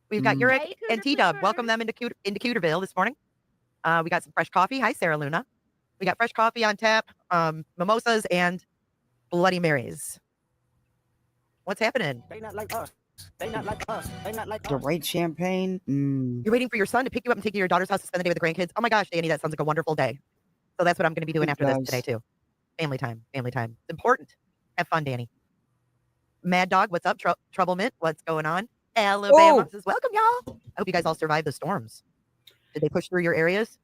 We've got Uric and T-Dub. Welcome them into Cooterville this morning. We got some fresh coffee. Hi, Sarah Luna. We got fresh coffee on tap, mimosas, and Bloody Marys. What's happening? They not like us. They not like us. They not like The right champagne. You're waiting for your son to pick you up and take you to your daughter's house to spend the day with the grandkids. Oh my gosh, Danny, that sounds like a wonderful day. So that's what I'm going to be doing after this today too. Family time. Family time. It's important. Have fun, Danny. Mad Dog, what's up? Trouble Mint, what's going on? Alabama says, welcome, y'all. I hope you guys all survived the storms. Did they push through your areas?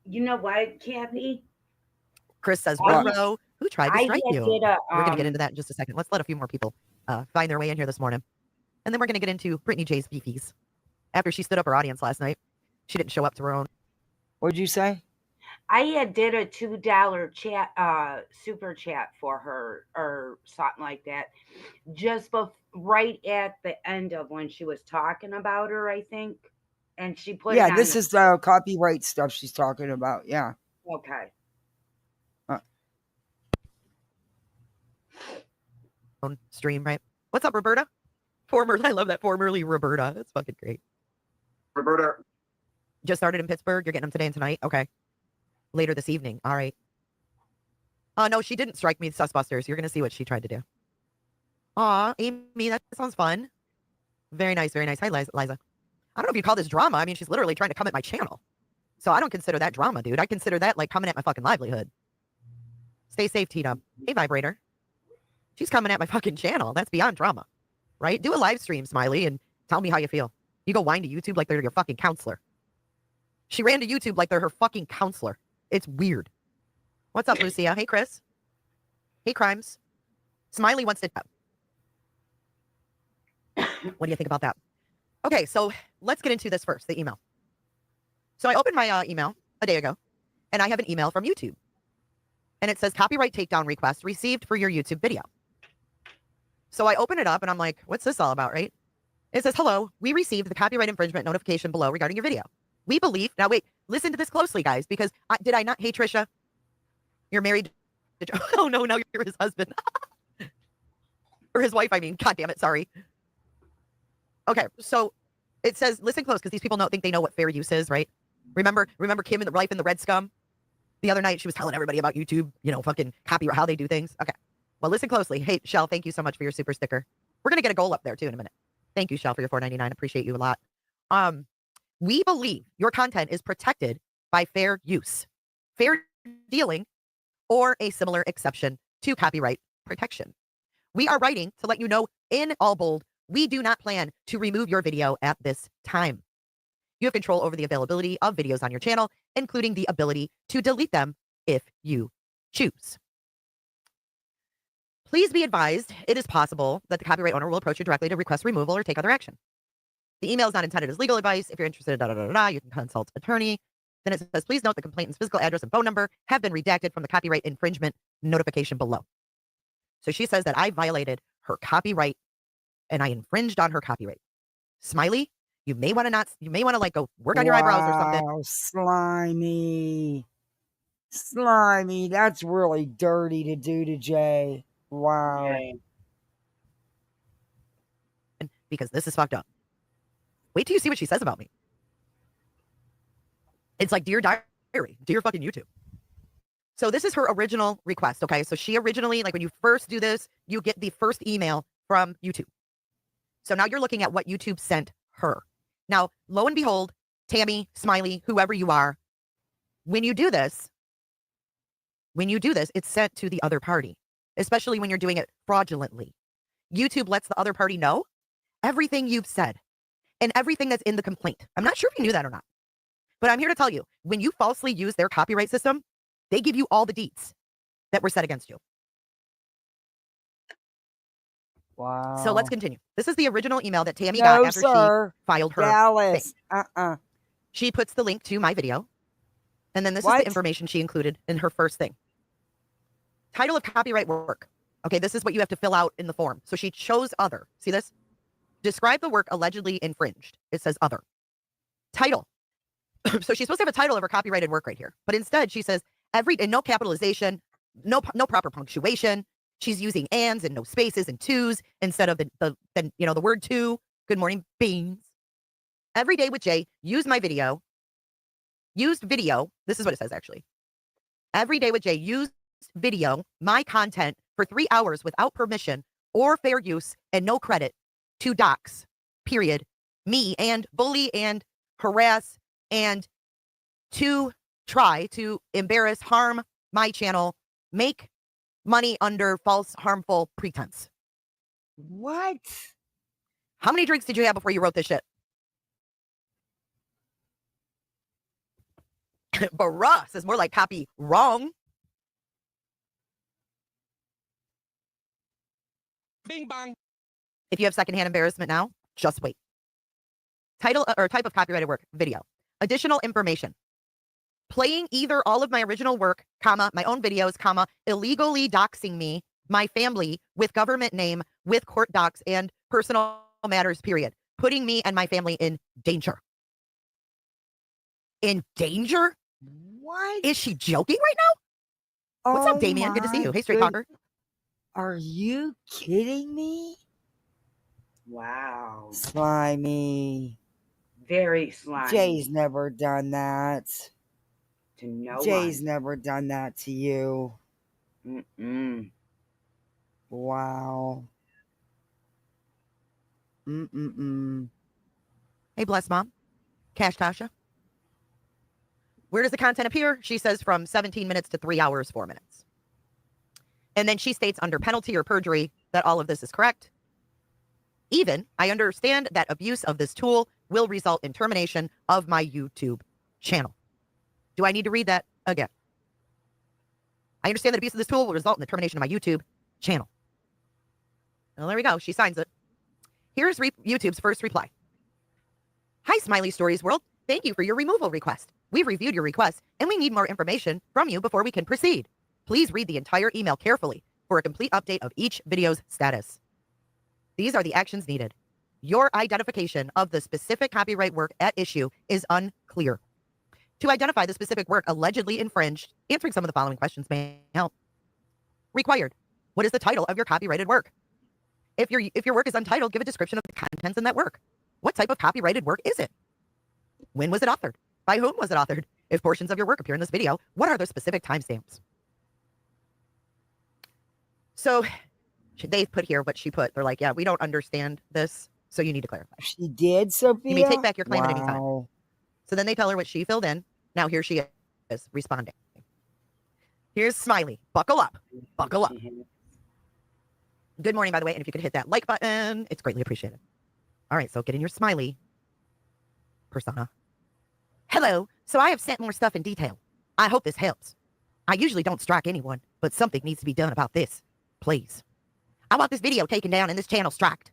You know what, Kathy? Chris says, Roro, who tried to strike you? We're going to get into that in just a second. Let's let a few more people find their way in here this morning. And then we're going to get into Brittany J's beefies. After she stood up her audience last night, she didn't show up to her own. What'd you say? I did a $2 chat, super chat for her or something like that. Just right at the end of when she was talking about her, I think. And she put Yeah, this is the copyright stuff she's talking about. Yeah. Okay. Stream, right? What's up, Roberta? I love that formerly Roberta. That's fucking great. Roberta. Just started in Pittsburgh. You're getting them today and tonight? Okay. Later this evening. All right. No, she didn't strike me, Sussbusters. You're going to see what she tried to do. Aw, Amy, that sounds fun. Very nice, very nice. Hi, Liza. I don't know if you call this drama. I mean, she's literally trying to come at my channel. So I don't consider that drama, dude. I consider that like coming at my fucking livelihood. Stay safe, T-Dub. Hey, Vibrator. She's coming at my fucking channel. That's beyond drama, right? Do a live stream, Smiley, and tell me how you feel. You go whine to YouTube like they're your fucking counselor. She ran to YouTube like they're her fucking counselor. It's weird. What's up, Lucia? Hey, Chris. Hey, Crimes. Smiley wants to... What do you think about that? Okay, so let's get into this first, the email. So I opened my email a day ago, and I have an email from YouTube. And it says, copyright takedown request received for your YouTube video. So I open it up, and I'm like, what's this all about, right? It says, hello, we received the copyright infringement notification below regarding your video. We believe, now wait, listen to this closely, guys, because did I not, hey, Trisha, you're married to, oh no, now you're his husband. Or his wife, I mean, God damn it, sorry. Okay, so it says, listen close, because these people think they know what fair use is, right? Remember Kim in the Life in the Red Scum? The other night, she was telling everybody about YouTube, fucking copyright, how they do things. Okay, well, listen closely. Hey, Shell, thank you so much for your super sticker. We're going to get a goal up there, too, in a minute. Thank you, Shell, for your $4.99. Appreciate you a lot. We believe your content is protected by fair use, fair dealing, or a similar exception to copyright protection. We are writing to let you know in all bold, we do not plan to remove your video at this time. You have control over the availability of videos on your channel, including the ability to delete them if you choose. Please be advised, it is possible that the copyright owner will approach you directly to request removal or take other action. The email is not intended as legal advice. If you're interested, you can consult attorney. Then it says, please note the complainant's physical address and phone number have been redacted from the copyright infringement notification below. So she says that I violated her copyright and I infringed on her copyright. Smiley, you may want to like go work on your eyebrows or something. Wow, slimy. Slimy. That's really dirty to do to Jay. Wow. Yeah. Because this is fucked up. Wait till you see what she says about me. It's like Dear Diary, Dear fucking YouTube. So this is her original request, okay? So she originally, like when you first do this, you get the first email from YouTube. So now you're looking at what YouTube sent her. Now, lo and behold, Tammy, Smiley, whoever you are, when you do this, it's sent to the other party, especially when you're doing it fraudulently. YouTube lets the other party know everything you've said and everything that's in the complaint. I'm not sure if you knew that or not, but I'm here to tell you, when you falsely use their copyright system, they give you all the deets that were said against you. Wow. So let's continue. This is the original email that Tammy got after she filed her Dallas. thing. She puts the link to my video, and then this is the information she included in her first thing. Title of copyright work. Okay, this is what you have to fill out in the form. So she chose other. See this? Describe the work allegedly infringed. It says other. Title. So she's supposed to have a title of her copyrighted work right here. But instead she says and no capitalization, no proper punctuation. She's using ands and no spaces and twos instead of the word to. Good morning, beans. Every day with Jay, used video. This is what it says actually. Every day with Jay, used video, my content for 3 hours without permission or fair use and no credit to dox, period, me and bully and harass and to try to embarrass, harm my channel, make money under false, harmful pretense. What? How many drinks did you have before you wrote this shit? Bruh says more like copy wrong. Bing bang. If you have secondhand embarrassment now, just wait. Title or type of copyrighted work, video. Additional information. Playing either all of my original work, comma, my own videos, comma, illegally doxing me, my family, with government name, with court docs and personal matters, period. Putting me and my family in danger. In danger? What? Is she joking right now? What's up, Damien? Good to see you. Hey, Straight Talker. Are you kidding me? Wow. Slimy. Very slimy. Jay's never done that. To no Jay's one. never done that to you. Mm-mm. Wow. Mm-mm-mm. Hey, bless mom. Cash Tasha. Where does the content appear? She says from 17 minutes to 3 hours, 4 minutes. And then she states under penalty or perjury that all of this is correct. Even, I understand that abuse of this tool will result in termination of my YouTube channel. Do I need to read that again? I understand that abuse of this tool will result in the termination of my YouTube channel. Well, there we go. She signs it. Here's YouTube's first reply. Hi, Smiley Stories World. Thank you for your removal request. We've reviewed your request, and we need more information from you before we can proceed. Please read the entire email carefully for a complete update of each video's status. These are the actions needed. Your identification of the specific copyright work at issue is unclear. To identify the specific work allegedly infringed, answering some of the following questions may help. Required. What is the title of your copyrighted work? If your work is untitled, give a description of the contents in that work. What type of copyrighted work is it? When was it authored? By whom was it authored? If portions of your work appear in this video, what are the specific timestamps? So they put here what she put. They're like, yeah, we don't understand this, so you need to clarify. She did, Sophia? You may take back your claim at any time. Wow. So then they tell her what she filled in. Now here she is responding. Here's Smiley. Buckle up. Buckle up. Good morning, by the way. And if you could hit that like button, it's greatly appreciated. All right, so get in your Smiley persona. Hello. So I have sent more stuff in detail. I hope this helps. I usually don't strike anyone, but something needs to be done about this. Please. I want this video taken down and this channel striked.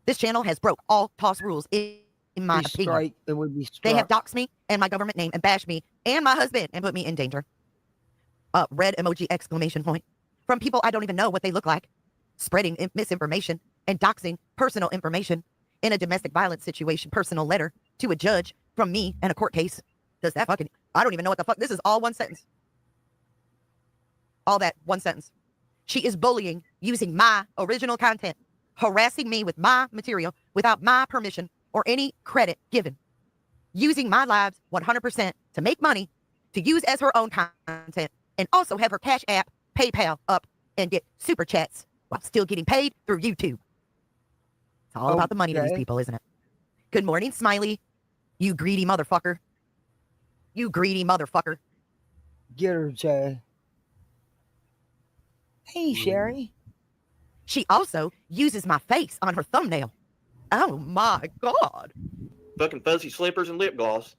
This channel has broke all toss rules in my opinion. It would be They have doxed me and my government name and bashed me and my husband and put me in danger. Red emoji exclamation point. from people I don't even know what they look like, spreading misinformation and doxing personal information in a domestic violence situation, personal letter to a judge from me and a court case. Does that fucking, I don't even know what the fuck, this is all one sentence. All that, one sentence. She is bullying using my original content, harassing me with my material without my permission or any credit given, using my lives 100% to make money, to use as her own content, and also have her Cash App, PayPal up and get super chats while still getting paid through YouTube. It's all about the money to these people, isn't it? Good morning, Smiley. You greedy motherfucker. You greedy motherfucker. Get her, Jay. Hey, Sherry. She also uses my face on her thumbnail. Oh my God. Fucking fuzzy slippers and lip gloss.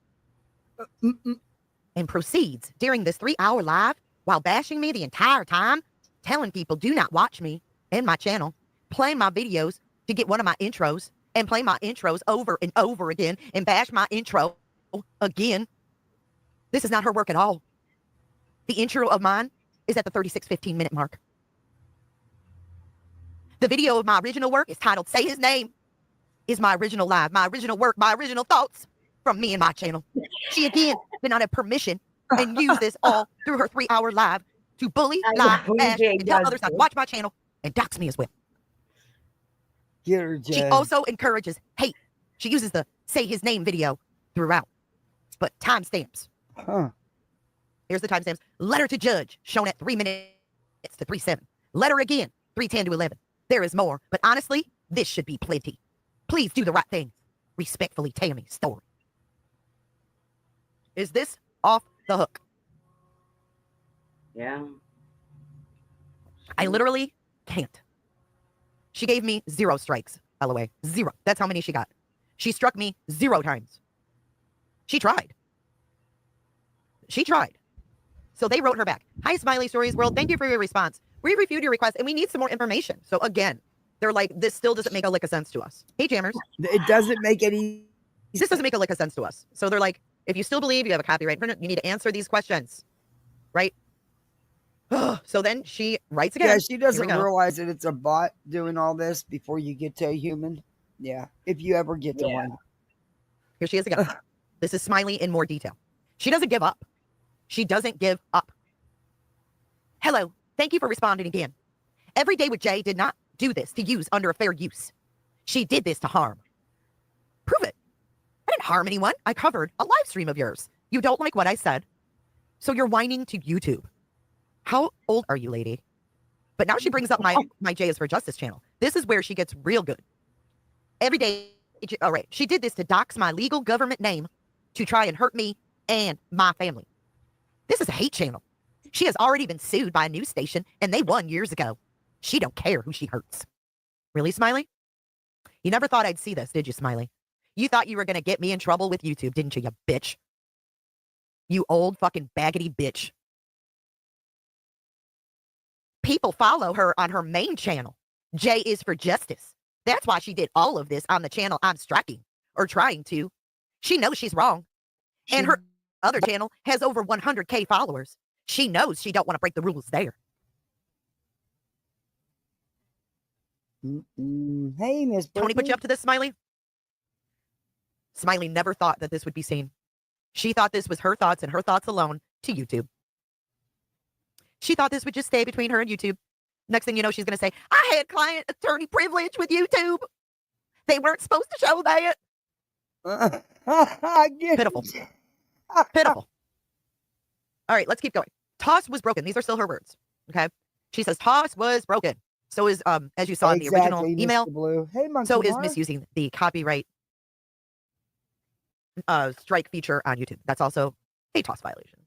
And proceeds during this 3-hour live while bashing me the entire time, telling people do not watch me and my channel, playing my videos to get one of my intros and play my intros over and over again and bash my intro again. This is not her work at all. The intro of mine is at the 36-15 minute mark. The video of my original work is titled Say His Name, is my original live, my original work, my original thoughts from me and my channel. She again did not have permission and use this all through her 3-hour live to bully, lie, bash, and tell others not to watch my channel and dox me as well. Get her, Jay. She also encourages hate. She uses the Say His Name video throughout, but timestamps. Huh. Here's the timestamps. Letter to judge, shown at 3 minutes to 3:07. Letter again, 3:10 to 11. There is more, but honestly, this should be plenty. Please do the right thing. Respectfully, Tammy Story. Is this off the hook? Yeah. I literally can't. She gave me 0 strikes, LOA. 0. That's how many she got. She struck me 0 times. She tried. She tried. So they wrote her back. Hi, Smiley Stories World. Thank you for your response. We reviewed your request and we need some more information. So again, they're like, this still doesn't make a lick of sense to us. Hey, Jammers. It doesn't make any. This doesn't make a lick of sense to us. So they're like, if you still believe you have a copyright infringement, you need to answer these questions. Right? So then she writes again. Yeah, she doesn't realize that it's a bot doing all this before you get to a human. Yeah, if you ever get to one. Here she is again. This is Smiley in more detail. She doesn't give up. She doesn't give up. Hello. Thank you for responding again. Every Day with Jay did not do this to use under a fair use. She did this to harm. Prove it. I didn't harm anyone. I covered a live stream of yours. You don't like what I said, so you're whining to YouTube. How old are you, lady? But now she brings up my J is for Justice channel. This is where she gets real good. Every day, all right, she did this to dox my legal government name to try and hurt me and my family. This is a hate channel. She has already been sued by a news station, and they won years ago. She don't care who she hurts. Really, Smiley? You never thought I'd see this, did you, Smiley? You thought you were going to get me in trouble with YouTube, didn't you, you bitch? You old fucking baggedy bitch. People follow her on her main channel. J is for Justice. That's why she did all of this on the channel I'm striking, or trying to. She knows she's wrong. And her other channel has over 100K followers. She knows she don't want to break the rules there. Hey, Miss Tony put you up to this, Smiley? Smiley never thought that this would be seen. She thought this was her thoughts and her thoughts alone to YouTube. She thought this would just stay between her and YouTube. Next thing you know, she's going to say, I had client attorney privilege with YouTube. They weren't supposed to show that. Pitiful. Pitiful. All right, let's keep going. Toss was broken. These are still her words. Okay. She says, Toss was broken. So is, as you saw in the original email, Blue. Hey, so is misusing the copyright strike feature on YouTube. That's also a Toss violation.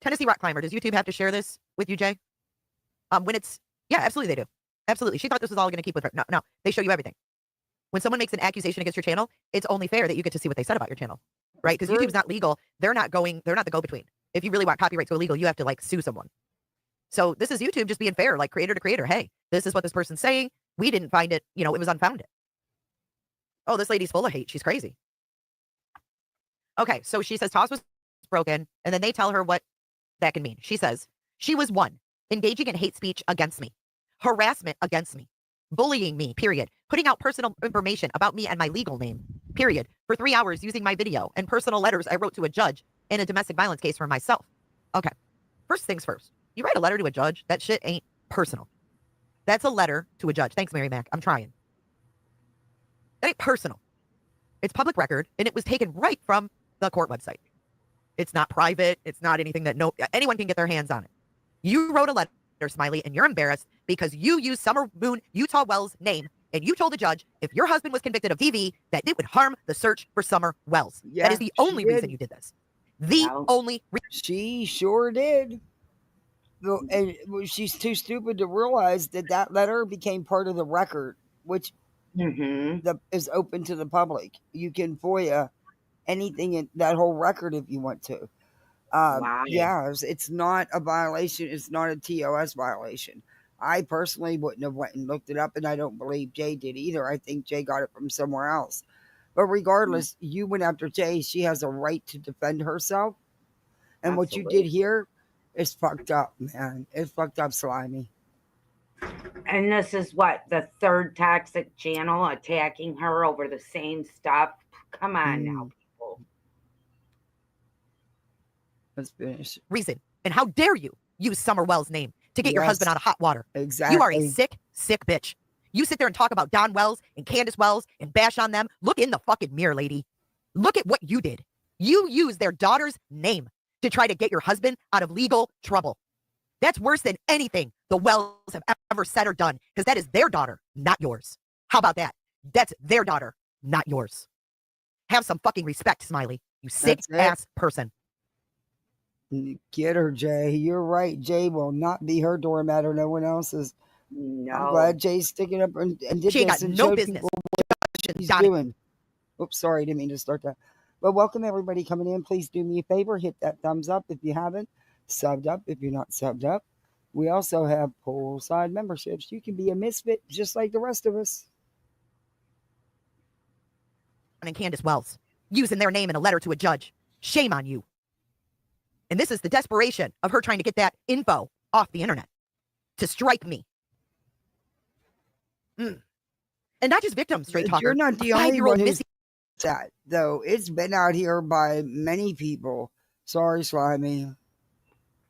Tennessee Rock Climber, does YouTube have to share this with you, Jay? When it's, yeah, absolutely they do. Absolutely. She thought this was all going to keep with her. No, they show you everything. When someone makes an accusation against your channel, it's only fair that you get to see what they said about your channel, right? Because YouTube's not legal. They're not the go-between. If you really want copyright to go legal, you have to like sue someone. So this is YouTube just being fair, like creator to creator. Hey, this is what this person's saying. We didn't find it, it was unfounded. Oh, this lady's full of hate. She's crazy. Okay, so she says Toss was broken, and then they tell her what that can mean. She says, she was 1, engaging in hate speech against me, harassment against me, bullying me, period, putting out personal information about me and my legal name, period, for 3 hours using my video and personal letters I wrote to a judge in a domestic violence case for myself. Okay, first things first. You write a letter to a judge, that shit ain't personal. That's a letter to a judge. Thanks, Mary Mac. I'm trying. That ain't personal. It's public record, and it was taken right from the court website. It's not private. It's not anything that anyone can get their hands on it. You wrote a letter, Smiley, and you're embarrassed because you used Summer Moon Utah Wells' name, and you told the judge if your husband was convicted of DV, that it would harm the search for Summer Wells. Yeah, that is the only reason you did this. The only reason. She sure did. And she's too stupid to realize that that letter became part of the record, which is open to the public. You can FOIA anything in that whole record if you want to. Yeah, it's not a violation. It's not a TOS violation. I personally wouldn't have went and looked it up, and I don't believe Jay did either. I think Jay got it from somewhere else. But regardless, you went after Jay. She has a right to defend herself. And Absolutely. What you did here is fucked up, man. It's fucked up, Slimy. And this is what, the 3rd toxic channel attacking her over the same stuff. Come on now, people. Let's finish. Reason. And how dare you use Summer Wells' name to get your husband out of hot water? Exactly. You are a sick, sick bitch. You sit there and talk about Don Wells and Candace Wells and bash on them. Look in the fucking mirror, lady. Look at what you did. You used their daughter's name to try to get your husband out of legal trouble. That's worse than anything the Wells have ever said or done, because that is their daughter, not yours. How about that? That's their daughter, not yours. Have some fucking respect, Smiley. You sick ass person. Get her, Jay. You're right. Jay will not be her doormat or no one else's. No. I'm glad Jay's sticking up and did She ain't this got and no showed business. people what she's doing. Oops, sorry, didn't mean to start that. But welcome everybody coming in. Please do me a favor, hit that thumbs up if you haven't, subbed up if you're not subbed up. We also have poolside memberships. You can be a misfit just like the rest of us. And Candace Wells, using their name in a letter to a judge. Shame on you. And this is the desperation of her trying to get that info off the internet to strike me. And not just victims, straight talker. You're not the only one who's that, though. It's been out here by many people. Sorry, Slimy.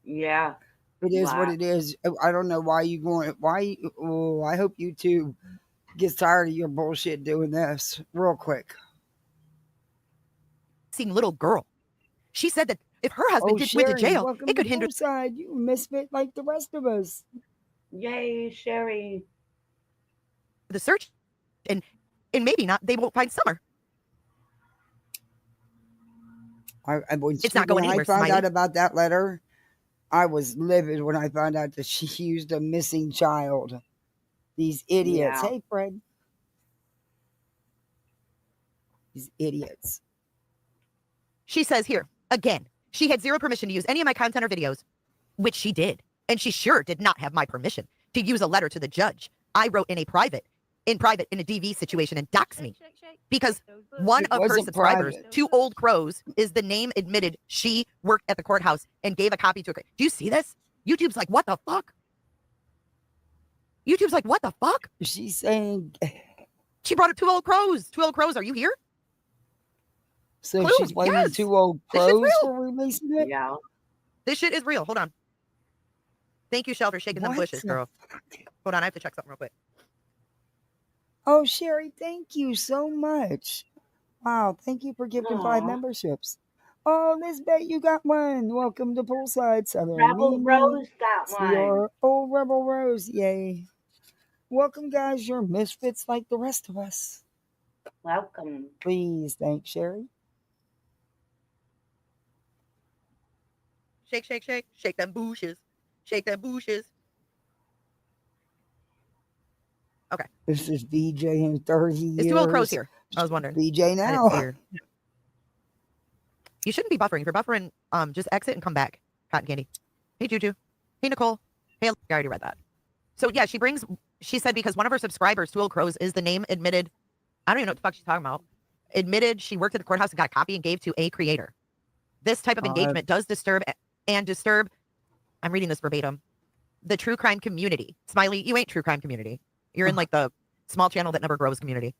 Yeah. It is what it is. I don't know why you going. I hope YouTube gets tired of your bullshit doing this real quick. Seeing little girl. She said that if her husband went to jail, it could hinder. Side, you misfit like the rest of us. Yay, Sherry. The search, and maybe not. They won't find Summer. It's not going anywhere. I found out about that letter. I was livid when I found out that she used a missing child. These idiots. Yeah. Hey, Fred. These idiots. She says here, again, she had zero permission to use any of my content or videos, which she did. And she sure did not have my permission to use a letter to the judge. I wrote in private, in a DV situation and dox me. Because one of her subscribers, 2 Old Crows, is the name admitted she worked at the courthouse and gave a copy to her. Do you see this? YouTube's like, what the fuck? YouTube's like, what the fuck? She's saying... She brought up 2 Old Crows. 2 Old Crows, are you here? So Clue, she's blaming yes. 2 Old Crows for releasing it? Yeah. This shit is real. Hold on. Thank you, Shell, for shaking them bushes, girl. Hold on, I have to check something real quick. Oh, Sherry, thank you so much. Wow, thank you for giving 5 memberships. Oh, Lisbeth, you got one. Welcome to Poolside Southern. Rebel Rose got one. Oh, Rebel Rose, yay. Welcome, guys. You're misfits like the rest of us. Welcome. Please, thanks, Sherry. Shake, shake, shake. Shake them bushes. Shake them bushes. Okay. This is VJ in 30 years. It's 2 Old Crows here. I was wondering. VJ now. You shouldn't be buffering. If you're buffering, just exit and come back. Cotton Candy. Hey, Juju. Hey, Nicole. Hey, I already read that. So, yeah, she said because one of her subscribers, 2 Old Crows, is the name admitted. I don't even know what the fuck she's talking about. Admitted she worked at the courthouse and got a copy and gave to a creator. This type of engagement does disturb and disturb, I'm reading this verbatim, the true crime community. Smiley, you ain't true crime community. You're in like the small channel that never grows community.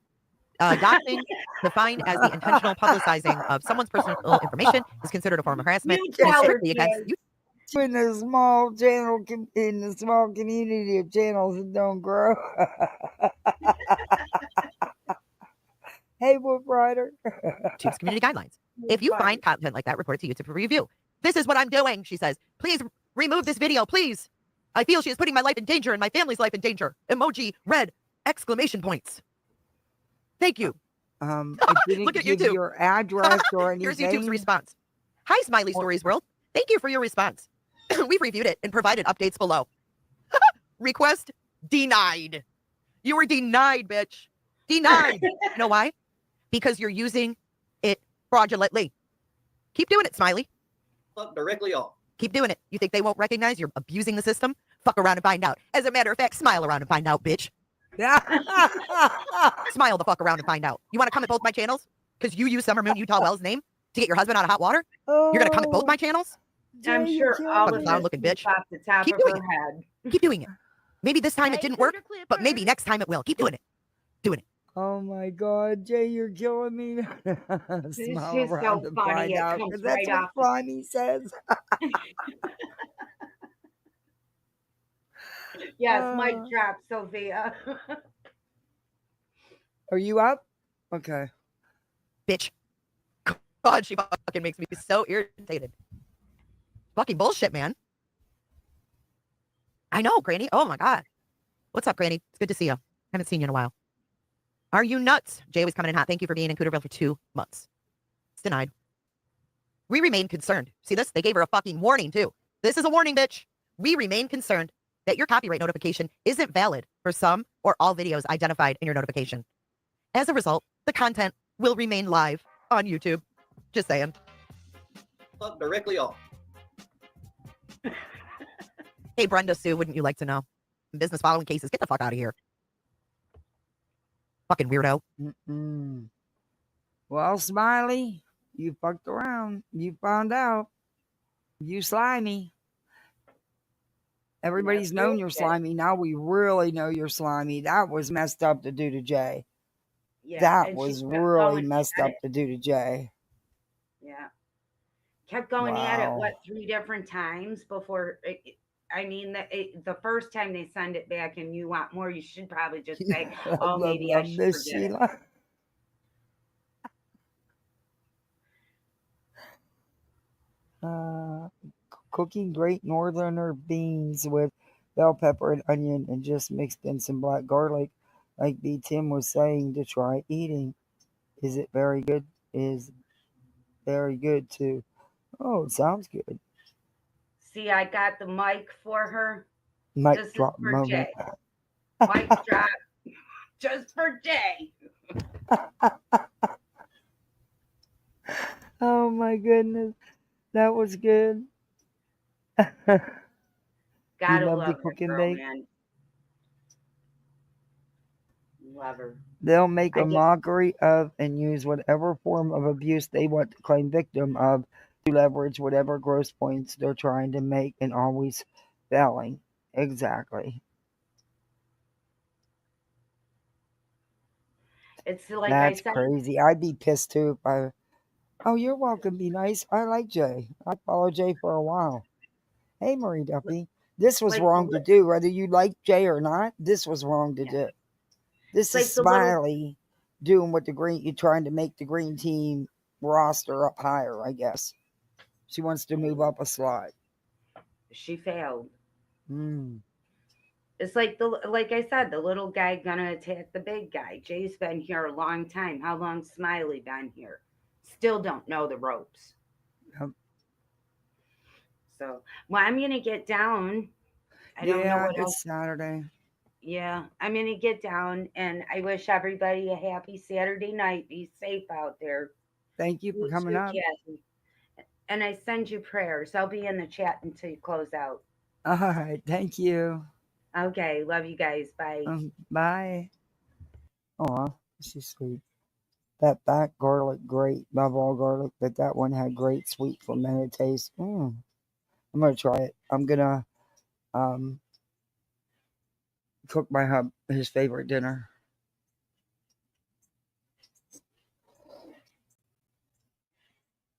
Doxing, defined as the intentional publicizing of someone's personal information, is considered a form of harassment. You It is tell her, strictly against Jay. In the small channel, in the small community of channels that don't grow. Hey, Wolf Rider. YouTube's community guidelines. If you find content like that, report it to YouTube for review. This is what I'm doing, she says. Please remove this video, please. I feel she is putting my life in danger and my family's life in danger. Emoji, red, exclamation points. Thank you. It didn't Look at give YouTube. your address or anything. Here's YouTube's response. Hi, Smiley Stories World. Thank you for your response. We've reviewed it and provided updates below. Request denied. You were denied, bitch. Denied. You know why? Because you're using it fraudulently. Keep doing it, Smiley. Fuck directly off. Keep doing it. You think they won't recognize you're abusing the system? Fuck around and find out. As a matter of fact, smile around and find out, bitch. Smile the fuck around and find out. You want to come at both my channels? Because you use Summer Moon Utah Wells' name to get your husband out of hot water? You're going to come at both my channels? I'm sure all of clown this looking is bitch. off the top Keep of doing her head. Keep doing it. Maybe this time it Hey, didn't work, Clipper. but maybe next time it will. Keep doing it. Doing it. Oh my God, Jay, you're killing me. This is Smile so around and funny. find It out, comes 'cause that's right what off. Slimy says. Yes, mic drop, Sophia. Are you up? Okay. Bitch. God, she fucking makes me so irritated. Fucking bullshit, man. I know, Granny. Oh my God. What's up, Granny? It's good to see you. Haven't seen you in a while. Are you nuts? Jay was coming in hot. Thank you for being in Cooterville for 2 months. It's denied. We remain concerned. See this? They gave her a fucking warning too. This is a warning, bitch. We remain concerned that your copyright notification isn't valid for some or all videos identified in your notification. As a result, the content will remain live on YouTube. Just saying. Fuck directly off. Hey, Brenda Sue, wouldn't you like to know? Business following cases, get the fuck out of here. Fucking weirdo. Mm-mm. Well, Smiley, you fucked around. You found out. You slimy. Everybody's known you're slimy. Now we really know you're slimy. That was messed up to do to Jay. Yeah, That and was she kept really going messed at up it. to do to Jay. Yeah. Kept going at it, Wow. what, 3 different times before the first time they send it back and you want more, you should probably just say, oh, maybe I should Miss forget it. Sheila. Cooking great northerner beans with bell pepper and onion and just mixed in some black garlic, like B. Tim was saying, to try eating. Is it very good? Is very good too. Oh, it sounds good. See, I got the mic for her. Mic This is drop for moment. Jay. Mic drop just for Jay. Oh my goodness. That was good. Gotta love love to that cook and girl, bake? man. Love her. They'll make I a guess- mockery of and use whatever form of abuse they want to claim victim of to leverage whatever gross points they're trying to make, and always failing. Exactly. It's like That's I said, crazy. I'd be pissed too if I. Oh, you're welcome. Be nice. I like Jay. I followed Jay for a while. Hey, Marie Duffy. This was Like wrong the to do, whether you like Jay or not. This was wrong to Yeah. do. This Like is the little- Smiley doing what the green. You're trying to make the green team roster up higher, I guess. She wants to move up a slot. she failed. Mm. It's like like I said, the little guy gonna attack the big guy. Jay's been here a long time. How long Smiley been here? Still don't know the ropes. Yep. So, well, I'm gonna get down. I don't know Yeah, what else. it's Saturday. Yeah, I'm gonna get down, and I wish everybody a happy Saturday night. Be safe out there. Thank you for You coming too, up. Kathy. And I send you prayers. I'll be in the chat until you close out. All right. Thank you. Okay, love you guys. Bye. Bye. Aw, she's sweet. That back garlic, great. Love all garlic, but that one had great sweet fermented taste. I'm gonna try it. I'm gonna cook my hub his favorite dinner.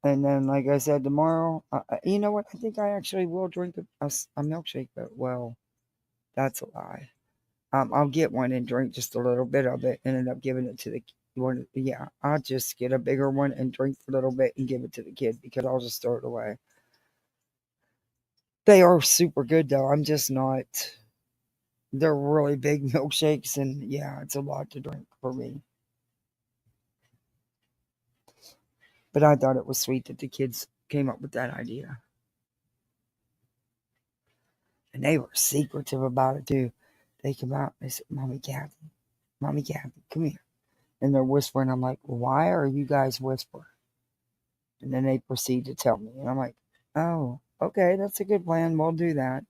And then, like I said, tomorrow, you know what? I think I actually will drink a milkshake, but well, that's a lie. I'll get one and drink just a little bit of it and end up giving it to the one. Yeah, I'll just get a bigger one and drink a little bit and give it to the kid because I'll just throw it away. They are super good though. I'm just not. They're really big milkshakes, and yeah, it's a lot to drink for me. But I thought it was sweet that the kids came up with that idea. And they were secretive about it too. They come out and they said, Mommy Kathy, come here. And they're whispering. I'm like, why are you guys whispering? And then they proceed to tell me. And I'm like, oh, okay, that's a good plan. We'll do that.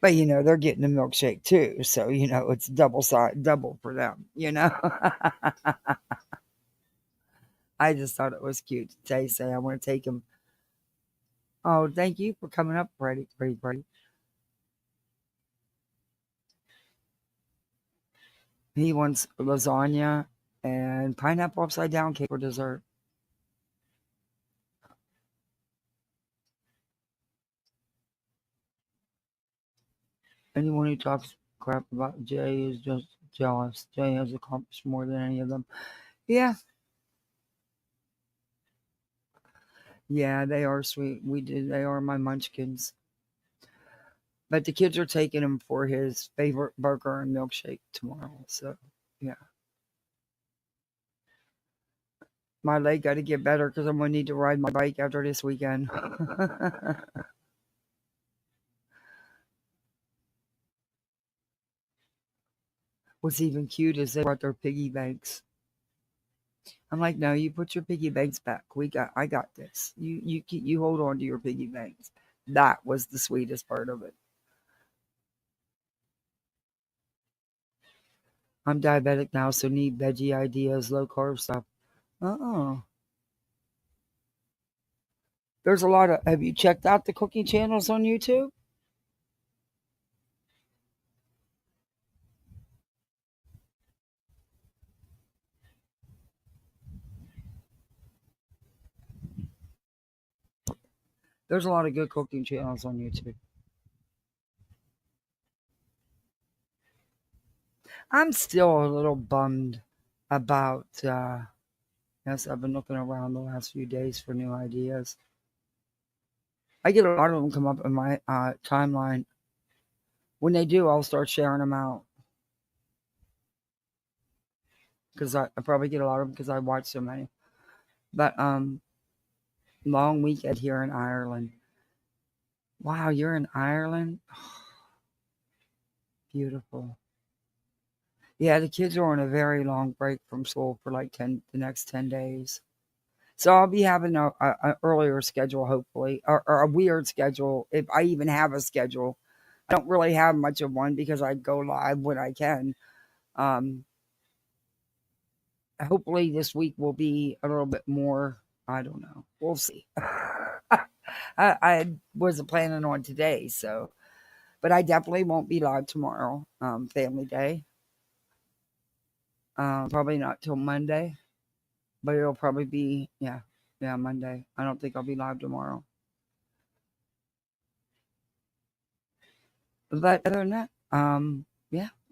But, they're getting a milkshake too. So, it's double for them, I just thought it was cute to say I want to take him. Oh, thank you for coming up, Brady. He wants lasagna and pineapple upside down cake for dessert. Anyone who talks crap about Jay is just jealous. Jay has accomplished more than any of them. Yeah. Yeah, they are sweet. They are my munchkins. But the kids are taking him for his favorite burger and milkshake tomorrow. So, yeah. My leg got to get better because I'm going to need to ride my bike after this weekend. What's even cute is they brought their piggy banks. I'm like, no, you put your piggy banks back. I got this. You hold on to your piggy banks. That was the sweetest part of it. I'm diabetic now, so need veggie ideas, low carb stuff. There's a lot of. Have you checked out the cooking channels on YouTube? There's a lot of good cooking channels on YouTube. I'm still a little bummed about. Yes, I've been looking around the last few days for new ideas. I get a lot of them come up in my timeline. When they do, I'll start sharing them out. Because I probably get a lot of them because I watch so many. But long weekend here in Ireland. Wow, you're in Ireland? Beautiful. Yeah, the kids are on a very long break from school for like the next 10 days. So I'll be having an earlier schedule, hopefully, or a weird schedule, if I even have a schedule. I don't really have much of one because I go live when I can. Hopefully this week will be a little bit more, I don't know. We'll see. I wasn't planning on today, so. But I definitely won't be live tomorrow, Family Day. Probably not till Monday. But it'll probably be, Monday. I don't think I'll be live tomorrow. But other than that,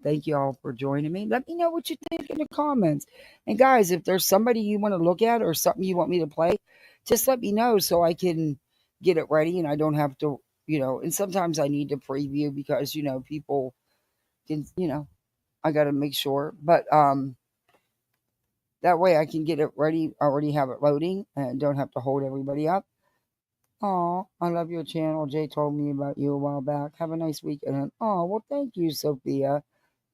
thank you all for joining me. Let me know what you think in the comments. And guys, if there's somebody you want to look at or something you want me to play, just let me know so I can get it ready and I don't have to, and sometimes I need to preview because, people can, I got to make sure. But that way I can get it ready, already have it loading and don't have to hold everybody up. Oh, I love your channel. Jay told me about you a while back. Have a nice weekend. Oh, well, thank you, Sophia.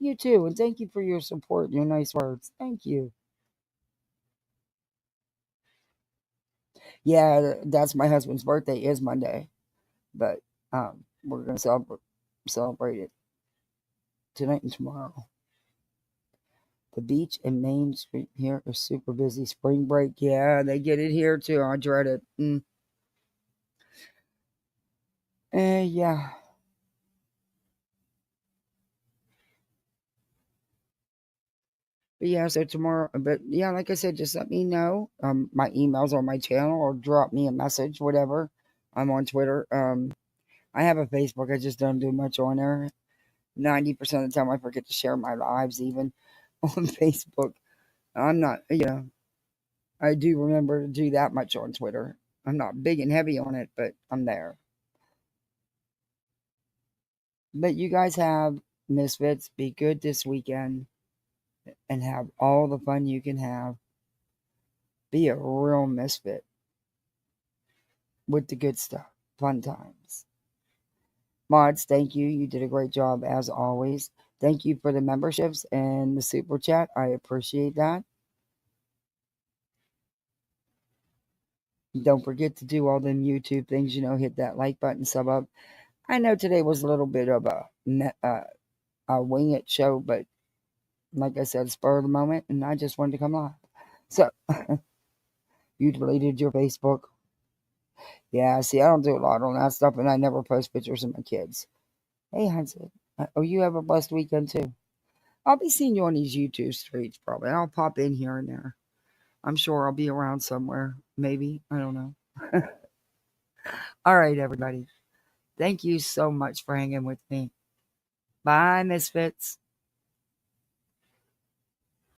You too. And thank you for your support and your nice words. Thank you. Yeah, that's my husband's birthday is Monday. But we're going to celebrate it tonight and tomorrow. The beach and Main Street here are super busy. Spring break, yeah, they get it here too. I dread it. Yeah. But yeah, so tomorrow, but yeah, like I said, just let me know. My email's on my channel or drop me a message, whatever. I'm on Twitter. I have a Facebook. I just don't do much on there. 90% of the time, I forget to share my lives even on Facebook. I'm not, I do remember to do that much on Twitter. I'm not big and heavy on it, but I'm there. But you guys have Misfits. Be good this weekend and have all the fun you can have. Be a real misfit with the good stuff. Fun times. Mods, thank you. You did a great job as always. Thank you for the memberships and the super chat. I appreciate that. Don't forget to do all them YouTube things, hit that like button, sub up. I know today was a little bit of a wing it show, but like I said, spur of the moment, and I just wanted to come live. So, you deleted your Facebook. Yeah, see, I don't do a lot on that stuff, and I never post pictures of my kids. Hey, Hanson. Oh, you have a blessed weekend, too. I'll be seeing you on these YouTube streets, probably. I'll pop in here and there. I'm sure I'll be around somewhere. Maybe. I don't know. All right, everybody. Thank you so much for hanging with me. Bye, Misfits.